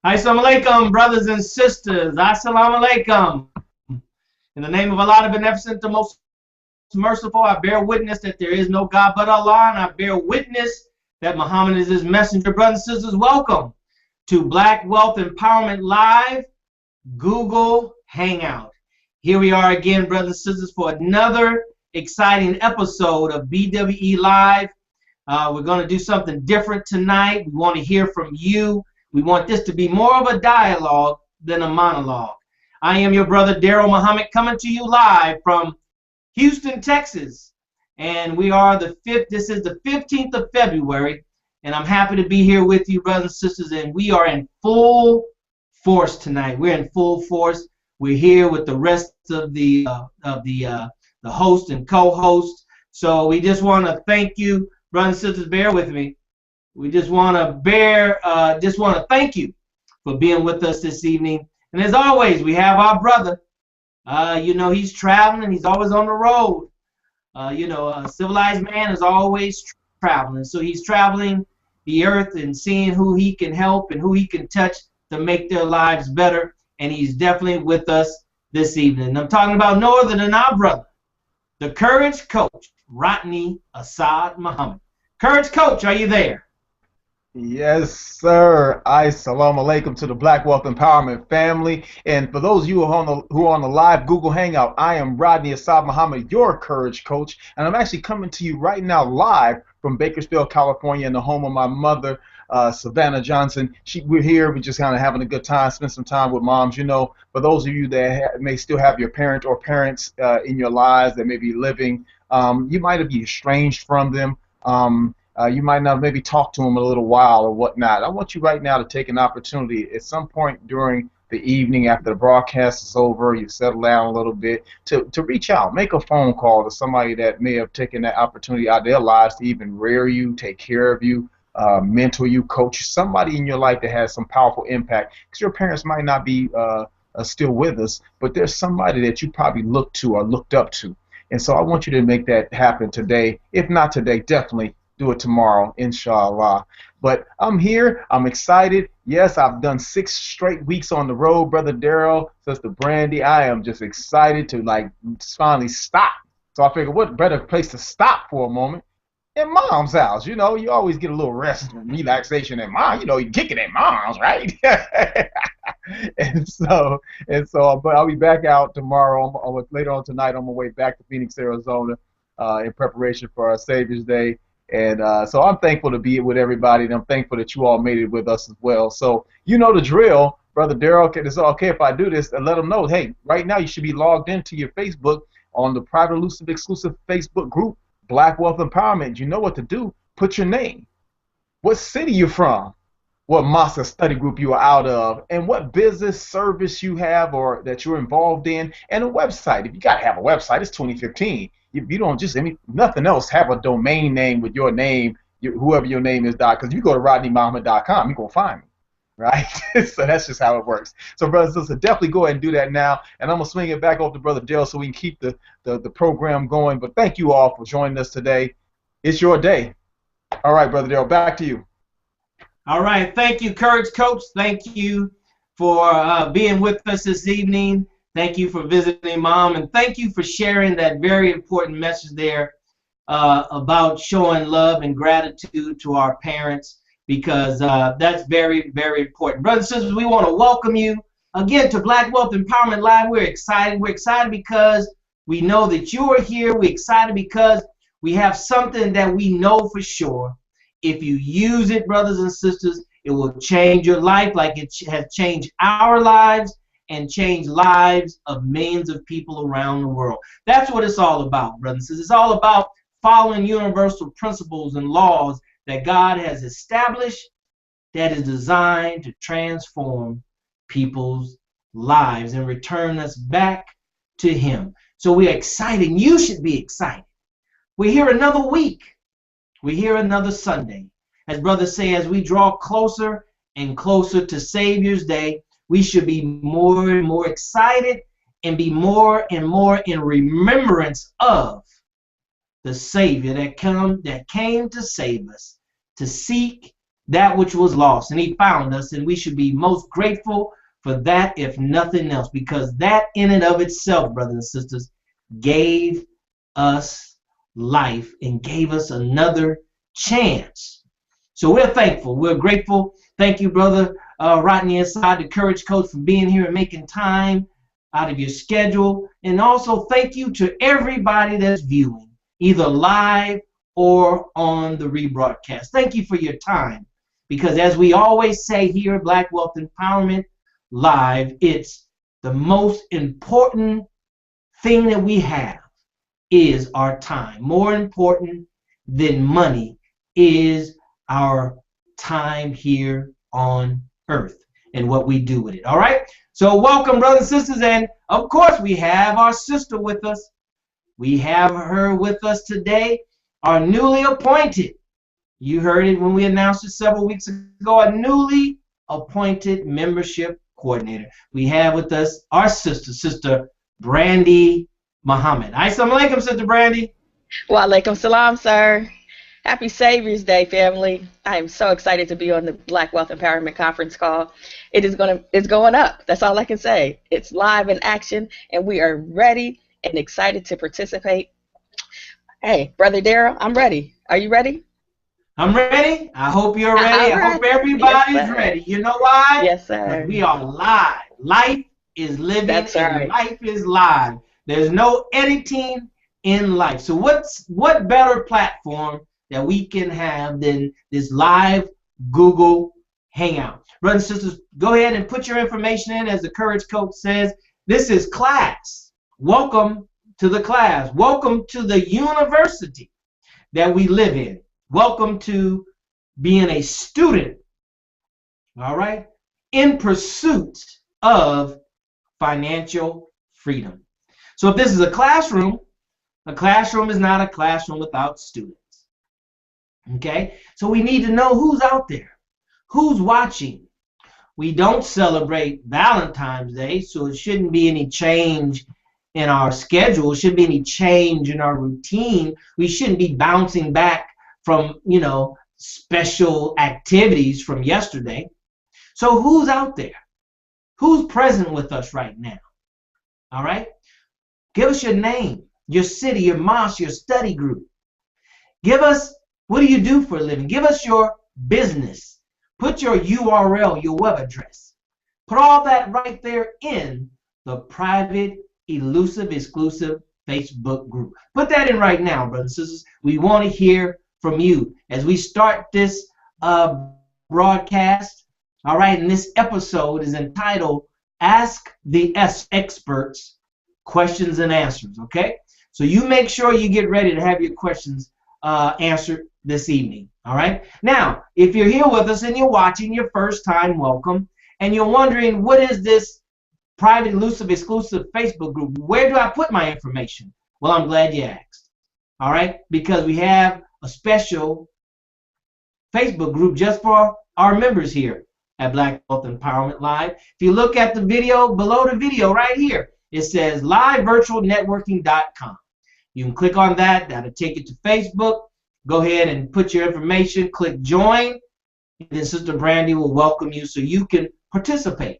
Assalamu alaikum, brothers and sisters. Assalamu alaikum. In the name of Allah, the Beneficent, the Most Merciful, I bear witness that there is no God but Allah, and I bear witness that Muhammad is his messenger. Brothers and sisters, welcome to Black Wealth Empowerment Live Google Hangout. Here we are again, brothers and sisters, for another exciting episode of BWE Live. We're going to do something different tonight. We want to hear from you. We want this to be more of a dialogue than a monologue. I am your brother Daryl Muhammad, coming to you live from Houston, Texas. And we are this is the 15th of February, and I'm happy to be here with you, brothers and sisters, and we are in full force tonight. We're in full force. We're here with the rest of the host and co-host. So we just want to thank you, brothers and sisters. Bear with me. We just want to thank you for being with us this evening. And as always, we have our brother. He's traveling. He's always on the road. A civilized man is always traveling. So he's traveling the earth and seeing who he can help and who he can touch to make their lives better. And he's definitely with us this evening. And I'm talking about no other than our brother, the Courage Coach, Rodney Assad Muhammad. Courage Coach, are you there? Yes, sir. Assalamu alaikum to the Black Wealth Empowerment family. And for those of you who are on the live Google Hangout, I am Rodney Assad Muhammad, your Courage Coach. And I'm actually coming to you right now live from Bakersfield, California, in the home of my mother, Savannah Johnson. We're here. We're just kind of having a good time, spend some time with moms. For those of you that may still have your parent or parents in your lives that may be living, you might be estranged from them. You might not maybe talk to them a little while or whatnot. I want you right now to take an opportunity at some point during the evening after the broadcast is over, you settle down a little bit, to reach out, make a phone call to somebody that may have taken that opportunity out of their lives to even rear you, take care of you, mentor you, coach somebody in your life that has some powerful impact. Because your parents might not be still with us, but there's somebody that you probably looked to or looked up to. And so I want you to make that happen today. If not today, definitely do it tomorrow, inshallah. But I'm here. I'm excited. Yes, I've done 6 straight weeks on the road, Brother Daryl, Sister Brandy. I am just excited to finally stop. So I figured, what better place to stop for a moment in Mom's house? You always get a little rest and relaxation at Mom. You kick it at Mom's, right? But I'll be back out tomorrow. Later on tonight, on my way back to Phoenix, Arizona, in preparation for our Savior's Day. And so I'm thankful to be with everybody, and I'm thankful that you all made it with us as well. So you know the drill, Brother Daryl. It's okay if I do this and let them know, hey, right now you should be logged into your Facebook on the private, elusive, exclusive Facebook group, Black Wealth Empowerment. You know what to do. Put your name, what city you're from, what mosque or study group you are out of, and what business service you have or that you're involved in, and a website. If you got to have a website, it's 2015. If you don't nothing else, have a domain name with your name, whoever your name is, because if you go to rodneymuhammad.com, you're going to find me, right? So that's just how it works. So, brothers and sisters, definitely go ahead and do that now. And I'm going to swing it back over to Brother Daryl so we can keep the program going. But thank you all for joining us today. It's your day. All right, Brother Daryl, back to you. All right. Thank you, Courage Coach. Thank you for being with us this evening. Thank you for visiting Mom, and thank you for sharing that very important message there about showing love and gratitude to our parents, because that's very, very important. Brothers and sisters, we want to welcome you again to Black Wealth Empowerment Live. We're excited. We're excited because we know that you are here. We're excited because we have something that we know for sure. If you use it, brothers and sisters, it will change your life like it has changed our lives and change lives of millions of people around the world. That's what it's all about, brothers and sisters. It's all about following universal principles and laws that God has established that is designed to transform people's lives and return us back to Him. So we're excited. You should be excited. We're here another week. We're here another Sunday. As brothers say, as we draw closer and closer to Savior's Day, we should be more and more excited and be more and more in remembrance of the Savior that came to save us, to seek that which was lost, and he found us, and we should be most grateful for that, if nothing else, because that in and of itself, brothers and sisters, gave us life and gave us another chance. So we're thankful. We're grateful. Thank you, Brother Rodney Assad, the Courage Coach, for being here and making time out of your schedule. And also thank you to everybody that's viewing, either live or on the rebroadcast. Thank you for your time. Because as we always say here at Black Wealth Empowerment Live, it's the most important thing that we have is our time. More important than money is our time here on earth and what we do with it. All right? So welcome, brothers and sisters. And of course, we have our sister with us. We have her with us today, our newly appointed. You heard it when we announced it several weeks ago, a newly appointed membership coordinator. We have with us our sister, Sister Brandy Muhammad. Assalamu alaikum, Sister Brandy. Wa alaikum salam, sir. Happy Savior's Day, family. I am so excited to be on the Black Wealth Empowerment Conference call. It's going up. That's all I can say. It's live in action, and we are ready and excited to participate. Hey, Brother Daryl, I'm ready. Are you ready? I'm ready. I hope you're ready. I hope everybody's ready. You know why? Yes, sir. We are live. Life is living. That's right. And life is live. There's no editing in life. So what better platform that we can have than this live Google Hangout? Brothers and sisters, go ahead and put your information in. As the Courage Coach says, this is class. Welcome to the class. Welcome to the university that we live in. Welcome to being a student, all right, in pursuit of financial freedom. So if this is a classroom is not a classroom without students, okay? So we need to know who's out there, who's watching. We don't celebrate Valentine's Day, so it shouldn't be any change in our schedule. It shouldn't be any change in our routine. We shouldn't be bouncing back from, special activities from yesterday. So who's out there? Who's present with us right now? All right? Give us your name, your city, your mosque, your study group. Give us, what do you do for a living? Give us your business. Put your URL, your web address. Put all that right there in the private, elusive, exclusive Facebook group. Put that in right now, brothers and sisters. We want to hear from you as we start this broadcast. All right, and this episode is entitled Ask the Experts Questions and Answers, okay? So you make sure you get ready to have your questions answered this evening, all right? Now, if you're here with us and you're watching your first time, welcome, and you're wondering, what is this private, elusive, exclusive Facebook group? Where do I put my information? Well, I'm glad you asked, all right? Because we have a special Facebook group just for our members here at Black Wealth Empowerment Live. If you look at the video, below the video right here, it says livevirtualnetworking.com. You can click on that. That'll take you to Facebook. Go ahead and put your information. Click join. And then Sister Brandy will welcome you so you can participate.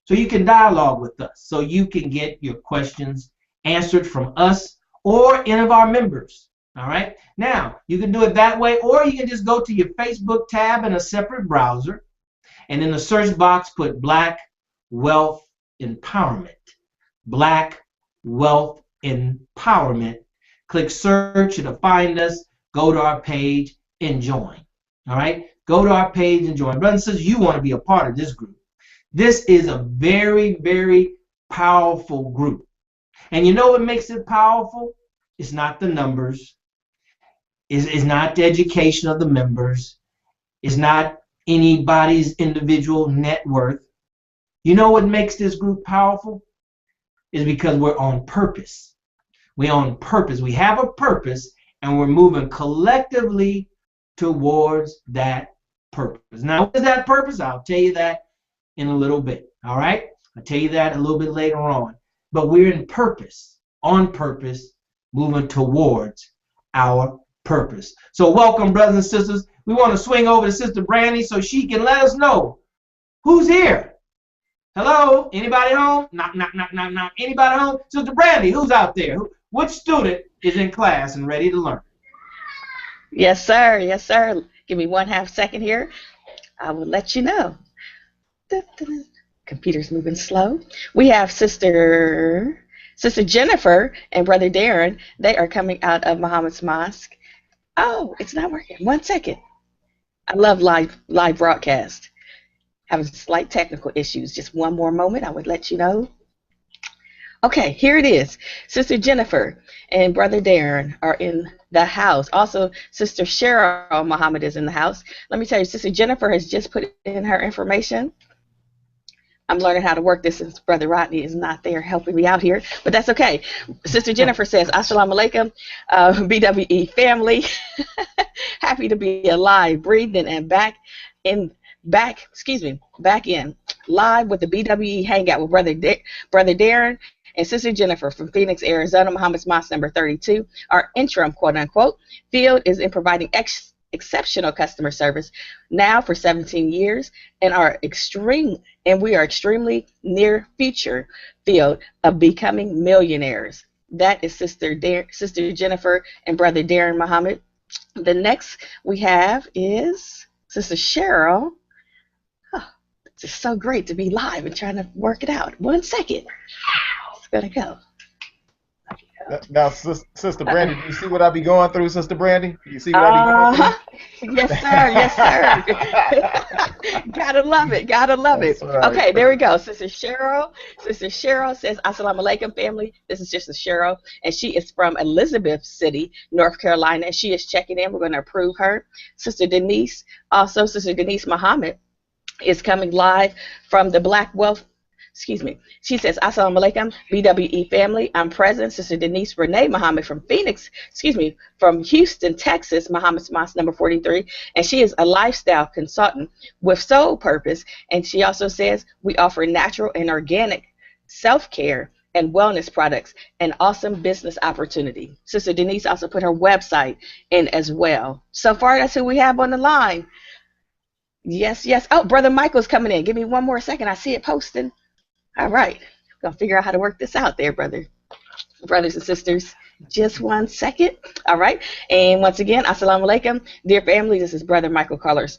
So you can dialogue with us. So you can get your questions answered from us or any of our members. All right. Now, you can do it that way, or you can just go to your Facebook tab in a separate browser, and in the search box, put Black Wealth Empowerment. Black Wealth Empowerment. Click search, it'll find us. Go to our page and join. All right. Go to our page and join. Brothers and sisters, you want to be a part of this group. This is a very, very powerful group. And you know what makes it powerful? It's not the numbers. It's not the education of the members. It's not anybody's individual net worth. You know what makes this group powerful? Is because we're on purpose. We're on purpose. We have a purpose, and we're moving collectively towards that purpose. Now, what is that purpose? I'll tell you that in a little bit. All right? I'll tell you that a little bit later on. But we're in purpose, on purpose, moving towards our purpose. So welcome, brothers and sisters. We want to swing over to Sister Brandy so she can let us know who's here. Hello? Anybody home? Knock, knock, knock, knock, knock. Anybody home? Sister Brandy, who's out there? Which student is in class and ready to learn? Yes, sir. Yes, sir. Give me 1/2 second here. I will let you know. Computer's moving slow. We have Sister Jennifer and Brother Darren. They are coming out of Muhammad's Mosque. Oh, it's not working. 1 second. I love live broadcast. Having slight technical issues. Just one more moment. I would let you know. Okay, here it is. Sister Jennifer and Brother Darren are in the house. Also, Sister Cheryl Muhammad is in the house. Let me tell you, Sister Jennifer has just put in her information. I'm learning how to work this since Brother Rodney is not there helping me out here, but that's okay. Sister Jennifer says, Assalamu alaikum, BWE family. Happy to be alive, breathing, and back in live with the BWE Hangout with Brother Darren and Sister Jennifer from Phoenix, Arizona, Muhammad's Mosque number 32. Our interim, quote unquote, field is in providing exceptional customer service now for 17 years, and we are extremely near future field of becoming millionaires. That is Sister Jennifer and Brother Darren Muhammad. The next we have is Sister Cheryl. Oh, it's just so great to be live and trying to work it out. 1 second. It's gonna go. Now, Sister Brandy, do you see what I be going through, Sister Brandy? Do you see what I be going through? Yes, sir. Yes, sir. Gotta love it. Gotta love it. Right. Okay, there we go. Sister Cheryl says, Assalamu alaikum, family. This is Sister Cheryl, and she is from Elizabeth City, North Carolina, and she is checking in. We're going to approve her. Sister Denise Muhammad is coming live from the Black Wealth. She says, Assalamu alaikum, BWE family. I'm present. Sister Denise Renee Muhammad from from Houston, Texas, Muhammad's Mosque number 43. And she is a lifestyle consultant with sole purpose. And she also says, we offer natural and organic self-care and wellness products, an awesome business opportunity. Sister Denise also put her website in as well. So far, that's who we have on the line. Yes. Oh, Brother Michael's coming in. Give me 1 more second. I see it posting. All right, gonna figure out how to work this out there, brothers and sisters. Just 1 second. All right, and once again, Assalamu alaikum, dear family. This is Brother Michael Carlos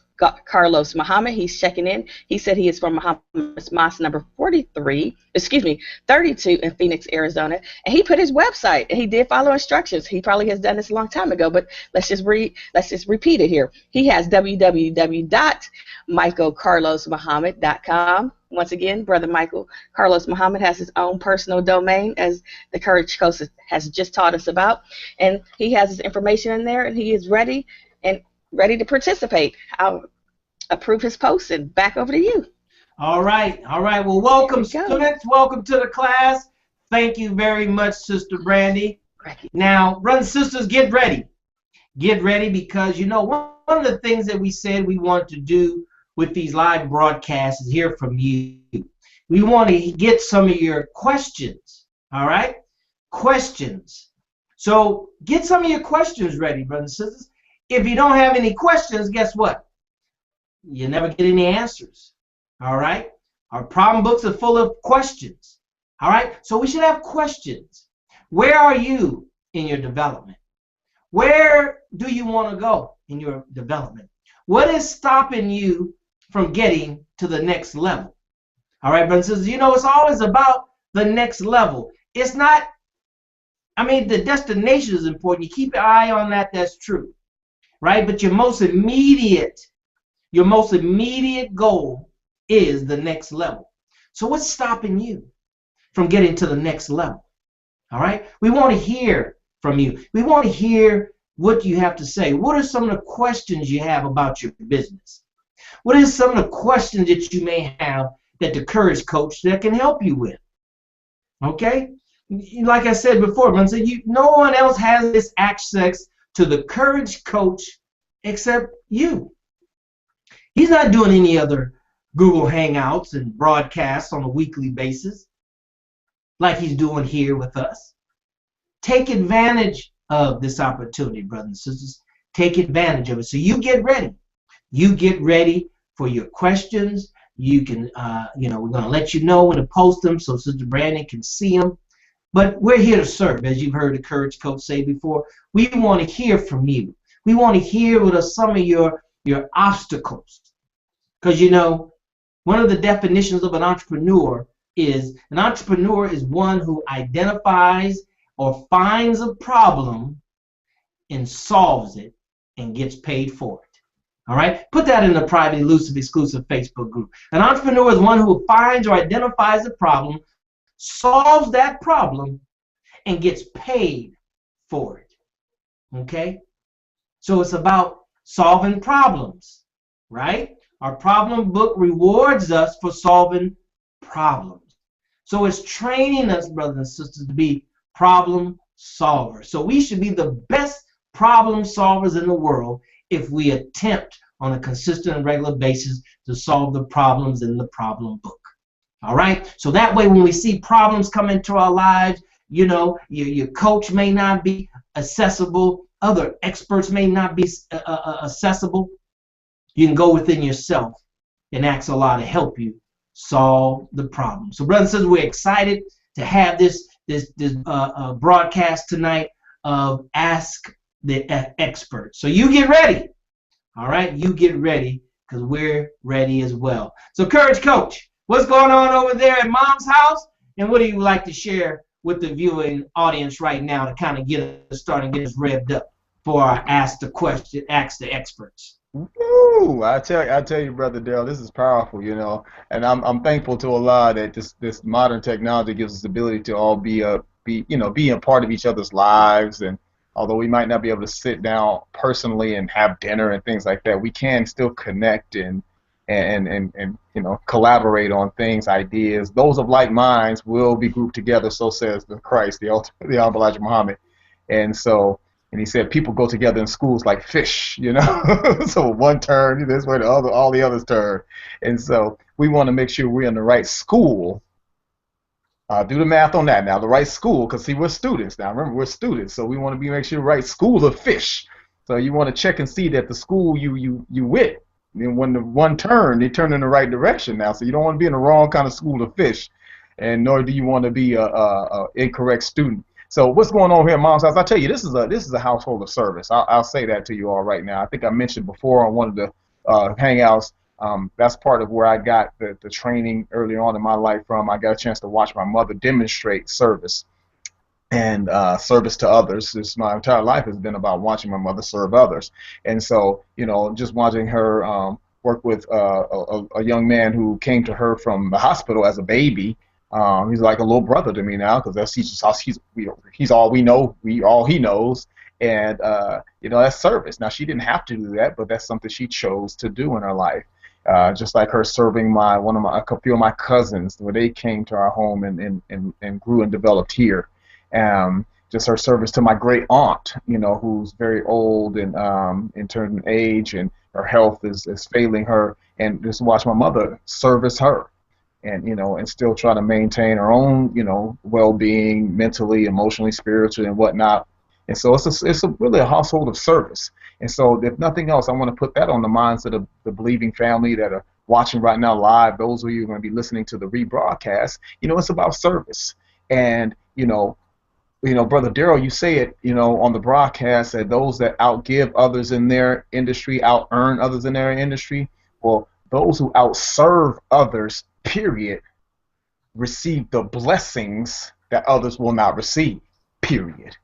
Muhammad. He's checking in. He said he is from Muhammad's Mosque number 32 in Phoenix, Arizona, and he put his website. And he did follow instructions. He probably has done this a long time ago, but let's just repeat it here. He has www.michaelcarlosmuhammad.com. Once again, Brother Michael Carlos Muhammad has his own personal domain, as the Courage Coach has just taught us about, and he has his information in there, and he is ready to participate. I'll approve his post, and back over to you. All right. Well, welcome, students. Welcome to the class. Thank you very much, Sister Brandy. Now, brothers and sisters, get ready. Get ready, because one of the things that we said we want to do with these live broadcasts is hear from you. We want to get some of your questions, all right? Questions. So get some of your questions ready, brothers and sisters. If you don't have any questions, guess what? You never get any answers, all right? Our problem books are full of questions, all right? So we should have questions. Where are you in your development? Where do you want to go in your development? What is stopping you from getting to the next level? All right, brothers and sisters, it's always about the next level. It's not, the destination is important. You keep your eye on that, that's true, right? But your most immediate goal is the next level. So what's stopping you from getting to the next level? All right, we want to hear from you. We want to hear what you have to say. What are some of the questions you have about your business? What are some of the questions that you may have that the Courage Coach that can help you with? Okay? Like I said before, no one else has this access to the Courage Coach except you. He's not doing any other Google Hangouts and broadcasts on a weekly basis like he's doing here with us. Take advantage of this opportunity, brothers and sisters. take advantage of it. So you get ready. You get ready for your questions. You can, we're going to let you know when to post them so Sister Brandon can see them. But we're here to serve, as you've heard the Courage Coach say before. We want to hear from you. We want to hear what are some of your obstacles. Because, one of the definitions of an entrepreneur is one who identifies or finds a problem and solves it and gets paid for it. All right? Put that in the private, elusive, exclusive Facebook group. An entrepreneur is one who finds or identifies a problem, solves that problem, and gets paid for it. Okay? So it's about solving problems, right? Our problem book rewards us for solving problems. So it's training us, brothers and sisters, to be problem solvers. So we should be the best problem solvers in the world if we attempt on a consistent and regular basis to solve the problems in the problem book. All right? So that way when we see problems come into our lives, your coach may not be accessible, other experts may not be accessible. You can go within yourself and ask Allah to help you solve the problem. So brothers and sisters, we're excited to have this broadcast tonight of Ask the Expert. So you get ready. All right? You get ready because we're ready as well. So Courage Coach, what's going on over there at Mom's house? And what do you like to share with the viewing audience right now to kind of get us started and get us revved up for our Ask the Experts? Woo! I tell you, Brother Daryl, this is powerful, and I'm thankful to Allah that this modern technology gives us the ability to all be a part of each other's lives, and although we might not be able to sit down personally and have dinner and things like that, we can still connect and collaborate on things, ideas. Those of like minds will be grouped together, so says the Christ, the Honorable Elijah Muhammad, and so. And he said people go together in schools like fish, So one turn this way, the other, all the others turn. And so we want to make sure we're in the right school. Do the math on that now. The right school, because see, we're students now. Remember, we're students, so we want to make sure right school of fish. So you want to check and see that the school you with, when the one turn, they turn in the right direction now. So you don't want to be in the wrong kind of school of fish, and nor do you want to be a incorrect student. So what's going on here at Mom's house? I'll tell you, this is a household of service. I'll say that to you all right now. I think I mentioned before on one of the hangouts, that's part of where I got the training early on in my life from. I got a chance to watch my mother demonstrate service and service to others. My entire life has been about watching my mother serve others. And so, just watching her work with a young man who came to her from the hospital as a baby. He's like a little brother to me now because he's all we know, all he knows, and that's service. Now she didn't have to do that, but that's something she chose to do in her life. Just like her serving a few of my cousins when they came to our home and grew and developed here. Just her service to my great aunt, who's very old and in terms of age, and her health is failing her, and just watch my mother service her. And still try to maintain her own, well-being, mentally, emotionally, spiritually, and whatnot. And so it's really a household of service. And so if nothing else, I want to put that on the minds of the believing family that are watching right now live, those of you who are going to be listening to the rebroadcast, it's about service. And, Brother Daryl, you say it, on the broadcast that those that outgive others in their industry, out-earn others in their industry, well, those who outserve others, period, receive the blessings that others will not receive, period.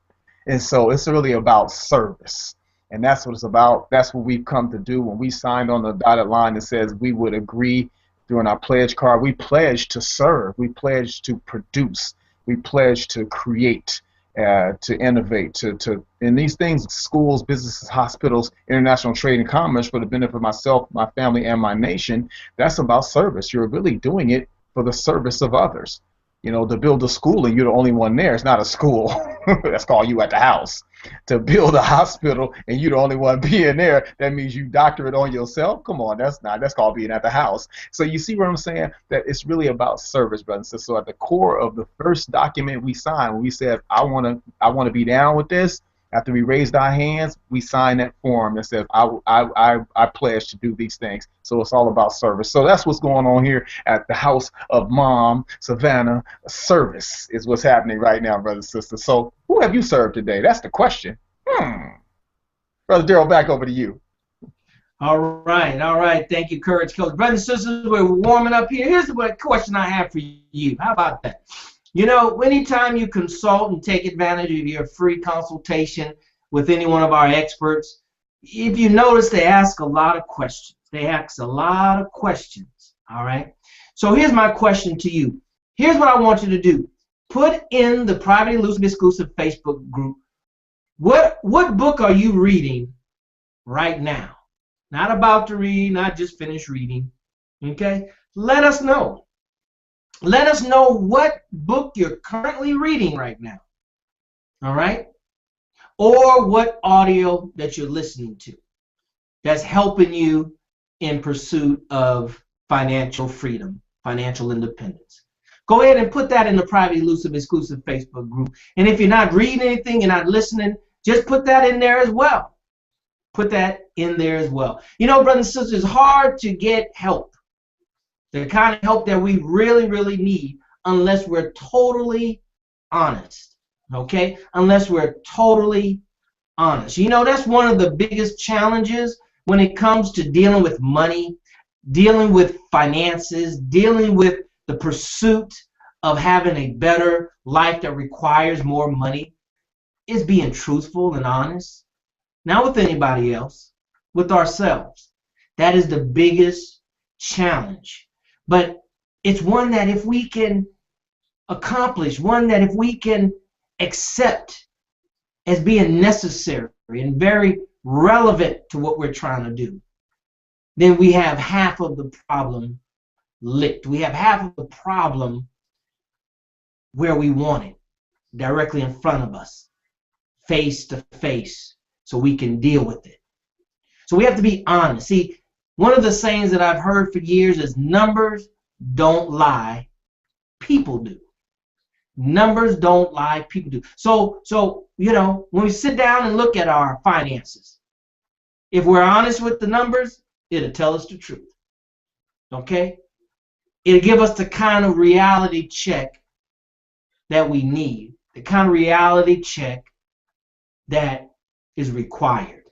And so it's really about service. And that's what it's about. That's what we've come to do. When we signed on the dotted line that says we would agree during our pledge card, we pledged to serve. We pledged to produce. We pledged to create, to innovate, to in these things, schools, businesses, hospitals, international trade and commerce for the benefit of myself, my family, and my nation. That's about service. You're really doing it for the service of others. To build a school and you're the only one there, it's not a school. That's called you at the house. To build a hospital and you're the only one being there, that means you doctor it on yourself. Come on, that's called being at the house. So you see what I'm saying? That it's really about service, brothers and sisters. So at the core of the first document we signed, when we said, I want to be down with this, After we raised our hands, we signed that form that says, I pledge to do these things. So it's all about service. So that's what's going on here at the house of Mom Savannah. Service is what's happening right now, brothers and sisters. So who have you served today? That's the question. Brother Daryl, back over to you. All right. Thank you, Courage Coach. Brothers and sisters, we're warming up here. Here's the question I have for you. How about that? You know, anytime you consult and take advantage of your free consultation with any one of our experts, if you notice, they ask a lot of questions. All right? So here's my question to you. Here's what I want you to do. Put in the Private Elusive Exclusive Facebook group, what book are you reading right now? Not about to read, not just finished reading. Okay? Let us know. Let us know what book you're currently reading right now. All right? Or what audio that you're listening to that's helping you in pursuit of financial freedom, financial independence. Go ahead and put that in the Private Elusive Exclusive Facebook group. And if you're not reading anything, you're not listening, just put that in there as well. Put that in there as well. You know, brothers and sisters, it's hard to get help. The kind of help that we really, really need unless we're totally honest, okay? Unless we're totally honest. You know, that's one of the biggest challenges when it comes to dealing with money, dealing with finances, dealing with the pursuit of having a better life that requires more money, is being truthful and honest. Not with anybody else, with ourselves. That is the biggest challenge. But it's one that if we can accomplish, one that if we can accept as being necessary and very relevant to what we're trying to do, then we have half of the problem licked. We have half of the problem where we want it, directly in front of us, face to face, so we can deal with it. So we have to be honest. See, one of the sayings that I've heard for years is numbers don't lie, people do. Numbers don't lie, people do. So you know, when we sit down and look at our finances, if we're honest with the numbers, it'll tell us the truth. Okay? It'll give us the kind of reality check that we need, the kind of reality check that is required.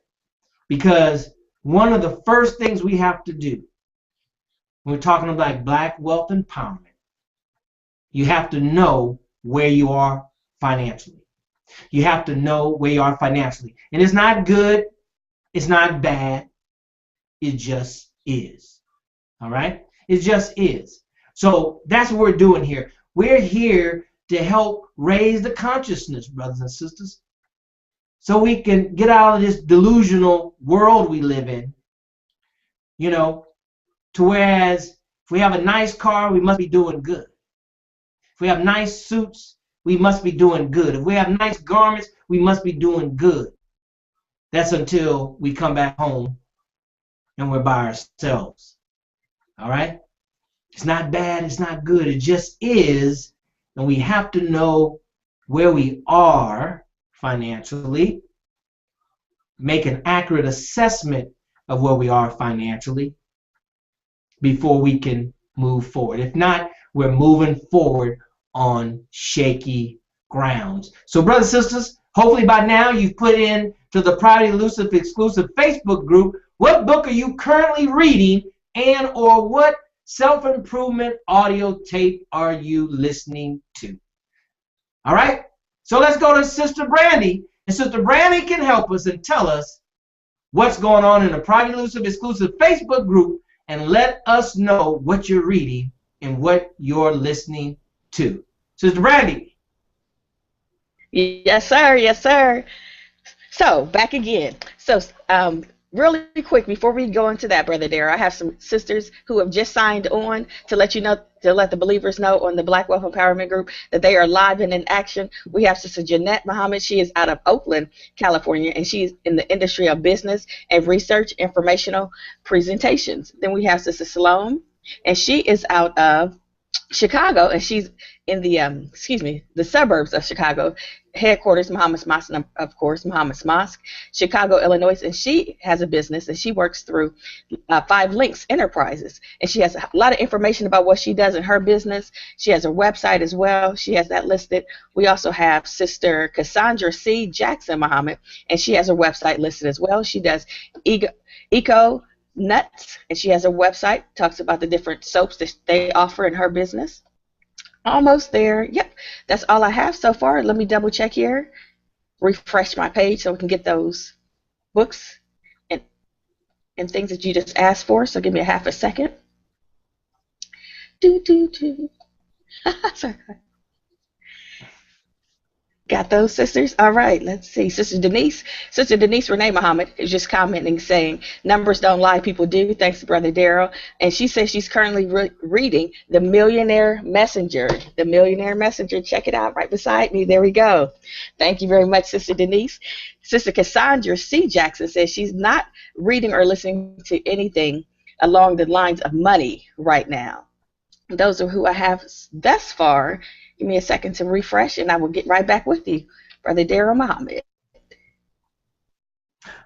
Because one of the first things we have to do when we're talking about black wealth empowerment, you have to know where you are financially. You have to know where you are financially. And it's not good, it's not bad, it just is. All right? It just is. So that's what we're doing here. We're here to help raise the consciousness, brothers and sisters, so we can get out of this delusional world we live in, you know, to whereas if we have a nice car, we must be doing good. If we have nice suits, we must be doing good. If we have nice garments, we must be doing good. That's until we come back home and we're by ourselves. All right? It's not bad, it's not good, it just is, and we have to know where we are financially, make an accurate assessment of where we are financially before we can move forward. If not, we're moving forward on shaky grounds. So brothers and sisters, hopefully by now you've put in to the Private Elusive Exclusive Facebook group, what book are you currently reading, and or what self-improvement audio tape are you listening to? All right? So let's go to Sister Brandy, and Sister Brandy can help us and tell us what's going on in the Private Elusive Exclusive Facebook group, and let us know what you're reading and what you're listening to. Sister Brandy. Yes, sir. Yes, sir. So back again. So really quick before we go into that, Brother Dare, I have some sisters who have just signed on to let you know, to let the believers know on the Black Wealth Empowerment Group that they are live and in action. We have Sister Jeanette Muhammad. She is out of Oakland, California, and she's in the industry of business and research informational presentations. Then we have Sister Salome, and she is out of Chicago, and she's in the the suburbs of Chicago. Headquarters Muhammad's Mosque, and of course Muhammad's Mosque, Chicago, Illinois, and she has a business and she works through 5 Links Enterprises, and she has a lot of information about what she does in her business. She has a website as well. She has that listed. We also have Sister Cassandra C. Jackson Muhammad, and she has a website listed as well. She does eco nuts, and she has a website, talks about the different soaps that they offer in her business. Almost there. Yep, that's all I have so far. Let me double check here, refresh my page so we can get those books and things that you just asked for. So give me a half a second. Sorry. Got those, sisters? All right, let's see. Sister Denise Renee Muhammad is just commenting, saying, numbers don't lie, people do. Thanks, Brother Daryl. And she says she's currently reading The Millionaire Messenger. The Millionaire Messenger. Check it out right beside me. There we go. Thank you very much, Sister Denise. Sister Cassandra C. Jackson says she's not reading or listening to anything along the lines of money right now. Those are who I have thus far. Give me a second to refresh, and I will get right back with you, Brother Daryl Muhammad.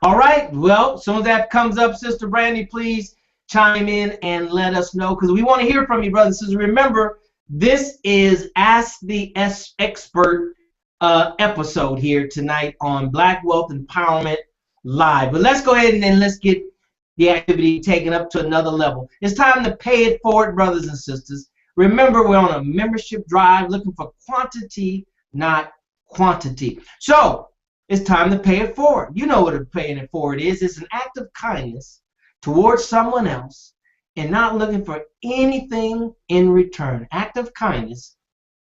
All right. Well, as soon as that comes up, Sister Brandy, please chime in and let us know, because we want to hear from you, brothers and sisters. Remember, this is Ask the Expert episode here tonight on Black Wealth Empowerment Live. But let's go ahead and then let's get the activity taken up to another level. It's time to pay it forward, brothers and sisters. Remember, we're on a membership drive looking for quantity, not quantity. So it's time to pay it forward. You know what paying it forward is. It's an act of kindness towards someone else and not looking for anything in return. Act of kindness,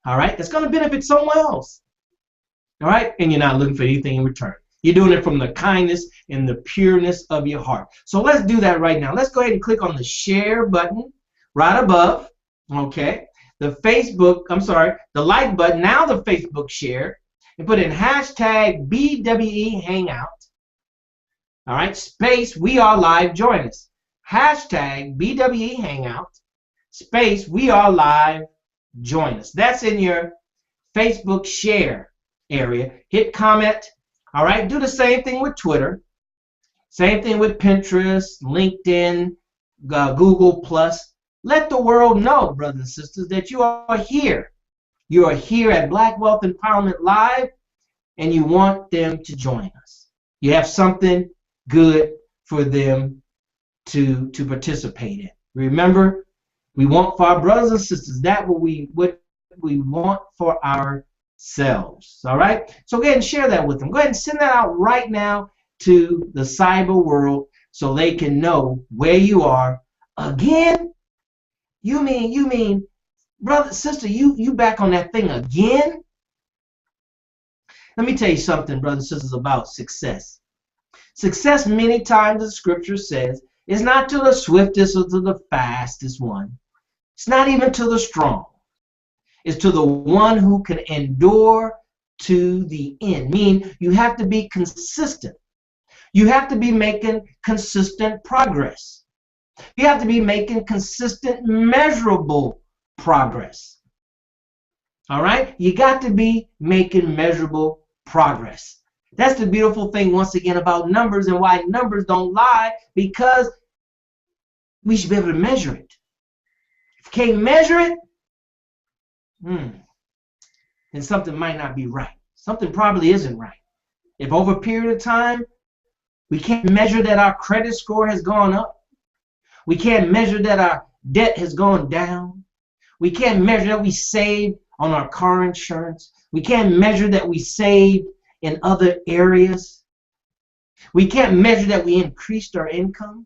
all right, that's going to benefit someone else, all right, and you're not looking for anything in return. You're doing it from the kindness and the pureness of your heart. So let's do that right now. Let's go ahead and click on the share button right above. Okay, the like button, now the Facebook share, and put in hashtag BWE Hangout. All right, space, we are live, join us. Hashtag BWE Hangout, space, we are live, join us. That's in your Facebook share area. Hit comment. All right, do the same thing with Twitter. Same thing with Pinterest, LinkedIn, Google+. Let the world know, brothers and sisters, that you are here. You are here at Black Wealth Empowerment Live, and you want them to join us. You have something good for them to participate in. Remember, we want for our brothers and sisters that what we want for ourselves. All right? So go ahead and share that with them. Go ahead and send that out right now to the cyber world so they can know where you are. Again, you mean, brother, sister, you back on that thing again? Let me tell you something, brothers and sisters, about success. Success, many times the scripture says, is not to the swiftest or to the fastest one. It's not even to the strong. It's to the one who can endure to the end. Meaning you have to be consistent. You have to be making consistent progress. You have to be making consistent, measurable progress. All right? You got to be making measurable progress. That's the beautiful thing, once again, about numbers and why numbers don't lie, because we should be able to measure it. If you can't measure it, then something might not be right. Something probably isn't right. If over a period of time, we can't measure that our credit score has gone up, we can't measure that our debt has gone down, we can't measure that we saved on our car insurance, we can't measure that we saved in other areas, we can't measure that we increased our income.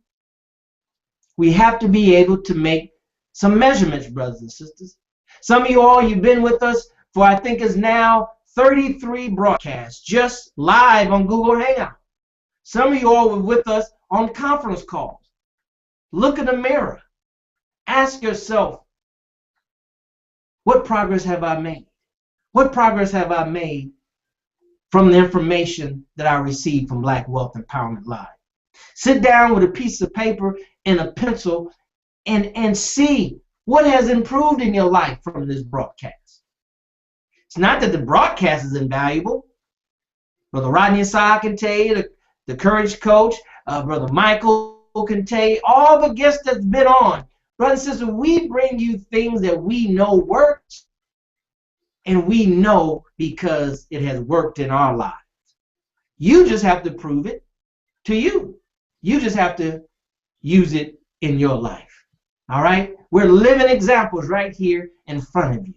We have to be able to make some measurements, brothers and sisters. Some of you all, you've been with us for, I think is now 33 broadcasts just live on Google Hangout. Some of you all were with us on conference calls. Look in the mirror. Ask yourself, what progress have I made? What progress have I made from the information that I received from Black Wealth Empowerment Live? Sit down with a piece of paper and a pencil and see What has improved in your life from this broadcast? It's not that the broadcast is invaluable. Brother Rodney Assad can tell you, the Courage Coach, Brother Michael can tell you, all the guests that's been on. Brothers and sisters, we bring you things that we know works, and we know because it has worked in our lives. You just have to prove it to you. You just have to use it in your life. All right? We're living examples right here in front of you.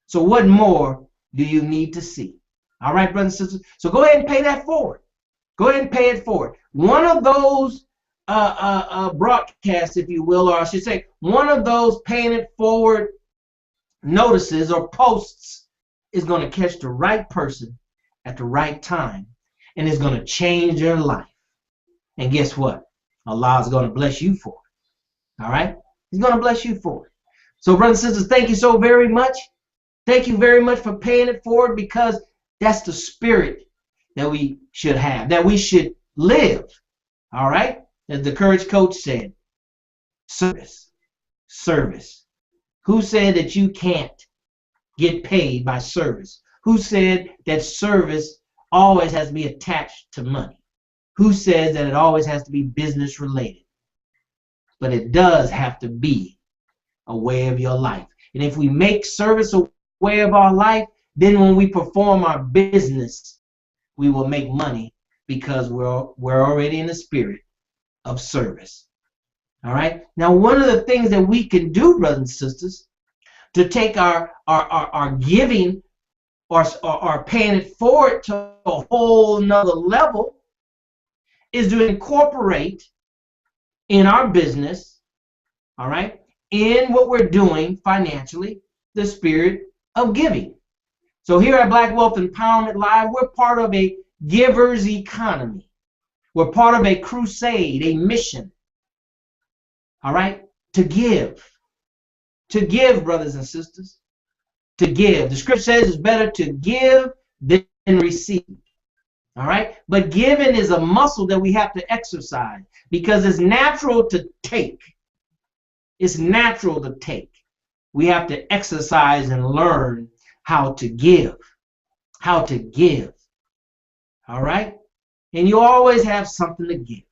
So what more do you need to see? All right, brothers and sisters? So go ahead and pay that forward. Go ahead and pay it forward. One of those broadcasts, if you will, or I should say, one of those paying it forward notices or posts is going to catch the right person at the right time, and it's going to change their life. And guess what? Allah is going to bless you for it. All right? He's going to bless you for it. So, brothers and sisters, thank you so very much. Thank you very much for paying it forward, because that's the spirit that we should have, that we should live. All right? As the Courage Coach said, service. Service. Who said that you can't get paid by service? Who said that service always has to be attached to money? Who says that it always has to be business related? But it does have to be a way of your life. And if we make service a way of our life, then when we perform our business, we will make money, because we're already in the spirit of service. All right? Now, one of the things that we can do, brothers and sisters, to take our giving or paying it forward to a whole nother level is to incorporate in our business, all right, in what we're doing financially, the spirit of giving. So here at Black Wealth Empowerment Live, we're part of a giver's economy. We're part of a crusade, a mission, all right, to give. To give, brothers and sisters, to give. The scripture says it's better to give than receive. All right? But giving is a muscle that we have to exercise, because it's natural to take. It's natural to take. We have to exercise and learn how to give. How to give. All right? And you always have something to give.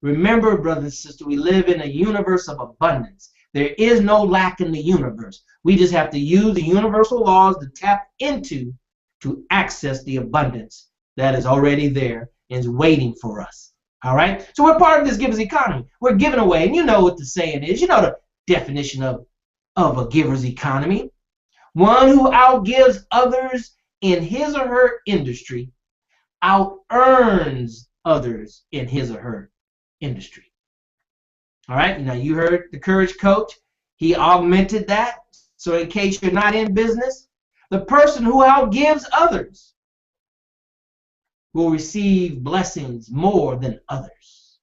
Remember, brothers and sisters, we live in a universe of abundance. There is no lack in the universe. We just have to use the universal laws to tap into to access the abundance that is already there and is waiting for us. All right? So we're part of this giver's economy. We're giving away, and you know what the saying is. You know the definition of a giver's economy. One who outgives others in his or her industry out-earns others in his or her industry. All right, now you heard the Courage Coach. He augmented that. So in case you're not in business, the person who outgives others will receive blessings more than others.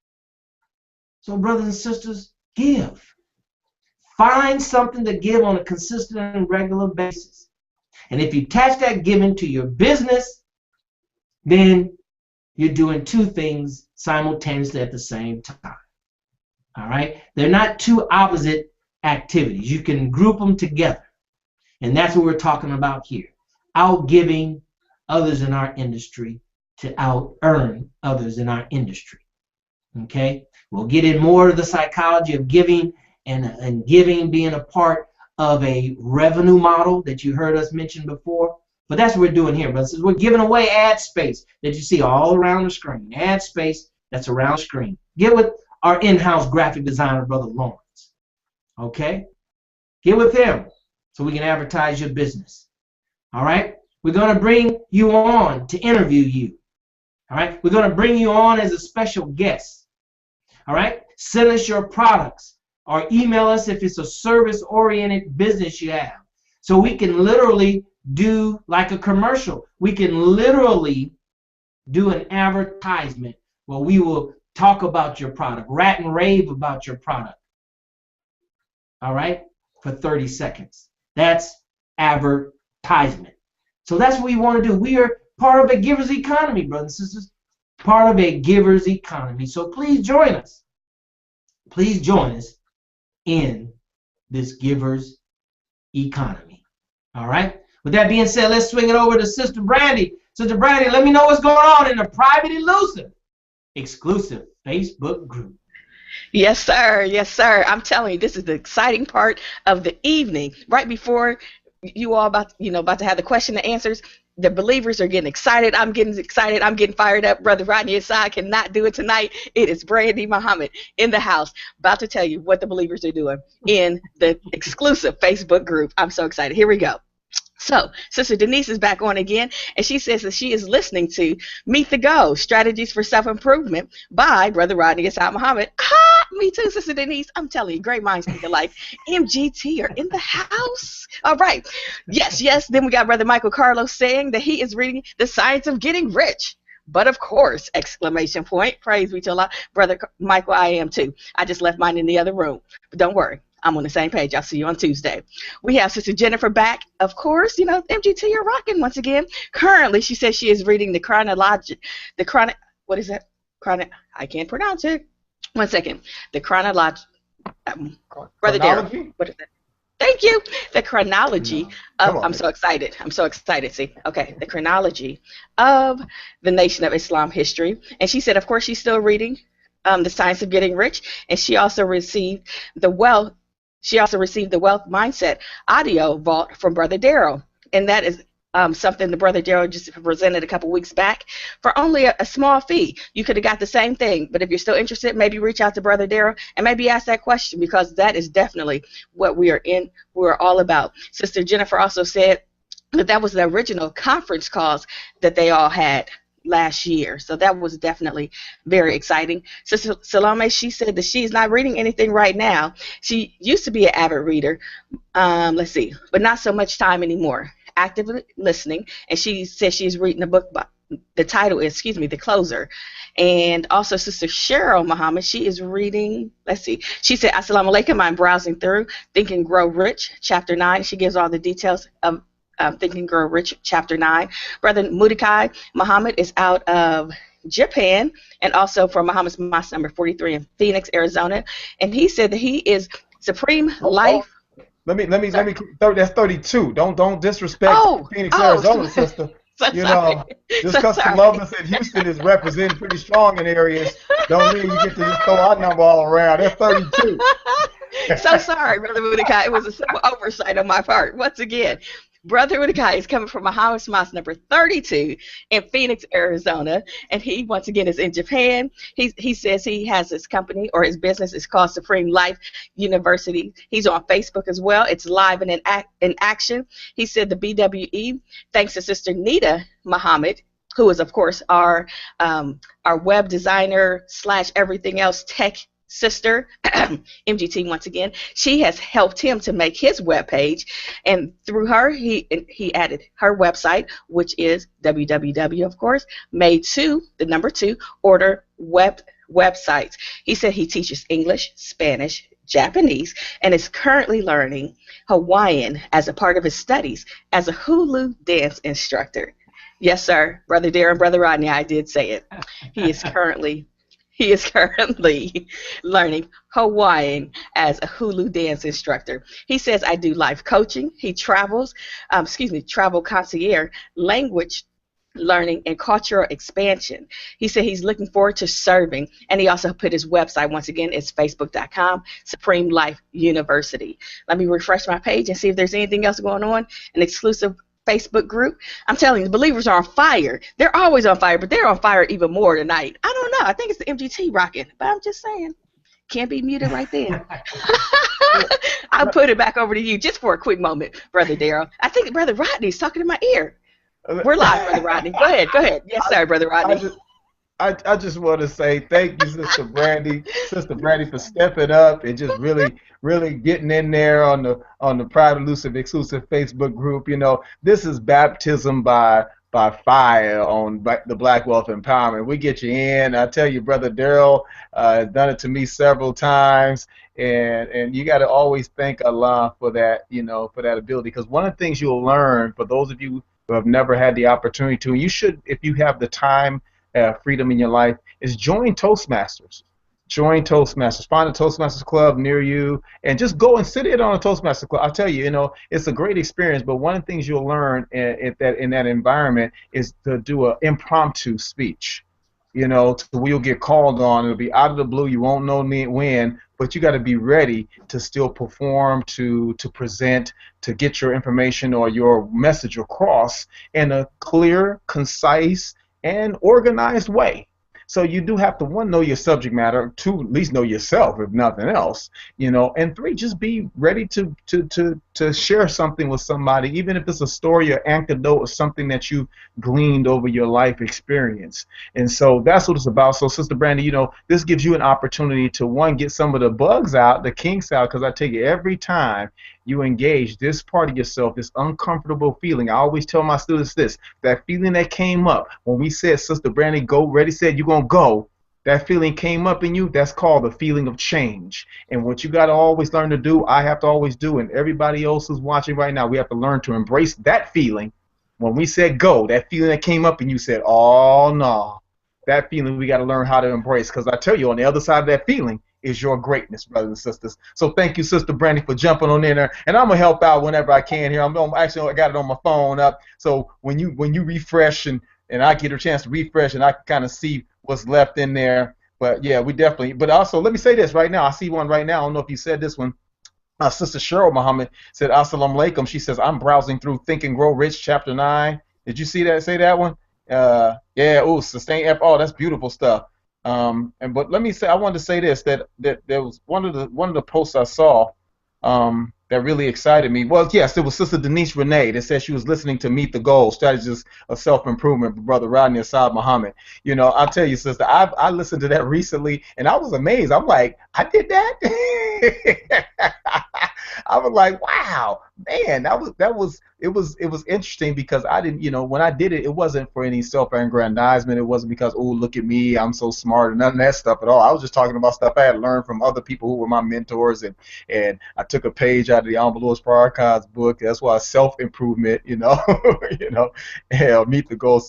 So brothers and sisters, give. Find something to give on a consistent and regular basis. And if you attach that giving to your business, then you're doing two things simultaneously at the same time. All right? They're not two opposite activities. You can group them together. And that's what we're talking about here. Outgiving others in our industry to out-earn others in our industry. Okay? We'll get in more of the psychology of giving and giving being a part of a revenue model that you heard us mention before. But that's what we're doing here. But we're giving away ad space that you see all around the screen. Ad space that's around the screen. Get with our in-house graphic designer, Brother Lawrence. Okay? Get with him so we can advertise your business. All right? We're going to bring you on to interview you. All right? We're going to bring you on as a special guest. All right? Send us your products or email us if it's a service-oriented business you have, so we can literally do like a commercial. We can literally do an advertisement where we will talk about your product, rant and rave about your product. All right? For 30 seconds. That's advertisement. So that's what we want to do. We are part of a giver's economy, brothers and sisters. Part of a giver's economy. So please join us. Please join us in this giver's economy. All right. With that being said, let's swing it over to Sister Brandy. Sister Brandy, let me know what's going on in the private, elusive, exclusive Facebook group. Yes, sir. Yes, sir. I'm telling you, this is the exciting part of the evening. Right before you all about to have the question and answers, the believers are getting excited. I'm getting excited. I'm getting fired up. Brother Rodney Asad cannot do it tonight. It is Brandy Muhammad in the house, about to tell you what the believers are doing in the exclusive Facebook group. I'm so excited. Here we go. So, Sister Denise is back on again, and she says that she is listening to Meet the Go, Strategies for Self-Improvement by Brother Rodney Asad Muhammad. Me too, Sister Denise. I'm telling you, great minds think alike. MGT are in the house. All right. Yes, yes. Then we got Brother Michael Carlos saying that he is reading The Science of Getting Rich. But of course, exclamation point. Praise be to Allah. Brother Michael, I am too. I just left mine in the other room. But don't worry. I'm on the same page. I'll see you on Tuesday. We have Sister Jennifer back. Of course, MGT, you're rocking once again. Currently, she says she is reading what is that? I can't pronounce it. One second. The chronology. Brother Darrell. What is that? Thank you. The chronology of, I'm so excited. I'm so excited. See, okay. The chronology of the Nation of Islam history. And she said, of course, she's still reading The Science of Getting Rich. And she also received the Wealth Mindset audio vault from Brother Darrell. And that is something the Brother Darrell just presented a couple weeks back for only a small fee. You could have got the same thing, but if you're still interested, maybe reach out to Brother Darrell and maybe ask that question, because that is definitely what we're all about. Sister Jennifer also said that was the original conference calls that they all had last year. So that was definitely very exciting. Sister Salome, she said that she's not reading anything right now. She used to be an avid reader, but not so much time anymore. Actively listening, and she says she's reading a book by, the title is, The Closer. And also Sister Cheryl Muhammad, she is reading, she said, Assalamu alaikum, I'm browsing through Think and Grow Rich, Chapter 9. She gives all the details of Think and Grow Rich, Chapter 9. Brother Mudikai Muhammad is out of Japan, and also from Muhammad's Mosque number 43 in Phoenix, Arizona. And he said that he is Supreme Life. Let me. That's 32. Don't disrespect Phoenix, Arizona, sister. Just because Columbus and Houston is represented pretty strong in areas, don't mean you get to just throw our number all around. That's 32. So sorry, Brother Mudikai. It was a simple oversight on my part. Once again, Brother Mudikai is coming from Muhammad's Mosque number 32 in Phoenix, Arizona, and he once again is in Japan. He says he has his company, or his business is called Supreme Life University. He's on Facebook as well. It's live and in action. He said the BWE, thanks to Sister Nita Muhammad, who is of course our web designer / everything else tech sister, MGT once again. She has helped him to make his webpage, and through her, he added her website, which is www, of course, made to the number 2 order websites. He said he teaches English, Spanish, Japanese, and is currently learning Hawaiian as a part of his studies as a hula dance instructor. Yes, sir, Brother Darren, Brother Rodney, I did say it. He is currently learning Hawaiian as a hula dance instructor. He says, I do life coaching. He travel concierge, language learning, and cultural expansion. He said he's looking forward to serving, and he also put his website, once again, it's facebook.com, Supreme Life University. Let me refresh my page and see if there's anything else going on, an exclusive Facebook group. I'm telling you, the believers are on fire. They're always on fire, but they're on fire even more tonight. I don't know. I think it's the MGT rocking, but I'm just saying. Can't be muted right there. I'll put it back over to you just for a quick moment, Brother Darrell. I think Brother Rodney's talking in my ear. We're live, Brother Rodney. Go ahead. Yes, sir, Brother Rodney. I just want to say thank you, Sister Brandy, for stepping up and just really getting in there on the private, elusive, exclusive Facebook group. This is baptism by fire on the Black Wealth Empowerment. We get you in. I tell you, Brother Darrell has done it to me several times, and you got to always thank Allah for that, for that ability. Because one of the things you'll learn, for those of you who have never had the opportunity to, and you should, if you have the time, freedom in your life, is join Toastmasters. Join Toastmasters. Find a Toastmasters club near you, and just go and sit in on a Toastmasters club. I'll tell you, it's a great experience. But one of the things you'll learn in that environment is to do an impromptu speech. To where you'll get called on. It'll be out of the blue. You won't know when, but you got to be ready to still perform, to present, to get your information or your message across in a clear, concise, and organized way. So you do have to, one, know your subject matter, two, at least know yourself, if nothing else, and three, just be ready to share something with somebody, even if it's a story or anecdote or something that you gleaned over your life experience. And so that's what it's about. So, Sister Brandy, this gives you an opportunity to, one, get some of the bugs out, the kinks out, because I tell you, every time you engage this part of yourself, this uncomfortable feeling. I always tell my students this, that feeling that came up when we said, Sister Brandy, go, ready, said, you're going to go. That feeling came up in you, that's called the feeling of change. And what you got to always learn to do, I have to always do, and everybody else who's watching right now, we have to learn to embrace that feeling. When we said go, that feeling that came up and you said, oh, no. That feeling we got to learn how to embrace, because I tell you, on the other side of that feeling is your greatness, brothers and sisters. So thank you, Sister Brandy, for jumping on in there, and I'm gonna help out whenever I can here. I got it on my phone up, so when you refresh and I get a chance to refresh and I can kind of see what's left in there. But yeah, we definitely. But also, let me say this right now. I see one right now. I don't know if you said this one. Sister Cheryl Muhammad said, "Assalamu alaikum." She says, "I'm browsing through Think and Grow Rich, Chapter 9." Did you see that? Say that one. Yeah. Oh, sustain F. Oh, that's beautiful stuff. But let me say, I wanted to say this, that there was one of the posts I saw that really excited me. Well, yes, it was Sister Denise Renee that said she was listening to Meet the Goal, Strategies of Self-Improvement, Brother Rodney Assad Muhammad. I'll tell you, sister, I listened to that recently, and I was amazed. I'm like, I did that? I was like, wow, man, it was interesting, because I didn't, when I did it, it wasn't for any self-aggrandizement. It wasn't because, oh, look at me, I'm so smart, and none of that stuff at all. I was just talking about stuff I had learned from other people who were my mentors, and I took a page out of the Honorable Louis Farrakhan's book. That's why self-improvement, Meet the Goal,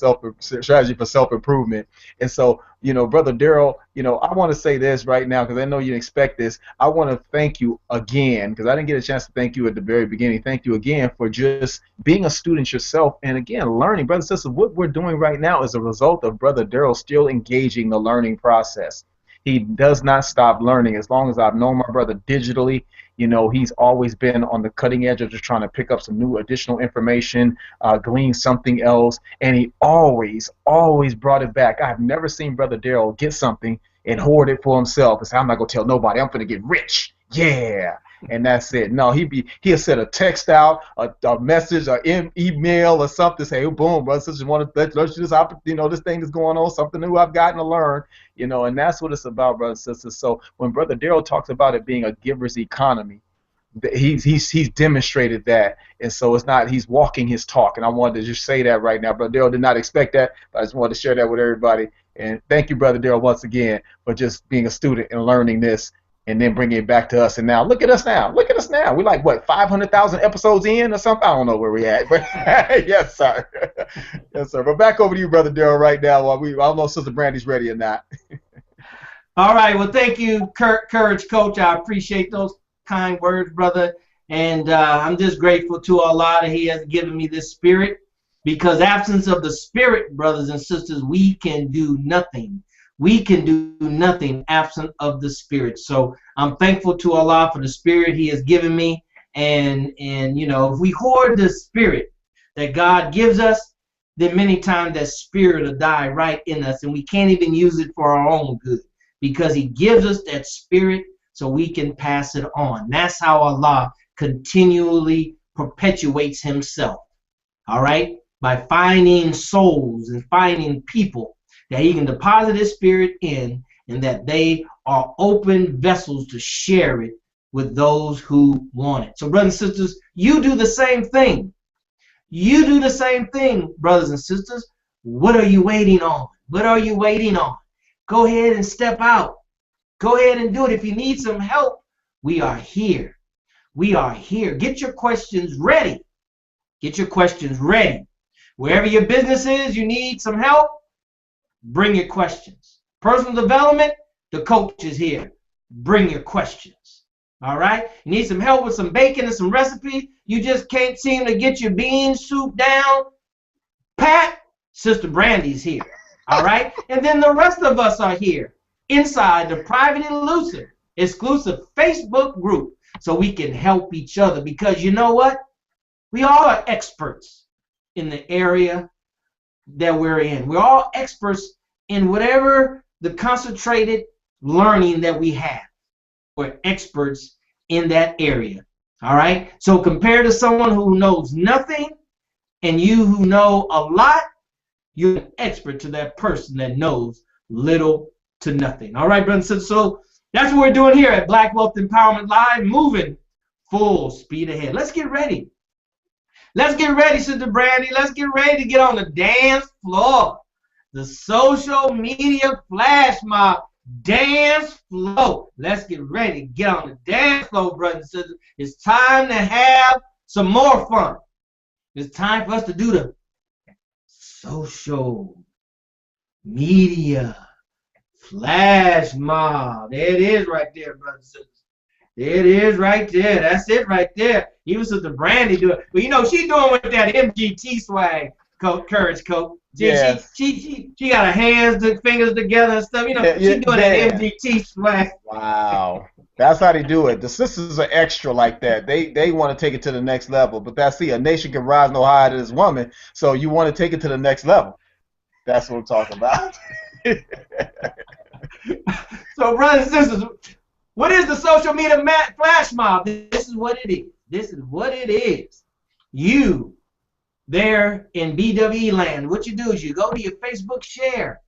strategy for self-improvement. And so, Brother Daryl, I want to say this right now, because I know you expect this. I want to thank you again, because I didn't get a chance to thank you at the very beginning. Thank you again for just being a student yourself, and again, learning. Brothers and sisters, what we're doing right now is a result of Brother Daryl still engaging the learning process. He does not stop learning. As long as I've known my brother digitally, he's always been on the cutting edge of just trying to pick up some new additional information, glean something else, and he always brought it back. I've never seen Brother Daryl get something and hoard it for himself and say, I'm not going to tell nobody, I'm going to get rich. Yeah. And that's it. No, he'll send a text out, a message, an email or something, say, oh, boom, brother, sister, want to let you this thing is going on, something new I've gotten to learn, and that's what it's about, brothers and sisters. So when Brother Daryl talks about it being a giver's economy, he's demonstrated that, and so it's not, he's walking his talk, and I wanted to just say that right now. Brother Daryl did not expect that, but I just wanted to share that with everybody. And thank you, Brother Daryl, once again for just being a student and learning this, and then bringing it back to us. And now, look at us now. Look at us now. We're like, what, 500,000 episodes in or something? I don't know where we're at. But yes, sir. Yes, sir. But back over to you, Brother Daryl, right now. I don't know if Sister Brandy's ready or not. All right. Well, thank you, Courage Coach. I appreciate those kind words, brother. And I'm just grateful to Allah that He has given me this spirit, because absence of the spirit, brothers and sisters, we can do nothing. We can do nothing absent of the spirit. So I'm thankful to Allah for the spirit He has given me. And if we hoard the spirit that God gives us, then many times that spirit will die right in us, and we can't even use it for our own good, because He gives us that spirit so we can pass it on. That's how Allah continually perpetuates Himself. All right? By finding souls and finding people that He can deposit His spirit in, and that they are open vessels to share it with those who want it. So, brothers and sisters, you do the same thing. You do the same thing, brothers and sisters. What are you waiting on? What are you waiting on? Go ahead and step out. Go ahead and do it. If you need some help, we are here. We are here. Get your questions ready. Get your questions ready. Wherever your business is, you need some help, bring your questions. Personal development, the coach is here. Bring your questions. All right? You need some help with some bacon and some recipes. You just can't seem to get your bean soup down. Pat, Sister Brandy's here. All right? And then the rest of us are here inside the Private Elusive exclusive Facebook group so we can help each other, because you know what? We all are experts in the area that we're in. We're all experts in whatever the concentrated learning that we have. We're experts in that area. All right? So compared to someone who knows nothing and you who know a lot, you're an expert to that person that knows little to nothing. All right, brothers and sisters? So that's what we're doing here at Black Wealth Empowerment Live, moving full speed ahead. Let's get ready. Let's get ready, Sister Brandy. Let's get ready to get on the dance floor. The social media flash mob dance floor. Let's get ready to get on the dance floor, brothers and sisters. It's time to have some more fun. It's time for us to do the social media flash mob. There it is right there, brothers and sisters. There it is right there. That's it right there. Even Sister Brandy do it. But you know, she's doing with that MGT swag, Courage Coach. Yes. She got her hands and fingers together and stuff. You know, she's doing that MGT swag. Wow. That's how they do it. The sisters are extra like that. They want to take it to the next level. But that's a nation can rise no higher than this woman. So you want to take it to the next level. That's what I'm talking about. So, brothers and sisters, what is the social media flash mob? This is what it is. This is what it is. You there in BWE land, what you do is you go to your Facebook share.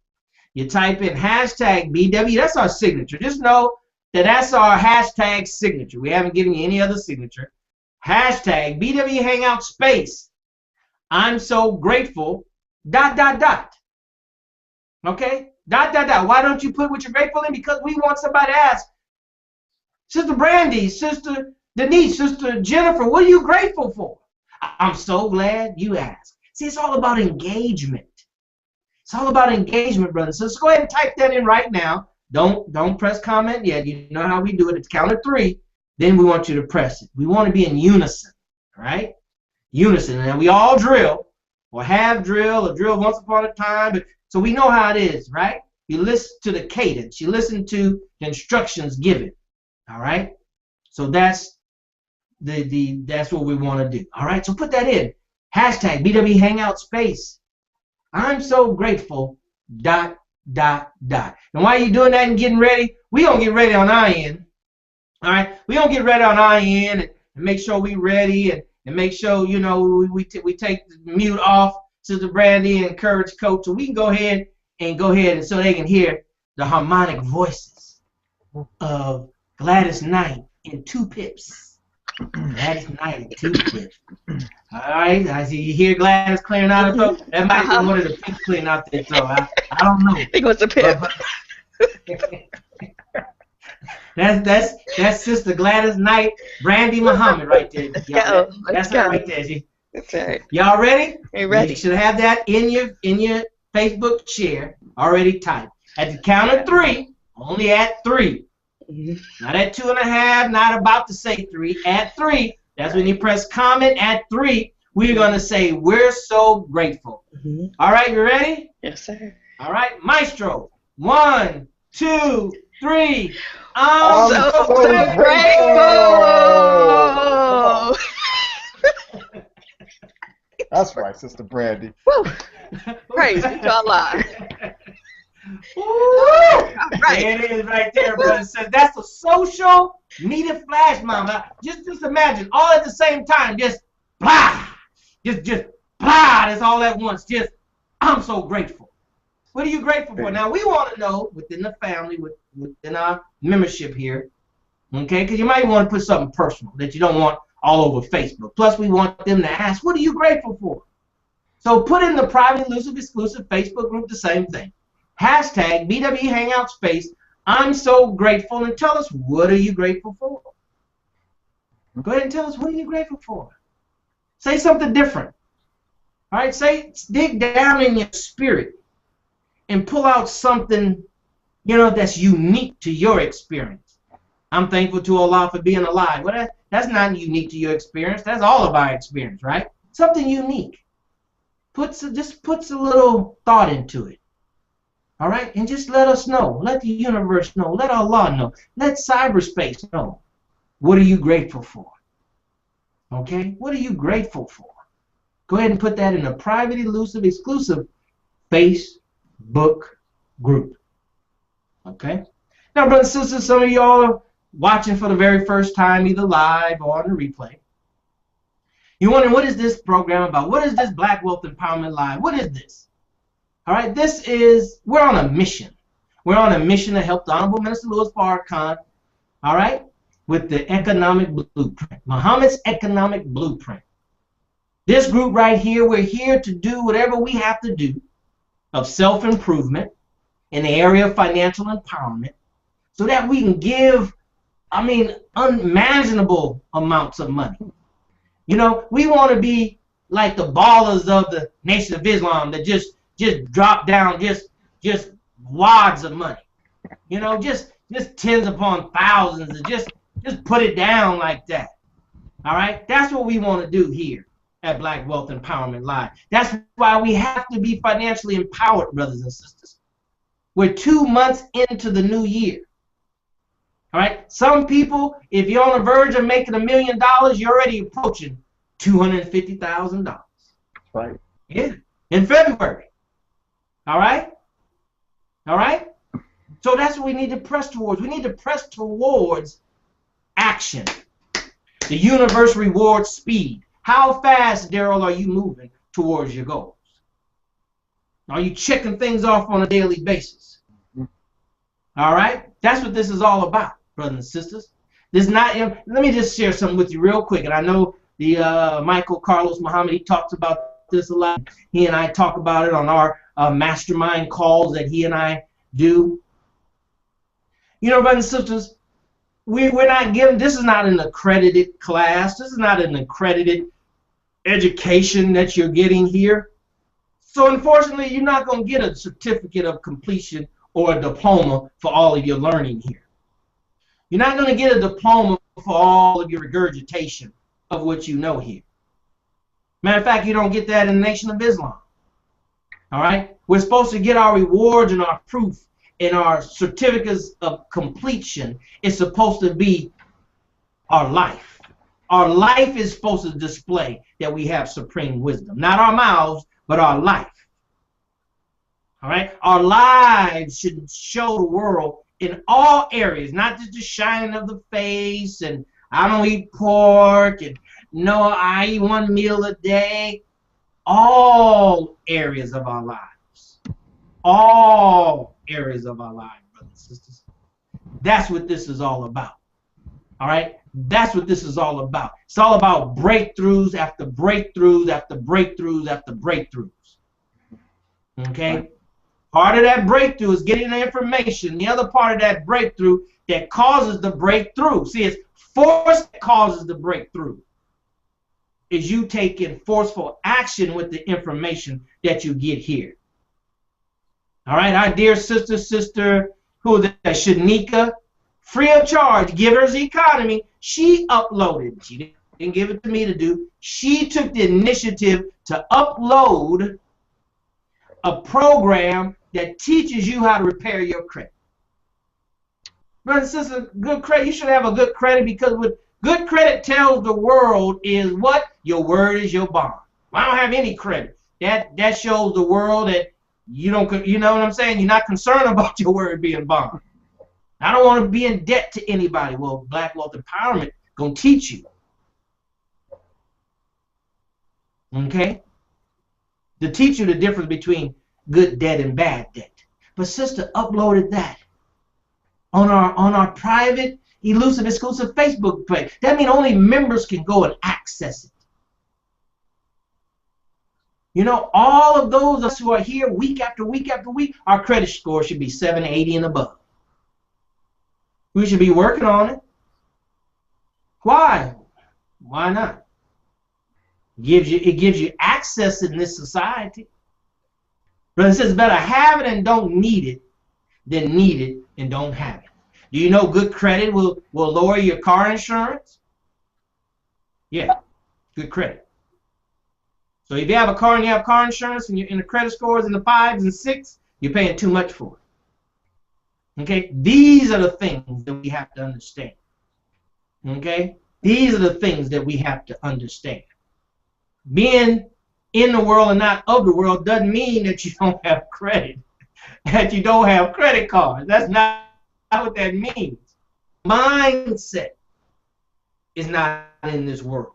You type in hashtag BWE. That's our signature. Just know that that's our hashtag signature. We haven't given you any other signature. Hashtag BWE Hangout space. I'm so grateful. ... Okay? ... Why don't you put what you're grateful in? Because we want somebody to ask, Sister Brandy, Sister Denise, Sister Jennifer, what are you grateful for? I'm so glad you asked. See, it's all about engagement. It's all about engagement, brothers. So let's go ahead and type that in right now. Don't press comment yet. You know how we do it. It's count of 3. Then we want you to press it. We want to be in unison, all right? Unison. And we all drill, or have drill, or drill once upon a time. But so we know how it is, right? You listen to the cadence. You listen to the instructions given, all right? So that's that's what we want to do, all right? So put that in. Hashtag BWE Hangout space. I'm so grateful, ... And while you're doing that and getting ready, we gonna get ready on our end, all right? We gonna get ready on our end and make sure we ready and make sure, you know, we take the mute off, Sister Brandy and Courage Coach, so we can go ahead and so they can hear the harmonic voices of Gladys Knight and 2 Pips. Gladys Knight and 2 Pips. All right, I see you hear Gladys clearing out her throat. That might be one of the Pips clearing out their throat. I don't know. I think it was a Pip. That's Sister Gladys Knight, Brandy Muhammad right there. That's her right there. That's right. Y'all ready? We're ready. You should have that in your Facebook share already typed. At the count of 3, only at 3. Not at 2.5, not about to say 3. At 3, that's when you press comment. At 3, we're going to say, we're so grateful. All right, you ready? Yes, sir. All right, Maestro. 1, 2, 3. I'm so grateful. That's right, Sister Brandy. Woo. Praise be to Allah. Right. There it is right there, brother. So that's a social media flash mob. Just imagine all at the same time, just blah, just blah. That's all at once. Just I'm so grateful. What are you grateful for? Now we want to know within the family, within our membership here, okay? Because you might want to put something personal that you don't want all over Facebook. Plus, we want them to ask, what are you grateful for? So put in the private, elusive, exclusive Facebook group the same thing. Hashtag BWE Hangout space. I'm so grateful, and tell us, what are you grateful for? Go ahead and tell us, what are you grateful for? Say something different. All right, dig down in your spirit and pull out something that's unique to your experience. I'm thankful to Allah for being alive. Well, that's not unique to your experience. That's all of our experience, right? Something unique. Just puts a little thought into it. All right? And just let us know. Let the universe know. Let Allah know. Let cyberspace know. What are you grateful for? Okay? What are you grateful for? Go ahead and put that in a private, elusive, exclusive Facebook group. Okay? Now, brothers and sisters, some of y'all are watching for the very first time, either live or on the replay. You're wondering, what is this program about? What is this Black Wealth Empowerment Live? What is this? All right, we're on a mission. We're on a mission to help the Honorable Minister Louis Farrakhan, all right, with the economic blueprint, Muhammad's economic blueprint. This group right here, we're here to do whatever we have to do of self-improvement in the area of financial empowerment so that we can give, unimaginable amounts of money. We want to be like the ballers of the Nation of Islam that just drop down just wads of money. Just tens upon thousands and just put it down like that. All right? That's what we want to do here at Black Wealth Empowerment Live. That's why we have to be financially empowered, brothers and sisters. We're 2 months into the new year. All right? Some people, if you're on the verge of making $1 million, you're already approaching $250,000. Right. Yeah. In February. All right? All right? So that's what we need to press towards. We need to press towards action. The universe rewards speed. How fast, Daryl, are you moving towards your goals? Are you checking things off on a daily basis? All right? That's what this is all about, brothers and sisters. Let me just share something with you real quick. And I know the Michael Carlos Muhammad, he talks about this a lot. He and I talk about it on our mastermind calls that he and I do. Brothers and sisters, we're not given, this is not an accredited class. This is not an accredited education that you're getting here. So unfortunately, you're not going to get a certificate of completion or a diploma for all of your learning here. You're not going to get a diploma for all of your regurgitation of what you know here. Matter of fact, you don't get that in the Nation of Islam. All right? We're supposed to get our rewards and our proof and our certificates of completion. It's supposed to be our life. Our life is supposed to display that we have supreme wisdom. Not our mouths, but our life. All right? Our lives should show the world in all areas, not just the shining of the face and I don't eat pork and no, I eat 1 meal a day. All areas of our lives. All areas of our lives, brothers and sisters. That's what this is all about. All right? That's what this is all about. It's all about breakthroughs after breakthroughs after breakthroughs after breakthroughs. Okay? Part of that breakthrough is getting the information. The other part of that breakthrough that causes the breakthrough. See, it's force that causes the breakthrough. Is you taking forceful action with the information that you get here. All right, our dear sister, who is that? Shanika, free of charge, Givers Economy. She uploaded. She didn't give it to me to do. She took the initiative to upload a program that teaches you how to repair your credit. Brothers and sisters, good credit. You should have a good credit because what good credit tells the world is what? Your word is your bond. Well, I don't have any credit. That shows the world that you don't. You know what I'm saying? You're not concerned about your word being bond. I don't want to be in debt to anybody. Well, Black Wealth Empowerment gonna teach you. Okay? To teach you the difference between good debt and bad debt. But sister uploaded that on our private, elusive, exclusive Facebook page. That means only members can go and access it. All of those of us who are here week after week after week, our credit score should be 780 and above. We should be working on it. Why? Why not? It gives you access in this society. Brother says better have it and don't need it than need it and don't have it. Do you know good credit will lower your car insurance? Yeah, good credit. So if you have a car and you have car insurance and the credit score is in the 5s and 6, you're paying too much for it. Okay, these are the things that we have to understand. Okay, these are the things that we have to understand. Being in the world and not of the world doesn't mean that you don't have credit, that you don't have credit cards. That's not what that means. Mindset is not in this world.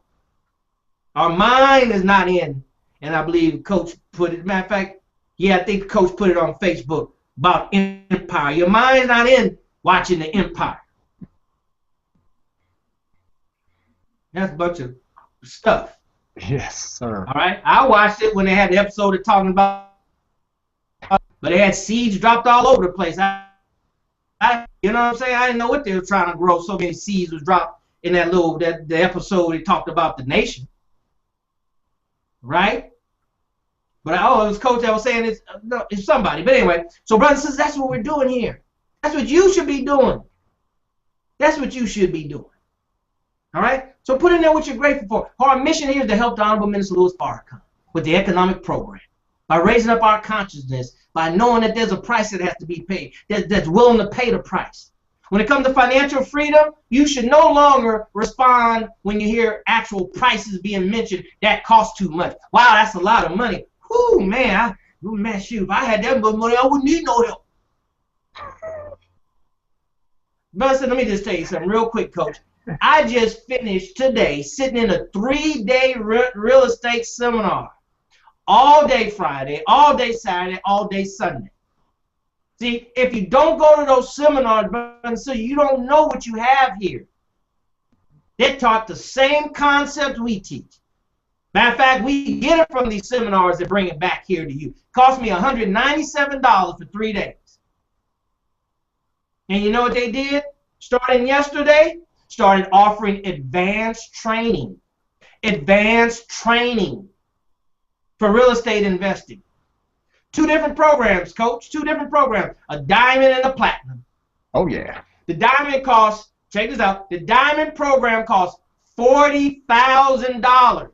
Our mind is not in, and I believe Coach put it, matter of fact, yeah, I think Coach put it on Facebook about Empire. Your mind's not in watching the Empire. That's a bunch of stuff. Yes, sir. All right. I watched it when they had the episode of talking about, but they had seeds dropped all over the place. You know what I'm saying? I didn't know what they were trying to grow. So many seeds was dropped in that the episode. They talked about the nation, right? But it was Coach that was saying it's somebody. But anyway, so brothers and sisters, that's what we're doing here. That's what you should be doing. That's what you should be doing. All right? So put in there what you're grateful for. Our mission here is to help the Honorable Minister Louis Farrakhan with the economic program by raising up our consciousness, by knowing that there's a price that has to be paid, that's willing to pay the price. When it comes to financial freedom, you should no longer respond when you hear actual prices being mentioned that cost too much. Wow, that's a lot of money. Whoo, man, shoot, if I had that much money, I wouldn't need no help. But let me just tell you something real quick, Coach. I just finished today sitting in a 3-day real estate seminar. All day Friday, all day Saturday, all day Sunday. See, if you don't go to those seminars, so you don't know what you have here. They taught the same concept we teach. Matter of fact, we get it from these seminars and bring it back here to you. It cost me $197 for 3 days. And you know what they did? Starting yesterday, started offering advanced training for real estate investing. 2 different programs, Coach, 2 different programs, a diamond and a platinum. Oh, yeah. The diamond costs, check this out, the diamond program costs $40,000.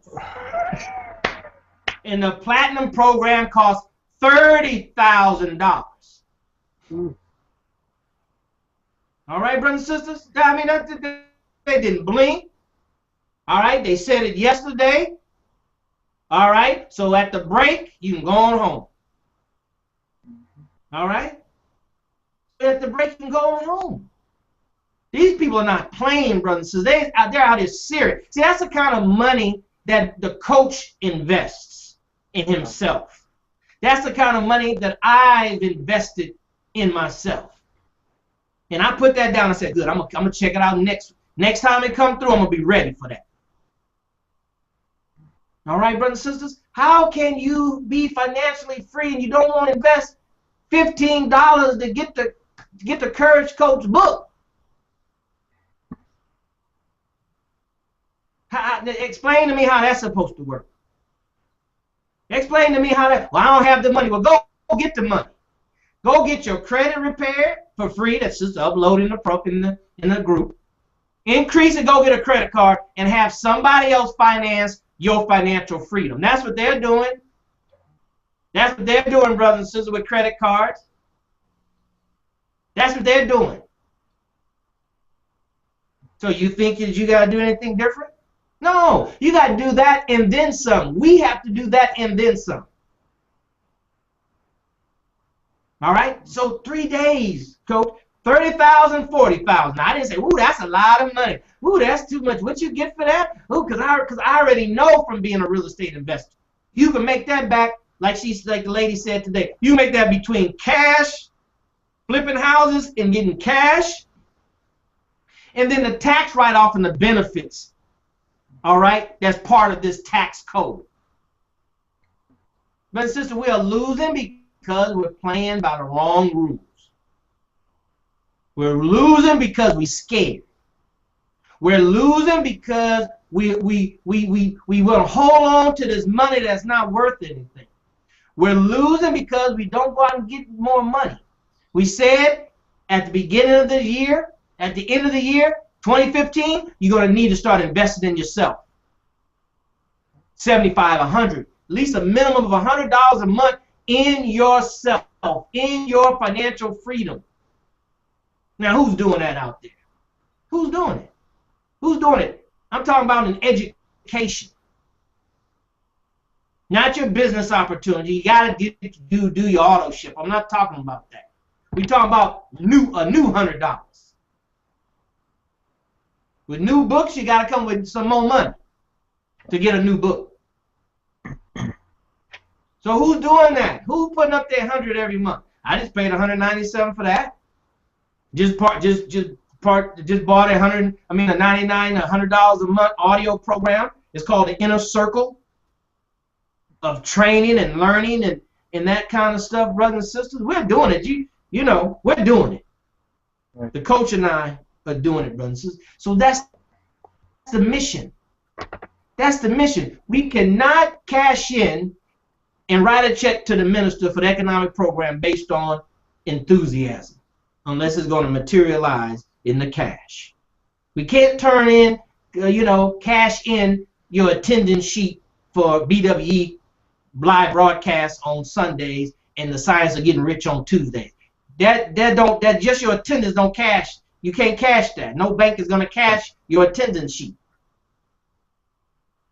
And the platinum program costs $30,000. All right, brothers and sisters? I mean, they didn't blink. All right, they said it yesterday. All right, so at the break, you can go on home. All right? At the break, you can go on home. These people are not playing, brothers and sisters. They're out here serious. See, that's the kind of money that the coach invests in himself. That's the kind of money that I've invested in myself. And I put that down and said, good, I'm gonna check it out next time it comes through, I'm going to be ready for that. All right, brothers and sisters? How can you be financially free and you don't want to invest $15 to get the Courage Coach book? Explain to me how that's supposed to work. Explain to me how that, well, I don't have the money. Well, go get the money. Go get your credit repaired for free. That's just uploading in the group. Increase it, go get a credit card, and have somebody else finance your financial freedom. That's what they're doing. That's what they're doing, brothers and sisters, with credit cards. That's what they're doing. So you think that you got to do anything different? No, you got to do that and then some. We have to do that and then some. All right? So 3 days, Coach. 30,000, 40,000. I didn't say, ooh, that's a lot of money. Ooh, that's too much. What you get for that? Ooh, because I already know from being a real estate investor. You can make that back, like the lady said today. You make that between cash, flipping houses and getting cash, and then the tax write-off and the benefits. All right? That's part of this tax code. But sister, we are losing because we're playing by the wrong rules. We're losing because we're scared. We're losing because we will hold on to this money that's not worth anything. We're losing because we don't go out and get more money. We said at the beginning of the year, at the end of the year, 2015, you're going to need to start investing in yourself. 75, 100, at least a minimum of $100 a month in yourself, in your financial freedom. Now, who's doing that out there? Who's doing it? Who's doing it? I'm talking about an education. Not your business opportunity. You got to do your auto ship. I'm not talking about that. We're talking about a new $100. With new books, you got to come with some more money to get a new book. So who's doing that? Who's putting up their 100 every month? I just paid $197 for that. Just bought a $99, $100 a month audio program. It's called the Inner Circle of training and learning and that kind of stuff, brothers and sisters. We're doing it. You know, we're doing it. Right. The coach and I are doing it, brothers and sisters. So that's the mission. That's the mission. We cannot cash in and write a check to the minister for the economic program based on enthusiasm, unless it's going to materialize in the cash. We can't turn in, cash in your attendance sheet for BWE live broadcasts on Sundays and the Science of Getting Rich on Tuesdays. That just your attendance don't cash. You can't cash that. No bank is going to cash your attendance sheet.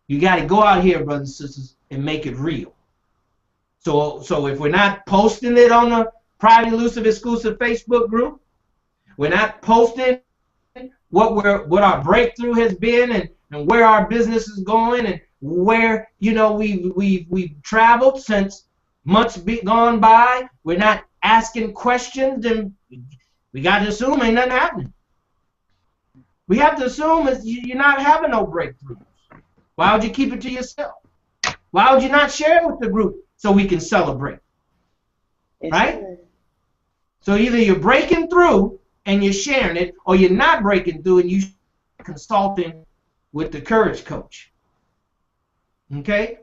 You got to go out here, brothers and sisters, and make it real. So if we're not posting it on the private, elusive, exclusive Facebook group, we're not posting what our breakthrough has been and where our business is going and where we've traveled since months gone by. We're not asking questions, then we got to assume ain't nothing happening. We have to assume you're not having no breakthroughs. Why would you keep it to yourself? Why would you not share it with the group so we can celebrate? Right? So either you're breaking through and you're sharing it, or you're not breaking through and you're consulting with the courage coach. Okay?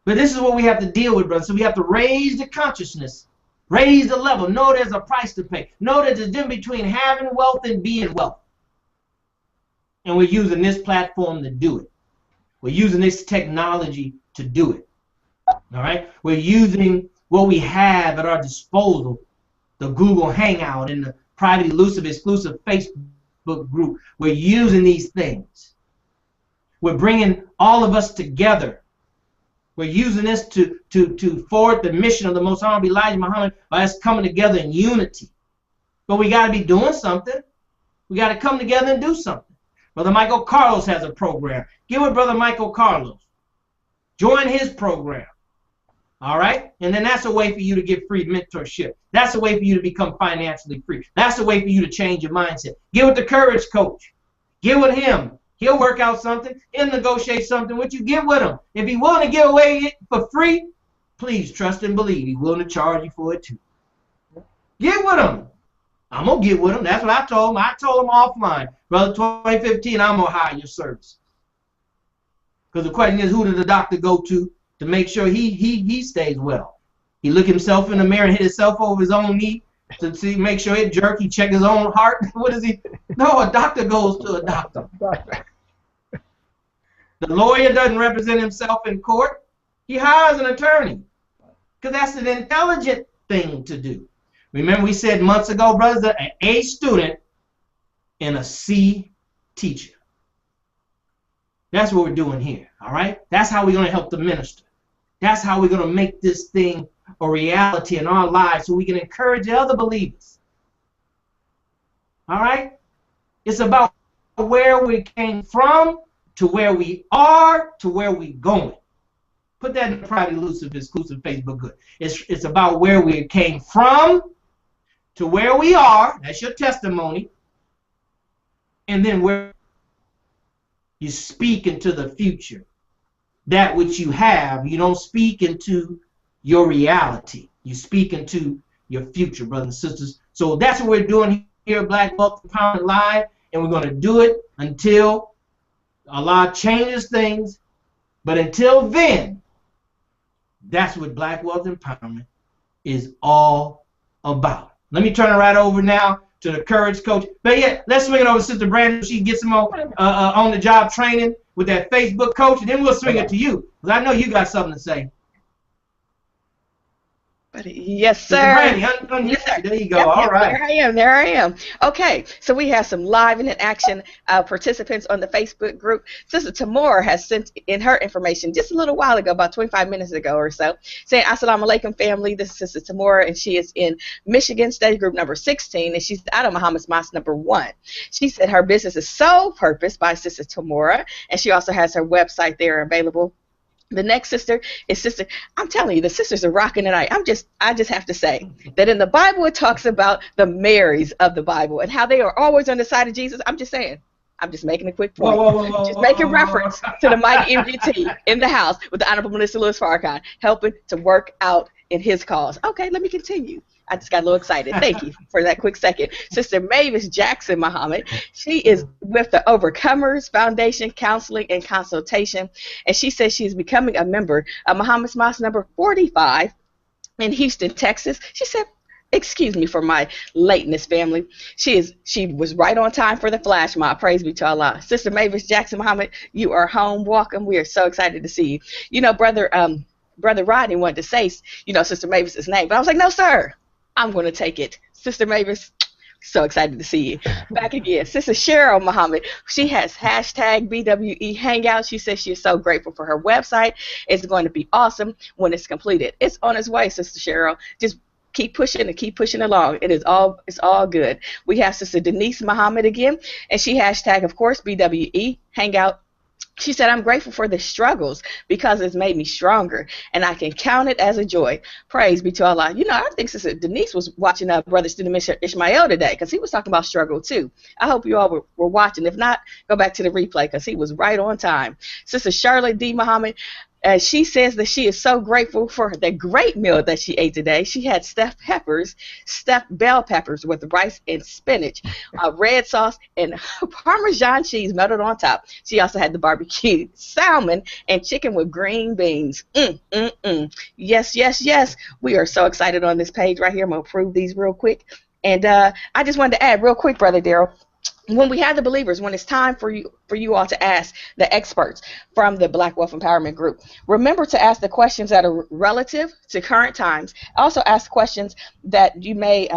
But this is what we have to deal with, brother. So we have to raise the consciousness, raise the level. Know there's a price to pay. Know that there's a difference between having wealth and being wealthy. And we're using this platform to do it. We're using this technology to do it. All right? We're using what we have at our disposal, the Google Hangout and the private, elusive, exclusive Facebook group. We're using these things. We're bringing all of us together. We're using this to forward the mission of the Most Honorable Elijah Muhammad by us coming together in unity. But we got to be doing something. We got to come together and do something. Brother Michael Carlos has a program. Get with Brother Michael Carlos. Join his program. All right? And then that's a way for you to get free mentorship. That's a way for you to become financially free. That's a way for you to change your mindset. Get with the courage coach. Get with him. He'll work out something. He'll negotiate something with you. Get with him. If he's willing to give away it for free, please trust and believe he's willing to charge you for it too. Get with him. I'm going to get with him. That's what I told him. I told him offline. Brother, 2015, I'm going to hire your service. Because the question is, who did the doctor go to make sure he stays well? He look himself in the mirror and hit himself over his own knee to see, make sure it jerk. He check his own heart. What is he? No, a doctor goes to a doctor. The lawyer doesn't represent himself in court. He hires an attorney. Because that's an intelligent thing to do. Remember we said months ago, brothers, that an A student and a C teacher. That's what we're doing here, all right? That's how we're going to help the minister. That's how we're going to make this thing a reality in our lives so we can encourage the other believers. All right? It's about where we came from to where we are to where we're going. Put that in the private, elusive, exclusive Facebook good. It's about where we came from to where we are. That's your testimony. And then where you speak into the future. That which you have, you don't speak into your reality. You speak into your future, brothers and sisters. So that's what we're doing here at Black Wealth Empowerment Live, and we're going to do it until Allah changes things. But until then, that's what Black Wealth Empowerment is all about. Let me turn it right over now to the Courage Coach. But yeah, let's swing it over to Sister Brandon. She gets him on the job training with that Facebook coach, and then we'll swing it to you, because I know you got something to say. Yes, sir. Yes, sir. There you go. All right. There I am. Okay, so we have some live and in action participants on the Facebook group. Sister Tamora has sent in her information just a little while ago, about 25 minutes ago or so, saying, Assalamu alaikum, family. This is Sister Tamora, and she is in Michigan study group number 16, and she's out of Muhammad's Mosque number 1. She said her business is Soul Purpose by Sister Tamora, and she also has her website there available. The next sister is Sister, I'm telling you, the sisters are rocking tonight. I just have to say that in the Bible it talks about the Marys of the Bible and how they are always on the side of Jesus. I'm just saying. I'm just making a quick point. Just making reference to the mighty MGT in the house with the Honorable Minister Louis Farrakhan helping to work out in his cause. Okay, let me continue. I just got a little excited. Thank you for that quick second. Sister Mavis Jackson Muhammad, she is with the Overcomers Foundation Counseling and Consultation, and she says she is becoming a member of Muhammad's Mosque number 45 in Houston, Texas. She said, excuse me for my lateness, family. She was right on time for the flash mob. Praise be to Allah. Sister Mavis Jackson Muhammad, you are home. Welcome. We are so excited to see you. You know, Brother Rodney wanted to say, you know, Sister Mavis's name, but I was like, no, sir. I'm going to take it. Sister Mavis, so excited to see you. Back again. Sister Cheryl Muhammad, she has hashtag BWE Hangout. She says she is so grateful for her website. It's going to be awesome when it's completed. It's on its way, Sister Cheryl. Just keep pushing and keep pushing along. It's all good. We have Sister Denise Muhammad again, and she hashtag, of course, BWE Hangout. She said, I'm grateful for the struggles because it's made me stronger, and I can count it as a joy. Praise be to Allah. You know, I think Sister Denise was watching Brother Student Ishmael today because he was talking about struggle too. I hope you all were watching. If not, go back to the replay because he was right on time. Sister Charlotte D. Muhammad, she says that she is so grateful for the great meal that she ate today. She had stuffed bell peppers with rice and spinach, red sauce, and Parmesan cheese melted on top. She also had the barbecue salmon and chicken with green beans. Yes, yes, yes. We are so excited on this page right here. I'm going to prove these real quick. And I just wanted to add real quick, Brother Daryl, when we have the believers, when it's time for you all to ask the experts from the Black Wealth Empowerment Group, remember to ask the questions that are relative to current times. Also ask questions that you may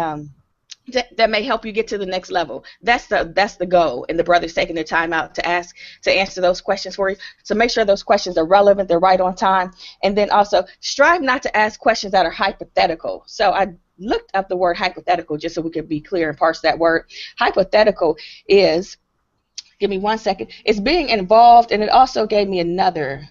that may help you get to the next level. That's the goal, and the brothers taking their time out to answer those questions for you. So make sure those questions are relevant, they're right on time, and then also strive not to ask questions that are hypothetical. So I looked up the word hypothetical just so we could be clear and parse that word. Hypothetical is, give me one second, it's being involved, and it also gave me another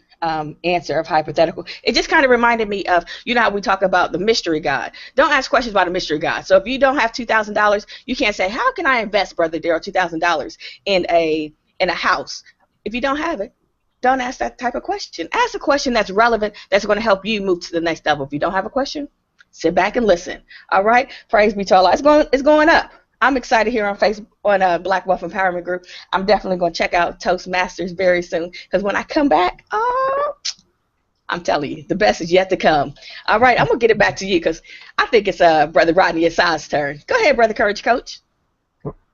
answer of hypothetical. It just kind of reminded me of, you know how we talk about the mystery God. Don't ask questions about a mystery God. So if you don't have $2,000, you can't say, how can I invest, Brother Daryl, $2,000 in a house? If you don't have it, don't ask that type of question. Ask a question that's relevant, that's going to help you move to the next level. If you don't have a question, sit back and listen. All right? Praise be to Allah. It's going up. I'm excited here on Facebook, on Black Wealth Empowerment Group. I'm definitely going to check out Toastmasters very soon, because when I come back, I'm telling you, the best is yet to come. All right, I'm going to get it back to you because I think it's Brother Rodney Assad's turn. Go ahead, Brother Courage Coach.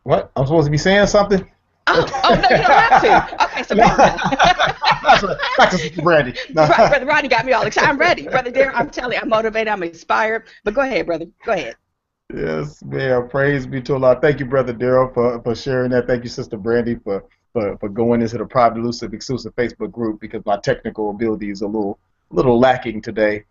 What? I'm supposed to be saying something? Oh, no, you don't have to. Okay, so back to Sister Brandy. No. Brother Rodney got me all excited. I'm ready. Brother Darren, I'm telling you, I'm motivated, I'm inspired. But go ahead, brother. Go ahead. Yes, man. Praise be to Allah. Thank you, Brother Daryl, for sharing that. Thank you, Sister Brandy, for going into the Private Elusive Exclusive Facebook group, because my technical ability is a little lacking today,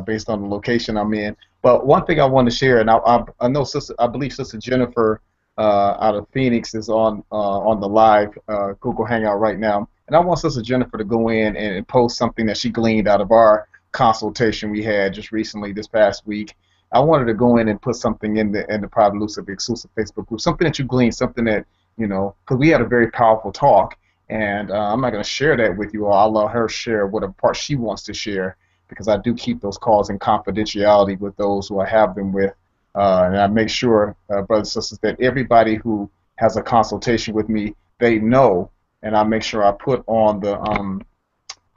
based on the location I'm in. But one thing I want to share, and I know I believe Sister Jennifer out of Phoenix is on the live Google Hangout right now, and I want Sister Jennifer to go in and post something that she gleaned out of our consultation we had just recently this past week. I wanted to go in and put something in the Private Elusive Exclusive Facebook group, something that you gleaned, something that, you know, because we had a very powerful talk, and I'm not going to share that with you all. I'll let her share what a part she wants to share, because I do keep those calls in confidentiality with those who I have them with, and I make sure, brothers and sisters, that everybody who has a consultation with me, they know, and I make sure I put on the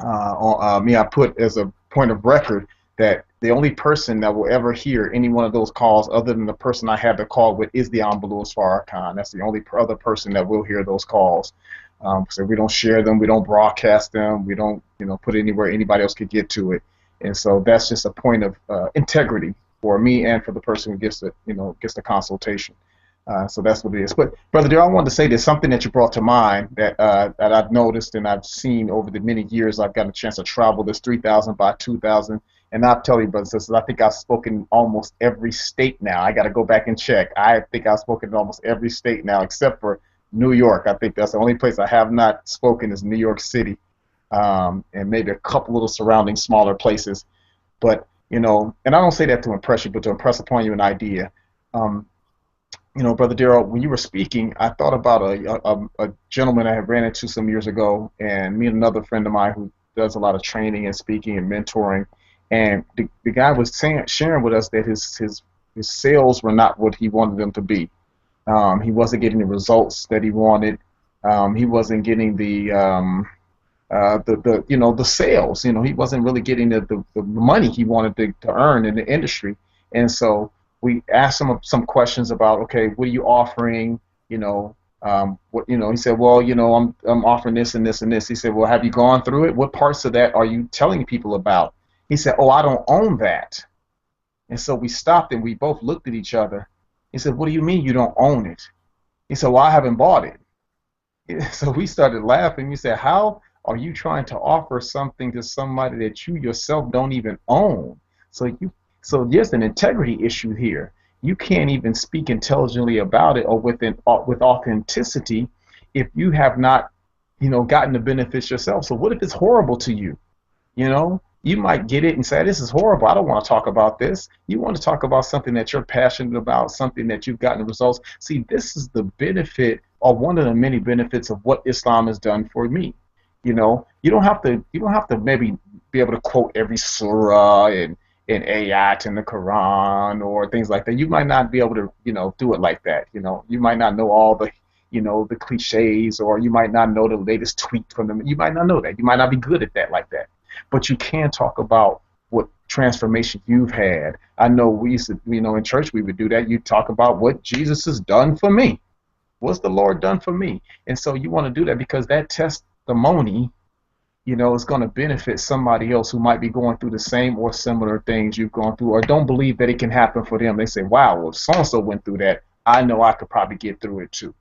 I put as a point of record that The only person that will ever hear any one of those calls, other than the person I had the call with, is the Honorable Louis Farrakhan. That's the only other person that will hear those calls. So we don't share them, we don't broadcast them, we don't, put it anywhere anybody else could get to it. And so that's just a point of integrity for me and for the person who gets the consultation. So that's what it is. But Brother Darrell, I wanted to say there's something that you brought to mind that I've noticed and I've seen over the many years I've got a chance to travel this 3,000 by 2,000. And I'll tell you, brothers and sisters, I think I've spoken in almost every state now. I got to go back and check. I think I've spoken in almost every state now except for New York. I think that's the only place I have not spoken is New York City, and maybe a couple little surrounding smaller places. But, and I don't say that to impress you, but to impress upon you an idea. Brother Darrell, when you were speaking, I thought about a gentleman I had ran into some years ago, and me and another friend of mine who does a lot of training and speaking and mentoring. And the guy was sharing with us that his sales were not what he wanted them to be. He wasn't getting the results that he wanted. He wasn't getting the sales. He wasn't really getting the money he wanted to earn in the industry. And so we asked him some questions about, okay, what are you offering? He said, well, I'm offering this and this and this. He said, well, have you gone through it? What parts of that are you telling people about? He said, oh, I don't own that. And so we stopped and we both looked at each other. He said, what do you mean you don't own it? He said, well, I haven't bought it. So we started laughing. We said, how are you trying to offer something to somebody that you yourself don't even own? So there's an integrity issue here. You can't even speak intelligently about it or with authenticity if you have not, gotten the benefits yourself. So what if it's horrible to you? You might get it and say, this is horrible. I don't want to talk about this. You want to talk about something that you're passionate about, something that you've gotten the results. See, this is the benefit or one of the many benefits of what Islam has done for me. You don't have to maybe be able to quote every surah and ayat in the Quran or things like that. You might not be able to, do it like that. You might not know all the, the cliches, or you might not know the latest tweet from them. You might not know that. You might not be good at that like that. But you can talk about what transformation you've had. I know we used to, in church we would do that. You talk about what Jesus has done for me. What's the Lord done for me? And so you want to do that because that testimony, is going to benefit somebody else who might be going through the same or similar things you've gone through, or don't believe that it can happen for them. They say, wow, well, if so-and-so went through that, I know I could probably get through it too.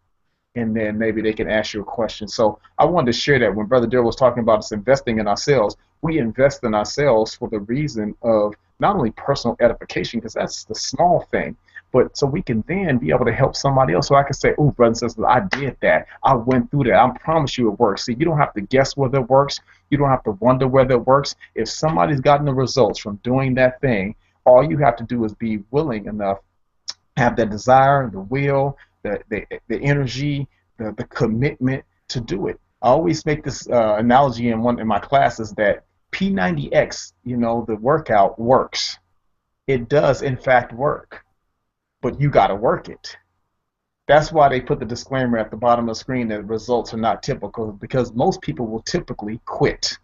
And then maybe they can ask you a question. So I wanted to share that when Brother Darrell was talking about us investing in ourselves, we invest in ourselves for the reason of not only personal edification, because that's the small thing, but so we can then be able to help somebody else. So I can say, oh, brothers and sisters, I did that. I went through that. I promise you it works. See, you don't have to guess whether it works. You don't have to wonder whether it works. If somebody's gotten the results from doing that thing, all you have to do is be willing enough, have the desire, the will, the energy, the commitment to do it. I always make this analogy in my classes that P90X, the workout works. It does, in fact, work. But you got to work it. That's why they put the disclaimer at the bottom of the screen that results are not typical, because most people will typically quit.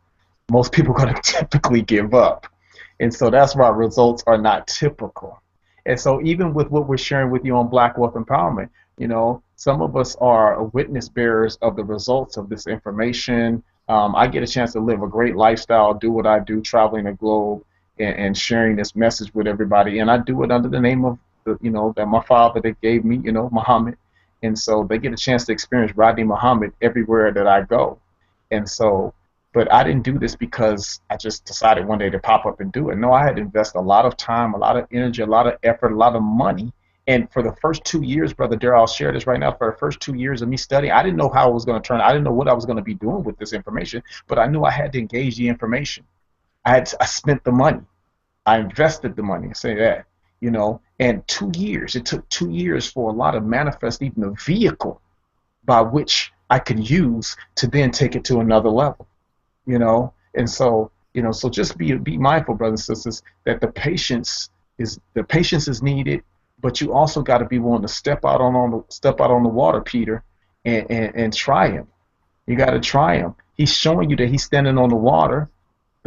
Most people are going to typically give up. And so that's why results are not typical. And so even with what we're sharing with you on Black Wealth Empowerment, some of us are witness bearers of the results of this information. I get a chance to live a great lifestyle, do what I do, traveling the globe and sharing this message with everybody. And I do it under the name of, that my father that gave me, Muhammad. And so they get a chance to experience Rodney Muhammad everywhere that I go. And so, but I didn't do this because I just decided one day to pop up and do it. No, I had to invest a lot of time, a lot of energy, a lot of effort, a lot of money. And for the first 2 years, Brother Darrell, I'll share this right now, for the first 2 years of me studying, I didn't know how it was going to turn out. I didn't know what I was going to be doing with this information, but I knew I had to engage the information. I spent the money. I invested the money, say that, and 2 years, it took 2 years for a lot of manifest, even the vehicle by which I could use to then take it to another level, and so, so just be mindful, brothers and sisters, that the patience is needed. But you also got to be willing to step out on the water, Peter, and try him. You got to try him. He's showing you that he's standing on the water.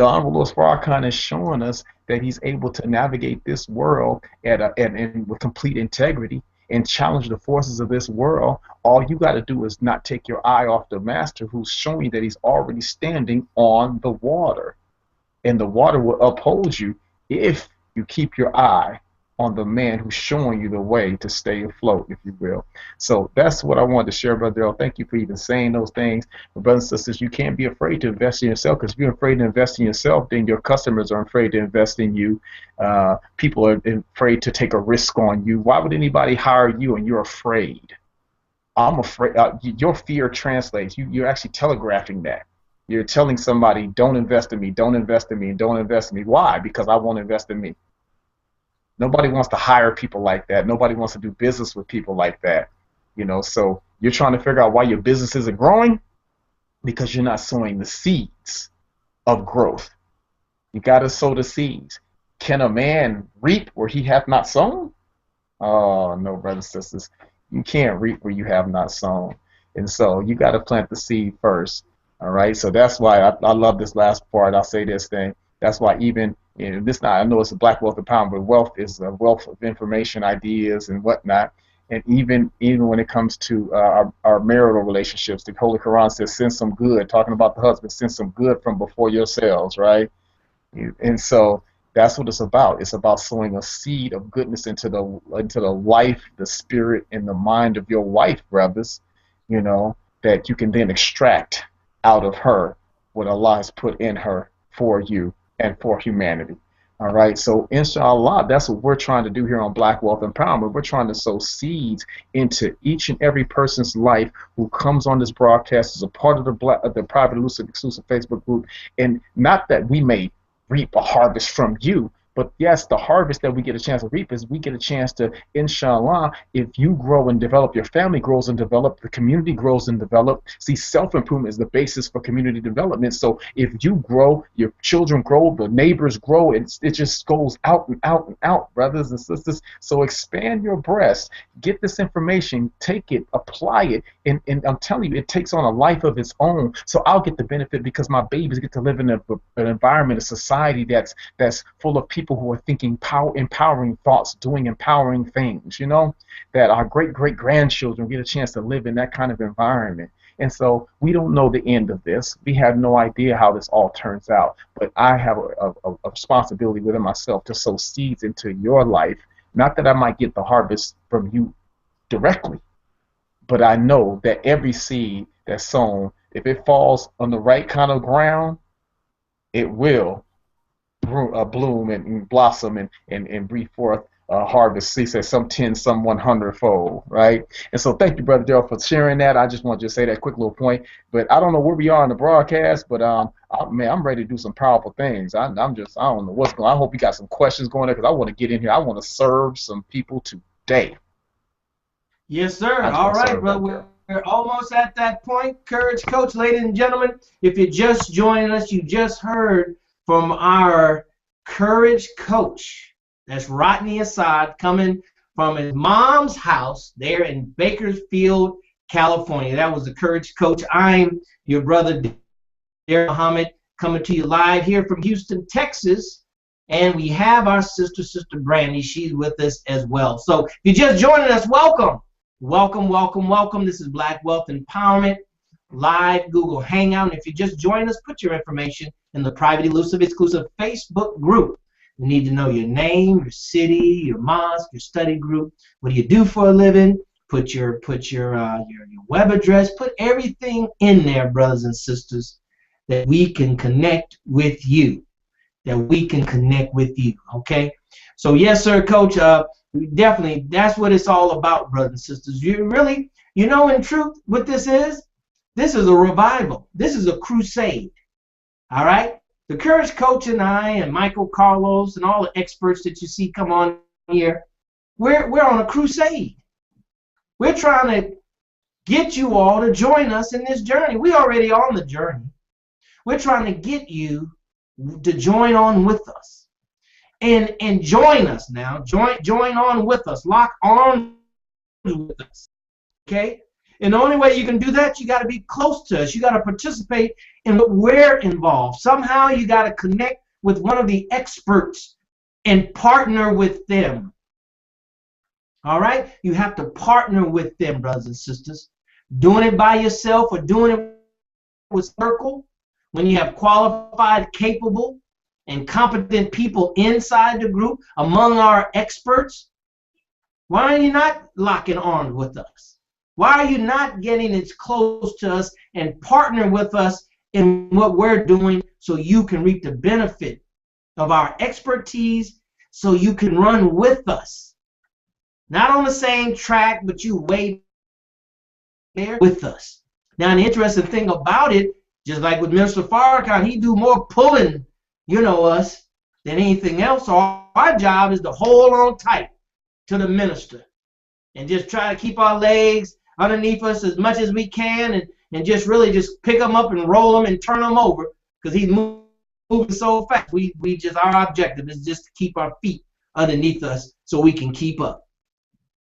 the Honorable Lord Farrakhan is showing us that he's able to navigate this world and with complete integrity and challenge the forces of this world. All you got to do is not take your eye off the master, who's showing that he's already standing on the water. And the water will uphold you if you keep your eye on the man who's showing you the way to stay afloat, if you will. So that's what I wanted to share, Brother Earl. Thank you for even saying those things. But brothers and sisters, you can't be afraid to invest in yourself, because if you're afraid to invest in yourself, then your customers are afraid to invest in you. People are afraid to take a risk on you. Why would anybody hire you and you're afraid? I'm afraid. Your fear translates. You're actually telegraphing that. You're telling somebody, don't invest in me, don't invest in me, don't invest in me. Why? Because I won't invest in me. Nobody wants to hire people like that. Nobody wants to do business with people like that. You know, so you're trying to figure out why your business isn't growing, because you're not sowing the seeds of growth. You got to sow the seeds. Can a man reap where he hath not sown? Oh, no, brothers and sisters. You can't reap where you have not sown. And so you got to plant the seed first. All right, so that's why I love this last part. I'll say this thing. That's why even this, I know it's a Black Wealth Empowerment, but wealth is a wealth of information, ideas, and whatnot. And even when it comes to our marital relationships, the Holy Quran says, "Send some good." Talking about the husband, send some good from before yourselves, right? And so that's what it's about. It's about sowing a seed of goodness into the life, the spirit, and the mind of your wife, brothers. You know, that you can then extract out of her what Allah has put in her for you and for humanity. All right, so inshallah, that's what we're trying to do here on Black Wealth Empowerment. We're trying to sow seeds into each and every person's life who comes on this broadcast as a part of the private exclusive Facebook group. And not that we may reap a harvest from you, but yes, the harvest that we get a chance to reap is we get a chance to, inshallah, if you grow and develop, your family grows and develop, the community grows and develop. See, self-improvement is the basis for community development. So if you grow, your children grow, the neighbors grow, it just goes out and out and out, brothers and sisters. So expand your breast, get this information, take it, apply it, and I'm telling you, it takes on a life of its own. So I'll get the benefit because my babies get to live in an environment, a society that's full of people who are thinking empowering thoughts, doing empowering things, you know, that our great-great-grandchildren get a chance to live in that kind of environment. And so we don't know the end of this. We have no idea how this all turns out. But I have a responsibility within myself to sow seeds into your life. Not that I might get the harvest from you directly, but I know that every seed that's sown, if it falls on the right kind of ground, it will bloom and blossom and breathe forth harvest. He says some 10, some 100-fold, right? And so thank you, Brother Darrell, for sharing that. I just want to say that quick little point. But I don't know where we are in the broadcast, but man, I'm ready to do some powerful things. I don't know what's going on. I hope you got some questions going there, because I want to get in here. I want to serve some people today. Yes, sir. All right, brother. We're almost at that point. Courage Coach, ladies and gentlemen, if you're just joining us, you just heard from our Courage Coach. That's Rodney Assad, coming from his mom's house there in Bakersfield, California. That was the Courage Coach. I'm your brother, Darrell Muhammad, coming to you live here from Houston, Texas. And we have our sister Brandy. She's with us as well. So if you're just joining us, welcome. Welcome, welcome, welcome. This is Black Wealth Empowerment live Google Hangout. And if you just joined us, put your information in the private, elusive, exclusive Facebook group. We need to know your name, your city, your mosque, your study group. What do you do for a living? Put your web address. Put everything in there, brothers and sisters, that we can connect with you. That we can connect with you. Okay. So yes, sir, Coach. Definitely, that's what it's all about, brothers and sisters. You really, you know, in truth, what this is a revival. This is a crusade. All right. The Courage Coach and I and Michael Carlos and all the experts that you see come on here, we're on a crusade. We're trying to get you all to join us in this journey. We're already on the journey. We're trying to get you to join on with us. And join us now. Join on with us. Lock on with us. Okay? And the only way you can do that, you got to be close to us. You got to participate in what we're involved. Somehow you got to connect with one of the experts and partner with them. All right? You have to partner with them, brothers and sisters. Doing it by yourself or doing it with circle, when you have qualified, capable, and competent people inside the group, among our experts, why are you not locking arms with us? Why are you not getting as close to us and partner with us in what we're doing so you can reap the benefit of our expertise, so you can run with us? Not on the same track, but you way there with us. Now, the interesting thing about it, just like with Minister Farrakhan, he do more pulling, us, than anything else. So our job is to hold on tight to the minister and just try to keep our legs underneath us as much as we can, and just really just pick them up and roll them and turn them over, because he's moving so fast. Our objective is just to keep our feet underneath us so we can keep up.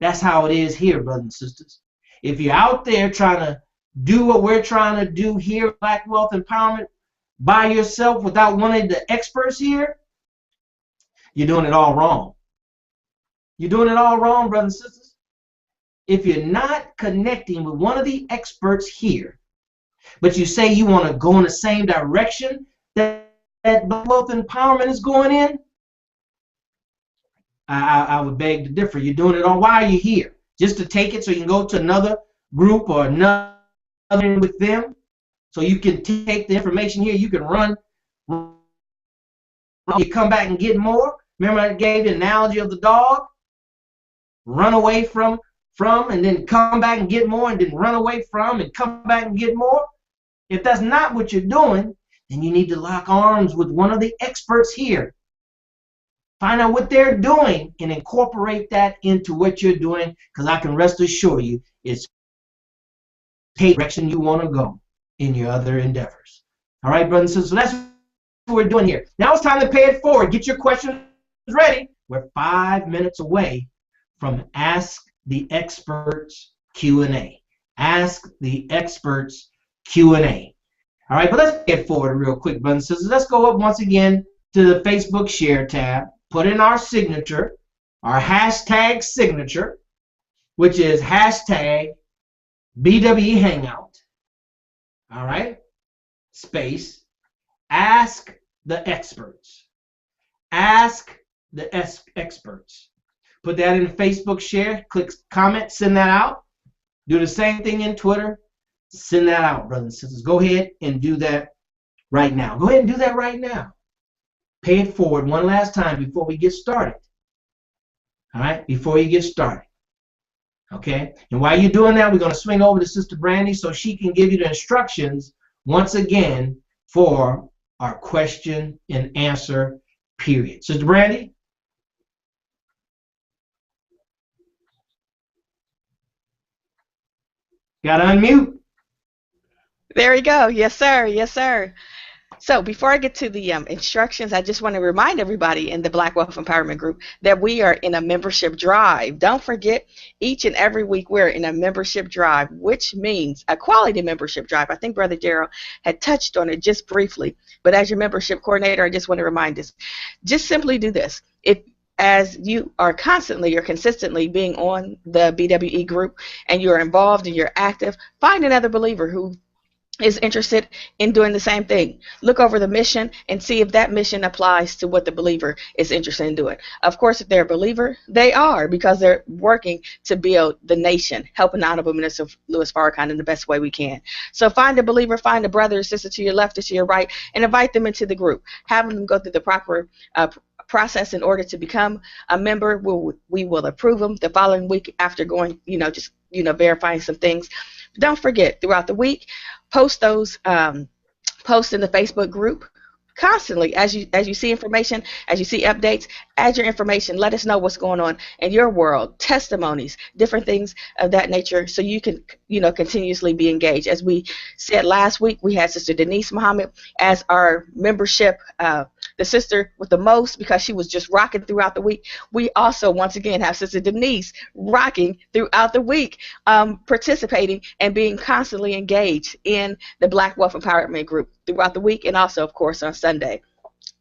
That's how it is here, brothers and sisters. If you're out there trying to do what we're trying to do here, Black Wealth Empowerment, by yourself without one of the experts here, you're doing it all wrong. You're doing it all wrong, brothers and sisters. If you're not connecting with one of the experts here, but you say you want to go in the same direction that Black Wealth Empowerment is going in, I would beg to differ. You're doing it all. Why are you here? Just to take it so you can go to another group or another with them, so you can take the information here. You can run. You come back and get more. Remember I gave the analogy of the dog? Run away from, and then come back and get more, and then run away from and come back and get more. If that's not what you're doing, then you need to lock arms with one of the experts here. Find out what they're doing and incorporate that into what you're doing, because I can rest assure you it's the direction you want to go in your other endeavors. All right, brothers and sisters, so that's what we're doing here. Now it's time to pay it forward. Get your questions ready. We're 5 minutes away from Ask the Experts Q&A. Ask the Experts Q&A. All right, but let's get forward real quick, brothers and sisters. Let's go up once again to the Facebook share tab. Put in our signature, our hashtag signature, which is hashtag BWE Hangout. All right, space, ask the experts. Ask the experts. Put that in Facebook share, click comment, send that out. Do the same thing in Twitter. Send that out, brothers and sisters. Go ahead and do that right now. Go ahead and do that right now. Pay it forward one last time before we get started. All right, before you get started. Okay, and while you're doing that, we're going to swing over to Sister Brandy so she can give you the instructions once again for our question and answer period. Sister Brandy? Got to unmute. There we go. Yes, sir. Yes, sir. So before I get to the instructions, I just want to remind everybody in the Black Wealth Empowerment Group that we are in a membership drive. Don't forget, each and every week we're in a membership drive, which means a quality membership drive. I think Brother Gerald had touched on it just briefly, but as your membership coordinator, I just want to remind us, just simply do this. If as you are constantly or consistently being on the BWE group and you're involved and you're active, find another believer who is interested in doing the same thing. Look over the mission and see if that mission applies to what the believer is interested in doing. Of course, if they're a believer, they are, because they're working to build the nation, helping the Honorable Minister Louis Farrakhan in the best way we can. So find a believer, find a brother or sister to your left or to your right, and invite them into the group. Have them go through the proper process in order to become a member. We will approve them the following week after going, verifying some things. Don't forget, throughout the week, post those posts in the Facebook group. constantly, as you see information, as you see updates, add your information. Let us know what's going on in your world, testimonies, different things of that nature, so you can, continuously be engaged. As we said last week, we had Sister Denise Muhammad as our membership, the sister with the most, because she was just rocking throughout the week. We also, once again, have Sister Denise rocking throughout the week, participating and being constantly engaged in the Black Wealth Empowerment Group throughout the week, and also, of course, on Sunday.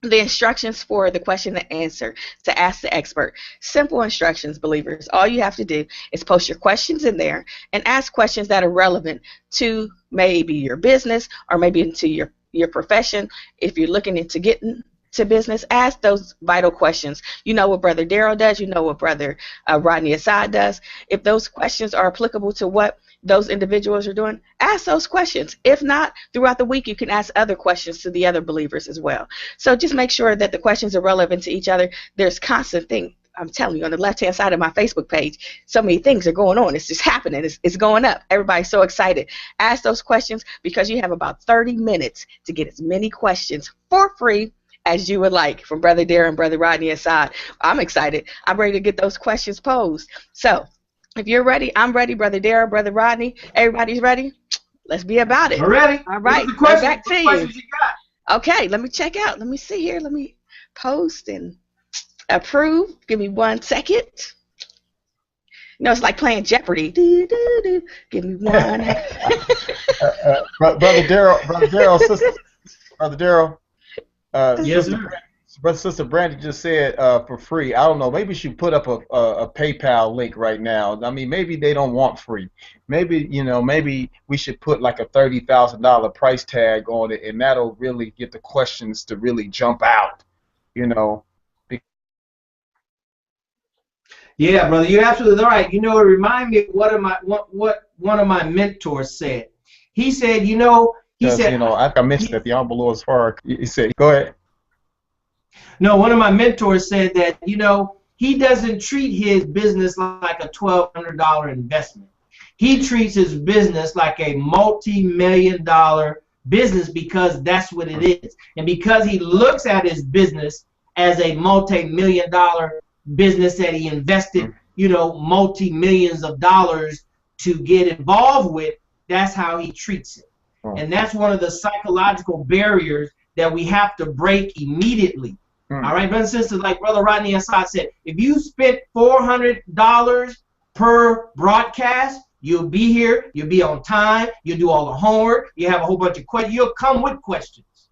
The instructions for the question and answer to ask the expert. Simple instructions, believers. All you have to do is post your questions in there and ask questions that are relevant to maybe your business or maybe into your profession. If you're looking into getting to business, ask those vital questions. You know what Brother Daryl does. You know what Brother Rodney Assad does. If those questions are applicable to what those individuals are doing, ask those questions. If not, throughout the week you can ask other questions to the other believers as well. So just make sure that the questions are relevant to each other. There's constant thing. I'm telling you, on the left-hand side of my Facebook page, so many things are going on. It's just happening. It's going up. Everybody's so excited. Ask those questions, because you have about 30 minutes to get as many questions for free as you would like from Brother Darren and Brother Rodney Assad. I'm excited. I'm ready to get those questions posed. So if you're ready, I'm ready. Brother Darren, Brother Rodney, everybody's ready? Let's be about it. We're ready. All right. Back to you. Okay, let me check out. Let me see here. Let me post and approve. Give me 1 second. It's like playing Jeopardy. Give me one. Brother Daryl, Brother Daryl. Yes, sir. Sister Brandy just said for free. I don't know. Maybe she put up a PayPal link right now. I mean, maybe they don't want free. Maybe maybe we should put like a $30,000 price tag on it, and that'll really get the questions to really jump out. Yeah, brother, you're absolutely right. It reminded me of what one of my mentors said. He said, I missed that. The envelope is hard. He said, go ahead. No, one of my mentors said that, he doesn't treat his business like a $1,200 investment. He treats his business like a multi-million-dollar business, because that's what it is. And because he looks at his business as a multi-million-dollar business that he invested, multi-millions of dollars to get involved with, that's how he treats it. And that's one of the psychological barriers that we have to break immediately. All right, brothers and sisters, like Brother Rodney Assad said, if you spent $400 per broadcast, you'll be here, you'll be on time, you'll do all the homework, you have a whole bunch of questions, you'll come with questions.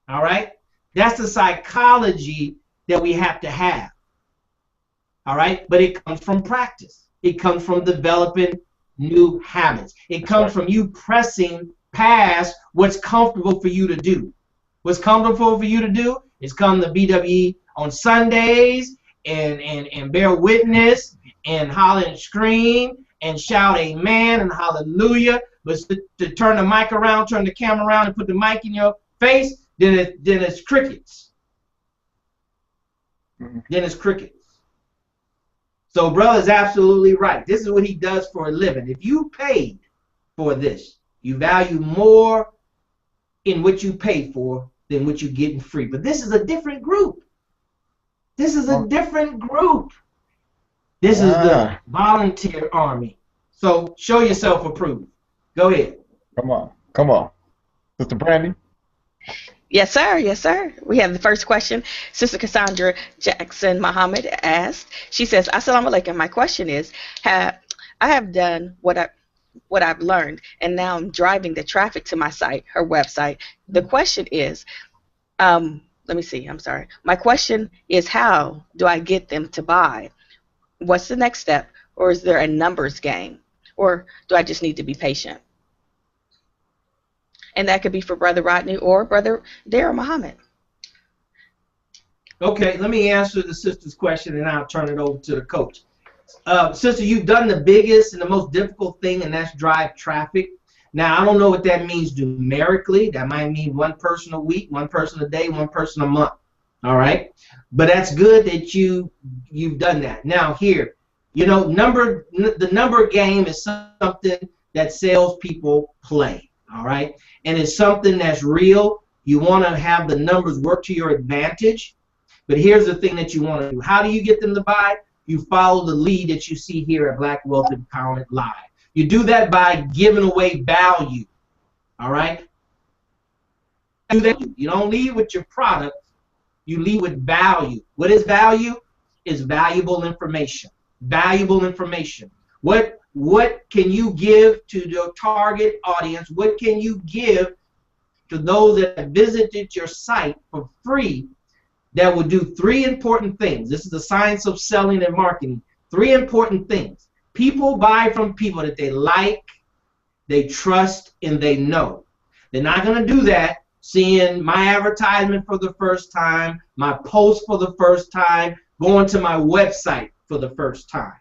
All right? That's the psychology that we have to have. All right? But it comes from practice. It comes from developing new habits. It comes from you pressing past what's comfortable for you to do. What's comfortable for you to do is come to BWE on Sundays and bear witness and holler and scream and shout amen and hallelujah. But to turn the mic around, turn the camera around, and put the mic in your face, then it's crickets. Then it's crickets. So brother's absolutely right. This is what he does for a living. If you paid for this, you value more in what you pay for than what you get in free. But this is a different group. This is a different group. This is the volunteer army. So show yourself approved. Go ahead. Come on. Sister Brandy? Yes, sir. Yes, sir. We have the first question. Sister Cassandra Jackson Muhammad asked. She says, Assalamu alaikum. My question is, I have done what I've learned, and now I'm driving the traffic to my site, her website. The question is, let me see, I'm sorry. My question is, how do I get them to buy? What's the next step? Or is there a numbers game? Or do I just need to be patient? And that could be for Brother Rodney or Brother Daryl Muhammad. Okay, let me answer the sister's question, and I'll turn it over to the coach. Sister, you've done the biggest and the most difficult thing, and that's drive traffic. Now, I don't know what that means numerically. That might mean one person a week, one person a day, one person a month. All right? But that's good that you've done that. Now, here, the number game is something that salespeople play. All right? And it's something that's real. You want to have the numbers work to your advantage. But here's the thing that you want to do. How do you get them to buy? You follow the lead that you see here at Black Wealth Empowerment Live. You do that by giving away value. All right? You don't lead with your product. You lead with value. What is value? It's valuable information. Valuable information. What can you give to your target audience? What can you give to those that have visited your site for free that will do 3 important things? This is the science of selling and marketing. 3 important things. People buy from people that they like, they trust, and they know. They're not going to do that seeing my advertisement for the first time, my post for the first time, going to my website for the first time.